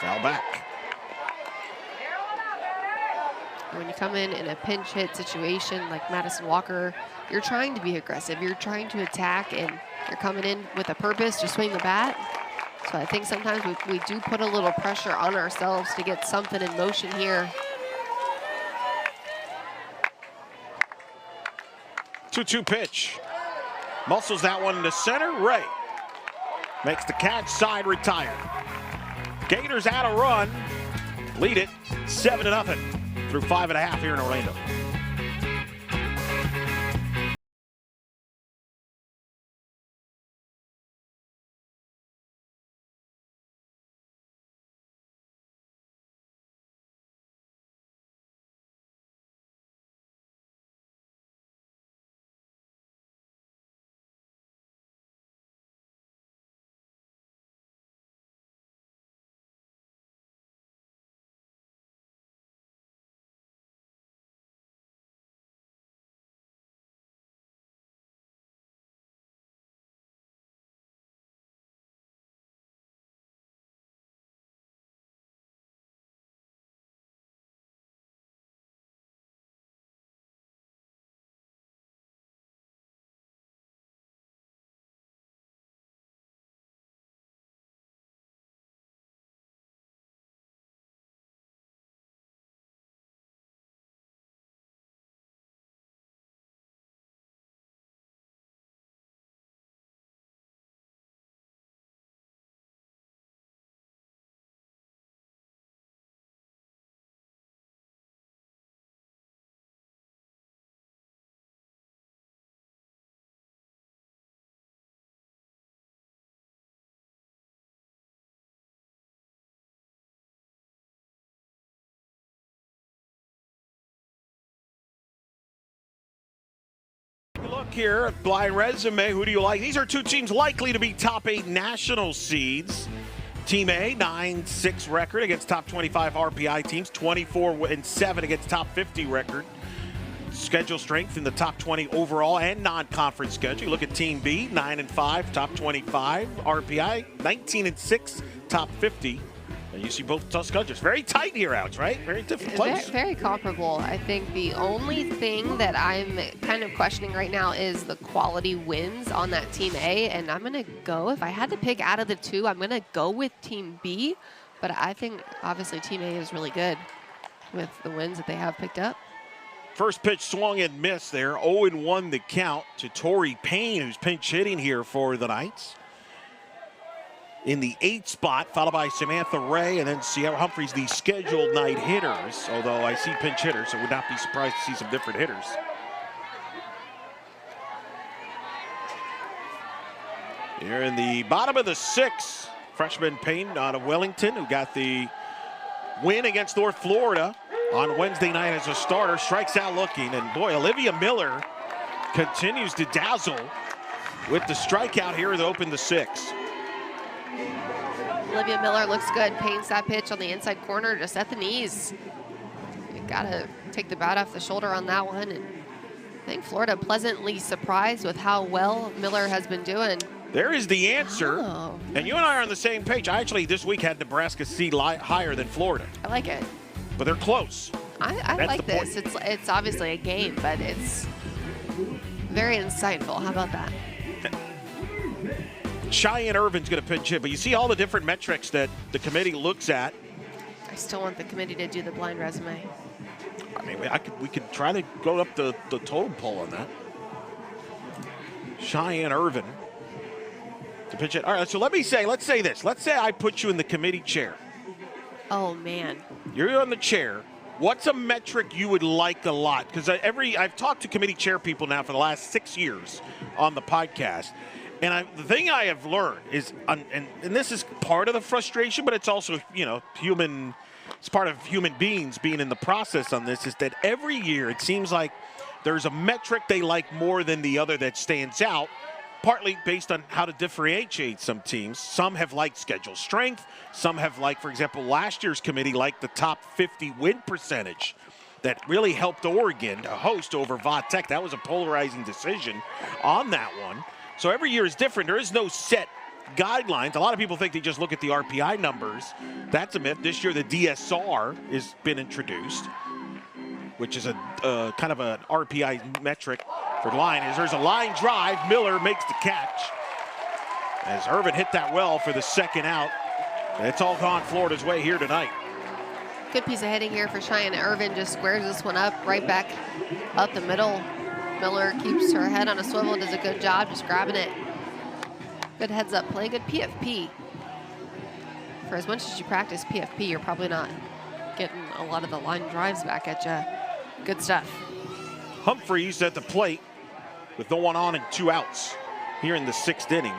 foul back. When you come in a pinch hit situation like Madison Walker, you're trying to be aggressive. You're trying to attack, and you're coming in with a purpose to swing the bat. So I think sometimes we do put a little pressure on ourselves to get something in motion here. 2-2 pitch. Muscles that one to center. Ray makes the catch, side retired. Gators add a run, lead it 7-0 through 5.5 here in Orlando. Look here at Blind Resume. Who do you like? These are two teams likely to be top 8 national seeds. Team A, 9-6 record against top 25 RPI teams, 24-7 against top 50 record. Schedule strength in the top 20 overall and non-conference schedule. You look at Team B, 9-5, top 25 RPI, 19-6, top 50. And you see both tough schedules. Very tight here, Alex, right? Very different close. Very comparable. I think the only thing that I'm kind of questioning right now is the quality wins on that Team A. And I'm going to go, if I had to pick out of the two, I'm going to go with Team B. But I think, obviously, Team A is really good with the wins that they have picked up. First pitch swung and missed there. 0-1 the count to Torrey Payne, who's pinch hitting here for the Knights. In the 8th spot, followed by Samantha Ray and then Sierra Humphreys, the scheduled night hitters. Although I see pinch hitters, so would not be surprised to see some different hitters. Here in the bottom of the 6th, freshman Payne out of Wellington, who got the win against North Florida on Wednesday night as a starter, strikes out looking. And boy, Olivia Miller continues to dazzle with the strikeout here to open the 6th. Olivia Miller looks good. Paints that pitch on the inside corner, just at the knees. You gotta take the bat off the shoulder on that one. And I think Florida pleasantly surprised with how well Miller has been doing. There is the answer. Oh, and you and I are on the same page. I actually this week had Nebraska seed higher than Florida. I like it. But they're close. I like this. It's obviously a game, but it's very insightful. How about that? Cheyenne Irvin's going to pinch hit, but you see all the different metrics that the committee looks at. I still want the committee to do the blind resume. I mean, we could try to go up the totem pole on that. Cheyenne Irvin to pitch it. All right, so let's say this. Let's say I put you in the committee chair. Oh, man. You're on the chair. What's a metric you would like a lot? Because I've talked to committee chair people now for the last 6 years on the podcast. And the thing I have learned is, and this is part of the frustration, but it's also, human. It's part of human beings being in the process on this, is that every year it seems like there's a metric they like more than the other that stands out, partly based on how to differentiate some teams. Some have liked schedule strength. Some have liked, for example, last year's committee liked the top 50 win percentage that really helped Oregon to host over Va-Tech. That was a polarizing decision on that one. So every year is different. There is no set guidelines. A lot of people think they just look at the RPI numbers. That's a myth. This year the DSR has been introduced. which is a kind of an RPI metric for line, is there's a line drive. Miller makes the catch. As Irvin hit that well for the second out. It's all gone Florida's way here tonight. Good piece of hitting here for Cheyenne. Irvin just squares this one up right back up the middle. Miller keeps her head on a swivel, does a good job just grabbing it. Good heads up play, good PFP. For as much as you practice PFP, you're probably not getting a lot of the line drives back at you. Good stuff. Humphreys at the plate with no one on and 2 outs here in the 6th inning.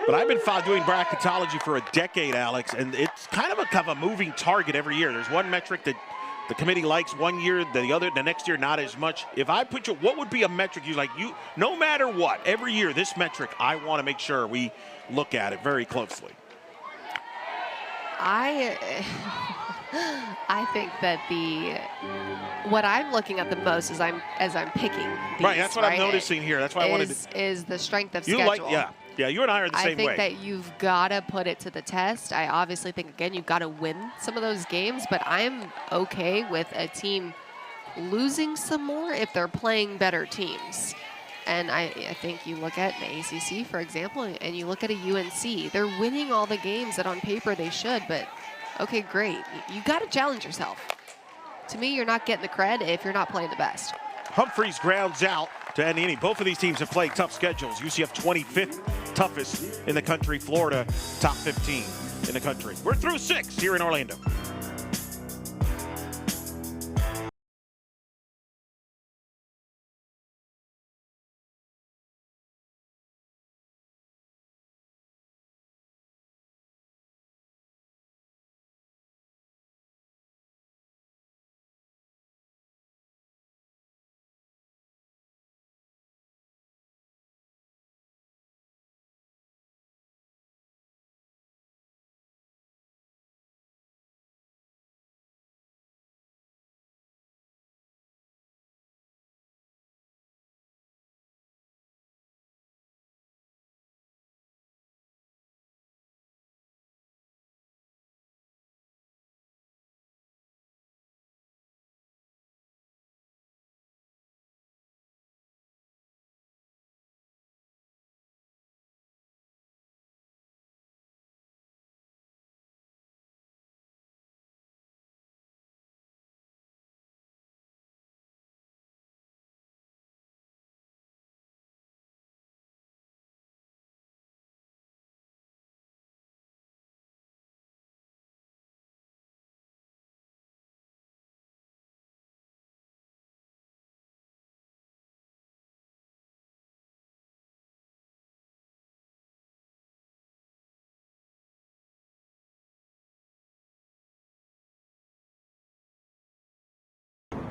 But I've been doing bracketology for a decade, Alex, and it's kind of a moving target every year. There's one metric that the committee likes one year, the next year not as much. If I put you, what would be a metric you like? You, no matter what, every year this metric, I want to make sure we look at it very closely. I think that what I'm looking at the most as I'm picking these, right, that's what I'm noticing here. That's why I wanted to. Is the strength of you schedule. Yeah, you and I are the same way. I think that you've got to put it to the test. I obviously think, again, you've got to win some of those games, but I'm okay with a team losing some more if they're playing better teams. And I think you look at the ACC, for example, and you look at a UNC. They're winning all the games that on paper they should, but okay, great. You got to challenge yourself. To me, you're not getting the cred if you're not playing the best. Humphreys grounds out to end the inning. Both of these teams have played tough schedules. UCF 25th toughest in the country. Florida top 15 in the country. We're through 6 here in Orlando.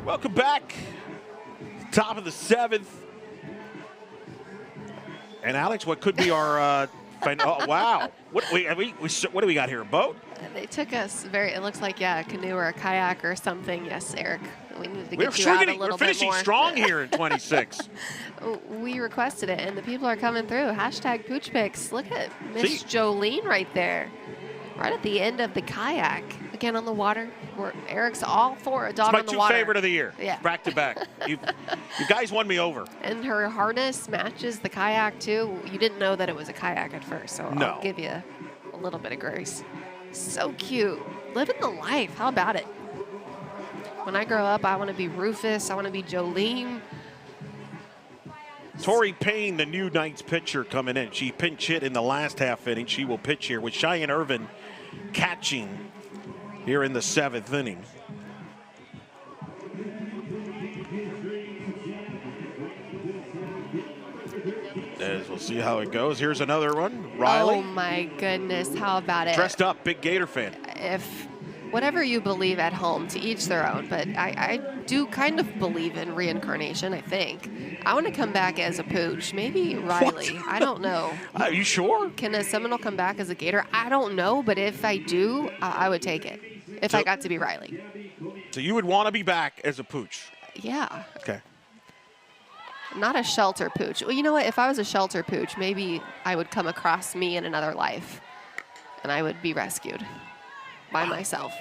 Welcome back. Top of the 7th. And Alex, what could be our oh, wow. What do we got here? A boat? They took us it looks like, a canoe or a kayak or something. Yes, Eric. We need to get you out a little bit more. We're finishing strong here in 26. We requested it, and the people are coming through. Hashtag Pooch Picks. Look at Miss Jolene right there. Right at the end of the kayak. Again on the water. Eric's all for a dog on the water. It's my 2 favorite of the year. Yeah. Back to back. You guys won me over. And her harness matches the kayak too. You didn't know that it was a kayak at first, so no. I'll give you a little bit of grace. So cute. Living the life. How about it? When I grow up, I want to be Rufus. I want to be Jolene. Tori Payne, the new Knights pitcher, coming in. She pinch hit in the last half inning. She will pitch here with Cheyenne Irvin catching here in the 7th inning. As we'll see how it goes. Here's another one. Riley. Oh my goodness, how about it? Dressed up, big Gator fan. If whatever you believe at home, to each their own, but I do kind of believe in reincarnation, I think. I want to come back as a Pooch, maybe Riley. What? I don't know. Are you sure? Can a Seminole come back as a Gator? I don't know, but if I do, I would take it. If I got to be Riley. So you would want to be back as a Pooch? Yeah. Okay. Not a shelter Pooch. Well, you know what? If I was a shelter Pooch, maybe I would come across me in another life, and I would be rescued by myself.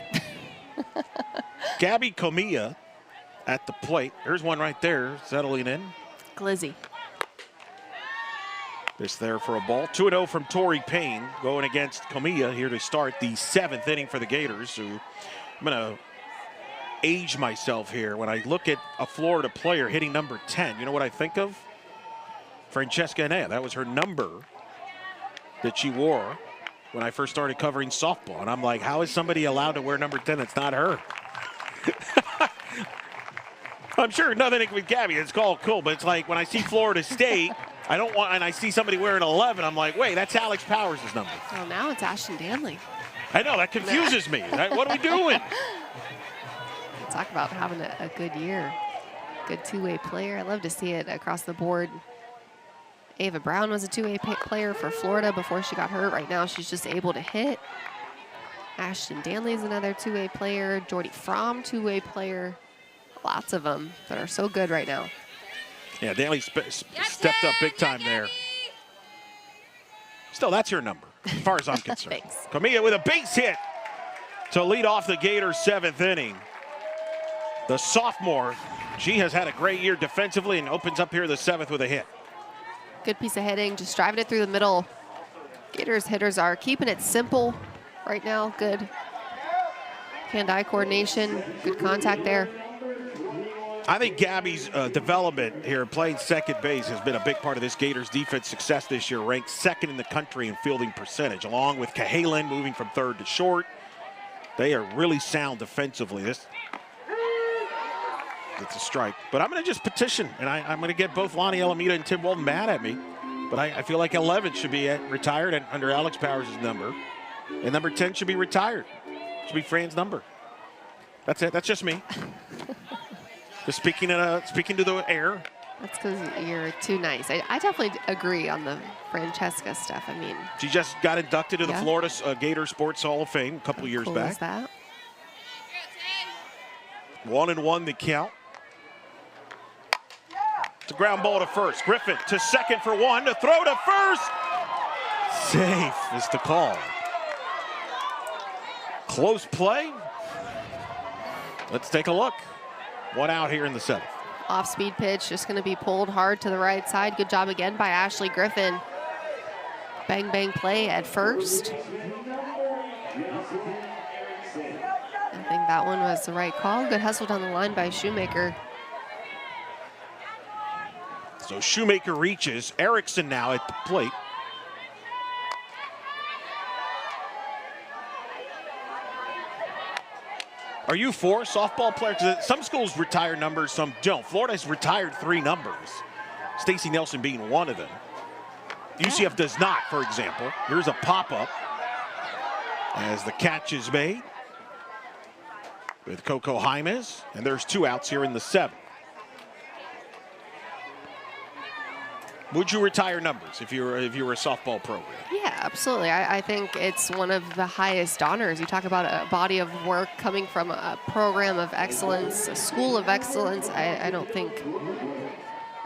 Gabby Comilla at the plate. There's one right there settling in. Glizzy. This there for a ball. 2-0 from Torrey Payne going against Camilla here to start the 7th inning for the Gators. Who I'm going to age myself here. When I look at a Florida player hitting number 10, you know what I think of? Francesca Enea. That was her number that she wore when I first started covering softball. And I'm like, how is somebody allowed to wear number 10 that's not her? I'm sure nothing with Gabby. It's called cool, but it's like when I see Florida State, I don't want, and I see somebody wearing 11, I'm like, wait, that's Alex Powers' number. Well, now it's Ashton Danley. I know, that confuses me. What are we doing? Talk about having a good year. Good two-way player. I love to see it across the board. Ava Brown was a two-way player for Florida before she got hurt. Right now, she's just able to hit. Ashton Danley is another two-way player. Jordy Fromm, two-way player. Lots of them that are so good right now. Yeah, Danley stepped up big time there. Still, that's your number, as far as I'm concerned. Thanks. Camilla with a base hit to lead off the Gators' 7th inning. The sophomore, she has had a great year defensively and opens up here the 7th with a hit. Good piece of hitting, just driving it through the middle. Gators hitters are keeping it simple right now. Good hand-eye coordination, good contact there. I think Gabby's development here playing second base has been a big part of this Gators defense success this year, ranked 2nd in the country in fielding percentage, along with Cahalan moving from 3rd to short. They are really sound defensively. It's a strike. But I'm going to just petition, and I'm going to get both Lonnie Alameda and Tim Walton mad at me. But I feel like 11 should be retired under Alex Powers' number. And number 10 should be retired. Should be Fran's number. That's it. That's just me. Just speaking to the air. That's because you're too nice. I definitely agree on the Francesca stuff. I mean, she just got inducted to the Florida Gator Sports Hall of Fame a couple years cool back. Is that? 1-1 the count. It's a ground ball to first. Griffin to second for one, to throw to first. Safe is the call. Close play. Let's take a look. One out here in the 7th. Off-speed pitch, just going to be pulled hard to the right side. Good job again by Ashley Griffin. Bang, bang play at first. I think that one was the right call. Good hustle down the line by Shoemaker. So Shoemaker reaches. Erickson now at the plate. Are you for softball players? Some schools retire numbers, some don't. Florida's retired 3 numbers. Stacey Nelson being one of them. UCF does not, for example. Here's a pop-up as the catch is made with Coco Jaimes, and there's 2 outs here in the 7th. Would you retire numbers if you were a softball program? Yeah, absolutely. I think it's one of the highest honors. You talk about a body of work coming from a program of excellence, a school of excellence. I don't think,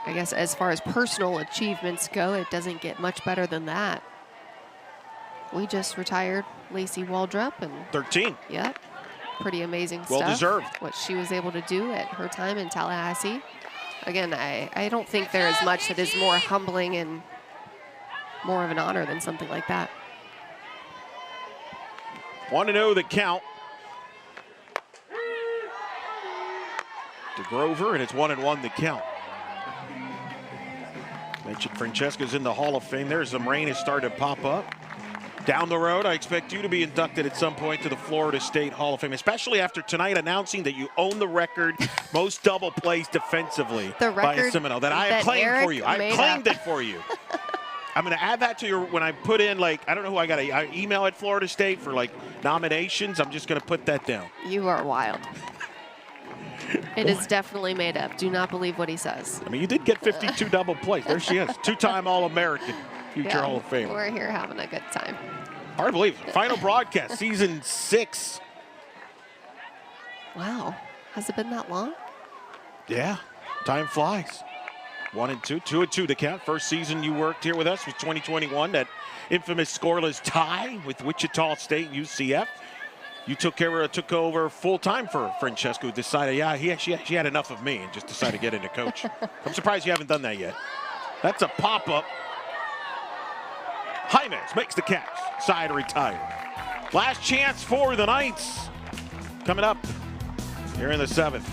I guess as far as personal achievements go, it doesn't get much better than that. We just retired Lacey Waldrop and 13. Yep. Pretty amazing stuff. Well deserved. What she was able to do at her time in Tallahassee. Again, I don't think there is much that is more humbling and more of an honor than something like that. 1-0 the count to Grover, and it's 1-1 the count. Mentioned Francesca's in the Hall of Fame. There's some rain has started to pop up. Down the road, I expect you to be inducted at some point to the Florida State Hall of Fame, especially after tonight announcing that you own the record most double plays defensively by a Seminole that I have claimed for you. I claimed it for you. I'm going to add that to your, when I put in, like, I don't know who I got an email at Florida State for, like, nominations. I'm just going to put that down. You are wild. It is definitely made up. Do not believe what he says. I mean, you did get 52 double plays. There she is. 2-time All-American, future Hall of Famer. We're here having a good time. Hard to believe. Final broadcast, season 6. Wow. Has it been that long? Yeah. Time flies. 1-2. 2-2 to count. First season you worked here with us was 2021. That infamous scoreless tie with Wichita State and UCF. you took over full time for Francesco. Decided, she had enough of me, and just decided to get into coach. I'm surprised you haven't done that yet. That's a pop up. Jaimes makes the catch. Side retired. Last chance for the Knights coming up here in the 7th.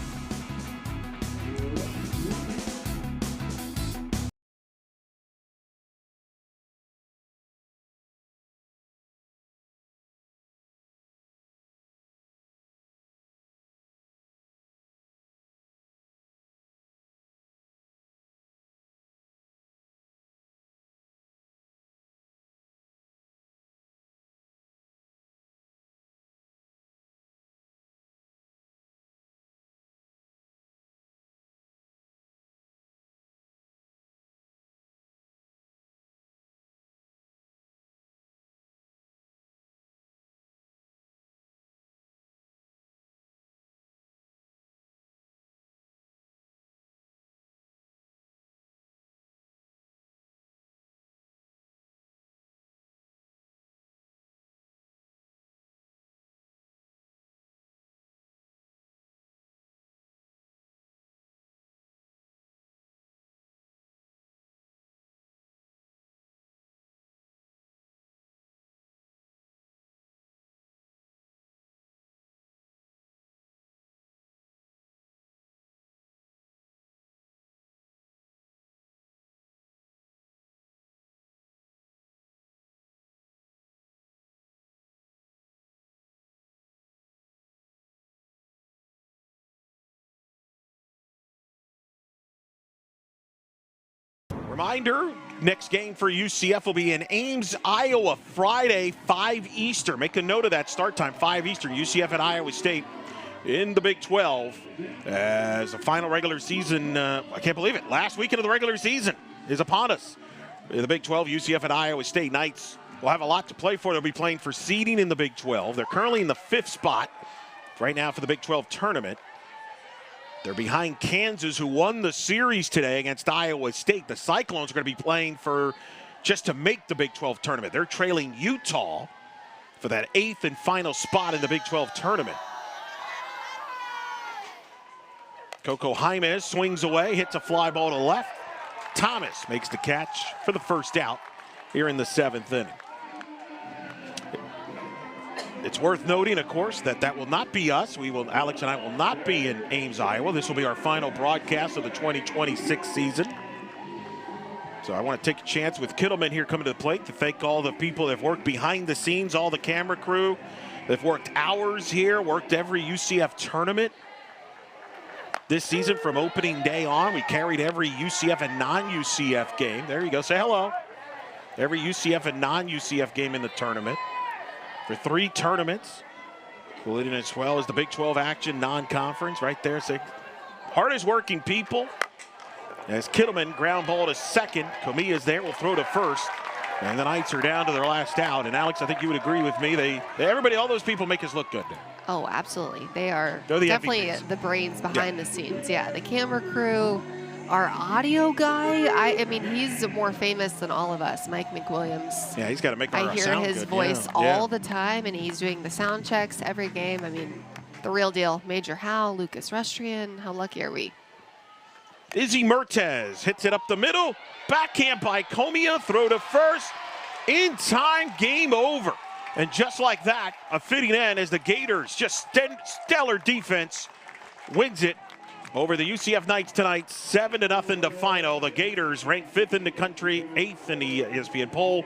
Reminder, next game for UCF will be in Ames, Iowa, Friday, 5 Eastern. Make a note of that start time, 5 Eastern. UCF at Iowa State in the Big 12 as the final regular season, I can't believe it, last weekend of the regular season is upon us. In the Big 12, UCF at Iowa State. Knights will have a lot to play for. They'll be playing for seeding in the Big 12. They're currently in the 5th spot right now for the Big 12 tournament. They're behind Kansas, who won the series today against Iowa State. The Cyclones are going to be playing for just to make the Big 12 tournament. They're trailing Utah for that 8th and final spot in the Big 12 tournament. Coco Jaimes swings away, hits a fly ball to left. Thomas makes the catch for the first out here in the 7th inning. It's worth noting, of course, that will not be us. Alex and I will not be in Ames, Iowa. This will be our final broadcast of the 2026 season. So I want to take a chance with Kittleman here coming to the plate to thank all the people that have worked behind the scenes, all the camera crew. They've worked hours here, worked every UCF tournament this season from opening day on. We carried every UCF and non-UCF game. There you go, say hello. Every UCF and non-UCF game in the tournament. For 3 tournaments, including as well as the Big 12 action non-conference right there. So hardest working people. As Kittleman ground ball to second, Comilla's there, will throw to first. And the Knights are down to their last out. And Alex, I think you would agree with me. Everybody, all those people make us look good there. Oh, absolutely. They are They're the definitely MVPs. the brains behind the scenes. Yeah, the camera crew, our audio guy. I mean, he's more famous than all of us, Mike McWilliams. Yeah, he's got to make our I hear sound his good. voice Yeah. all the time, and he's doing the sound checks every game. I mean, the real deal. Major Howe, Lucas Rustrian. How lucky are we? Izzy Mertez hits it up the middle. Backhand by Comia. Throw to first. In time, game over. And just like that, a fitting end as the Gators, just stellar defense, wins it over the UCF Knights tonight, 7-0 to final. The Gators ranked 5th in the country, 8th in the ESPN poll.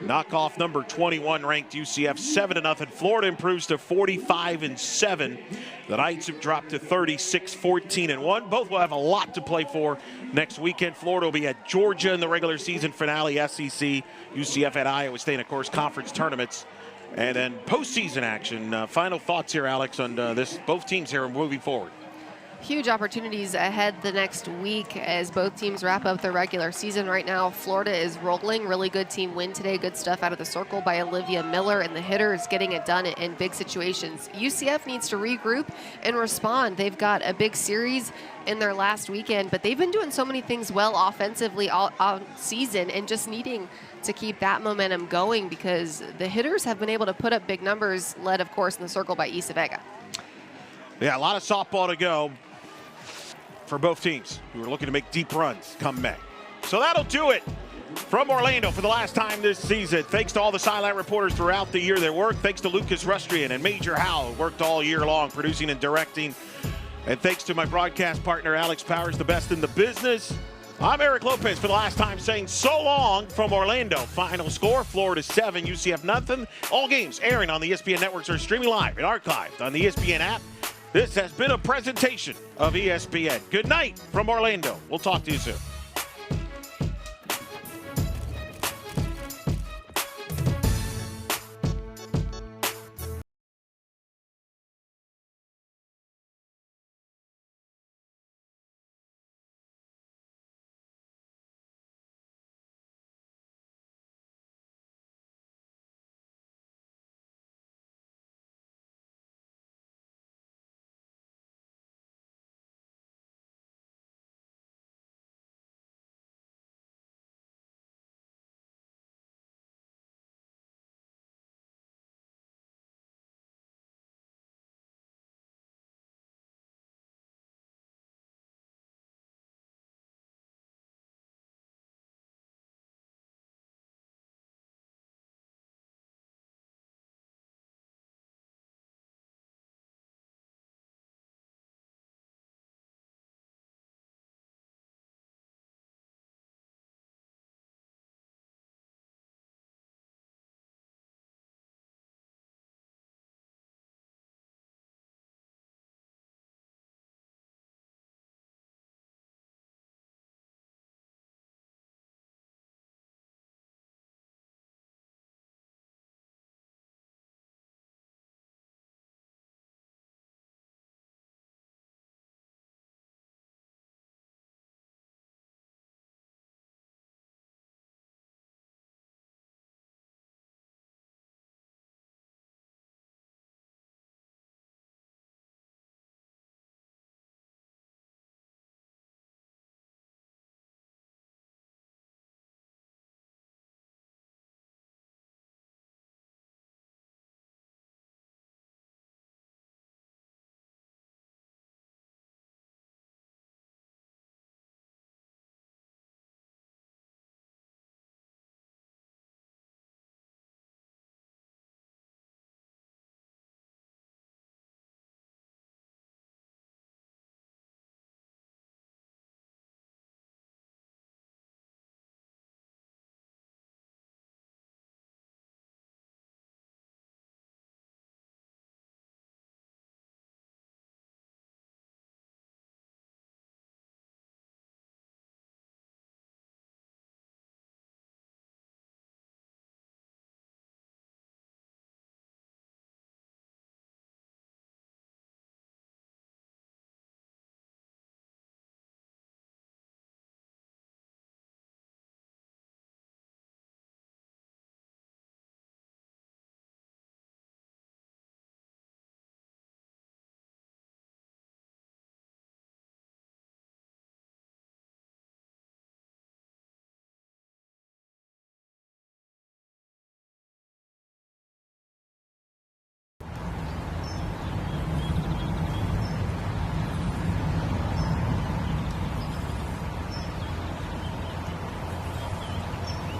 Knock off number 21 ranked UCF, 7-0. Florida improves to 45-7. The Knights have dropped to 36-14-1. Both will have a lot to play for next weekend. Florida will be at Georgia in the regular season finale, SEC, UCF at Iowa State, and of course conference tournaments. And then postseason action. Final thoughts here, Alex, on this. Both teams here are moving forward. Huge opportunities ahead the next week as both teams wrap up their regular season right now. Florida is rolling. Really good team win today. Good stuff out of the circle by Olivia Miller, and the hitters getting it done in big situations. UCF needs to regroup and respond. They've got a big series in their last weekend, but they've been doing so many things well offensively all season and just needing to keep that momentum going because the hitters have been able to put up big numbers, led, of course, in the circle by Isa Vega. Yeah, a lot of softball to go for both teams who are looking to make deep runs come May. So that'll do it from Orlando for the last time this season. Thanks to all the Sideline reporters throughout the year that worked. Thanks to Lucas Rustrian and Major Howell, who worked all year long producing and directing. And thanks to my broadcast partner, Alex Powers, the best in the business. I'm Eric Lopez for the last time saying so long from Orlando. Final score, Florida 7, UCF nothing. All games airing on the ESPN networks are streaming live and archived on the ESPN app. This has been a presentation of ESPN. Good night from Orlando. We'll talk to you soon.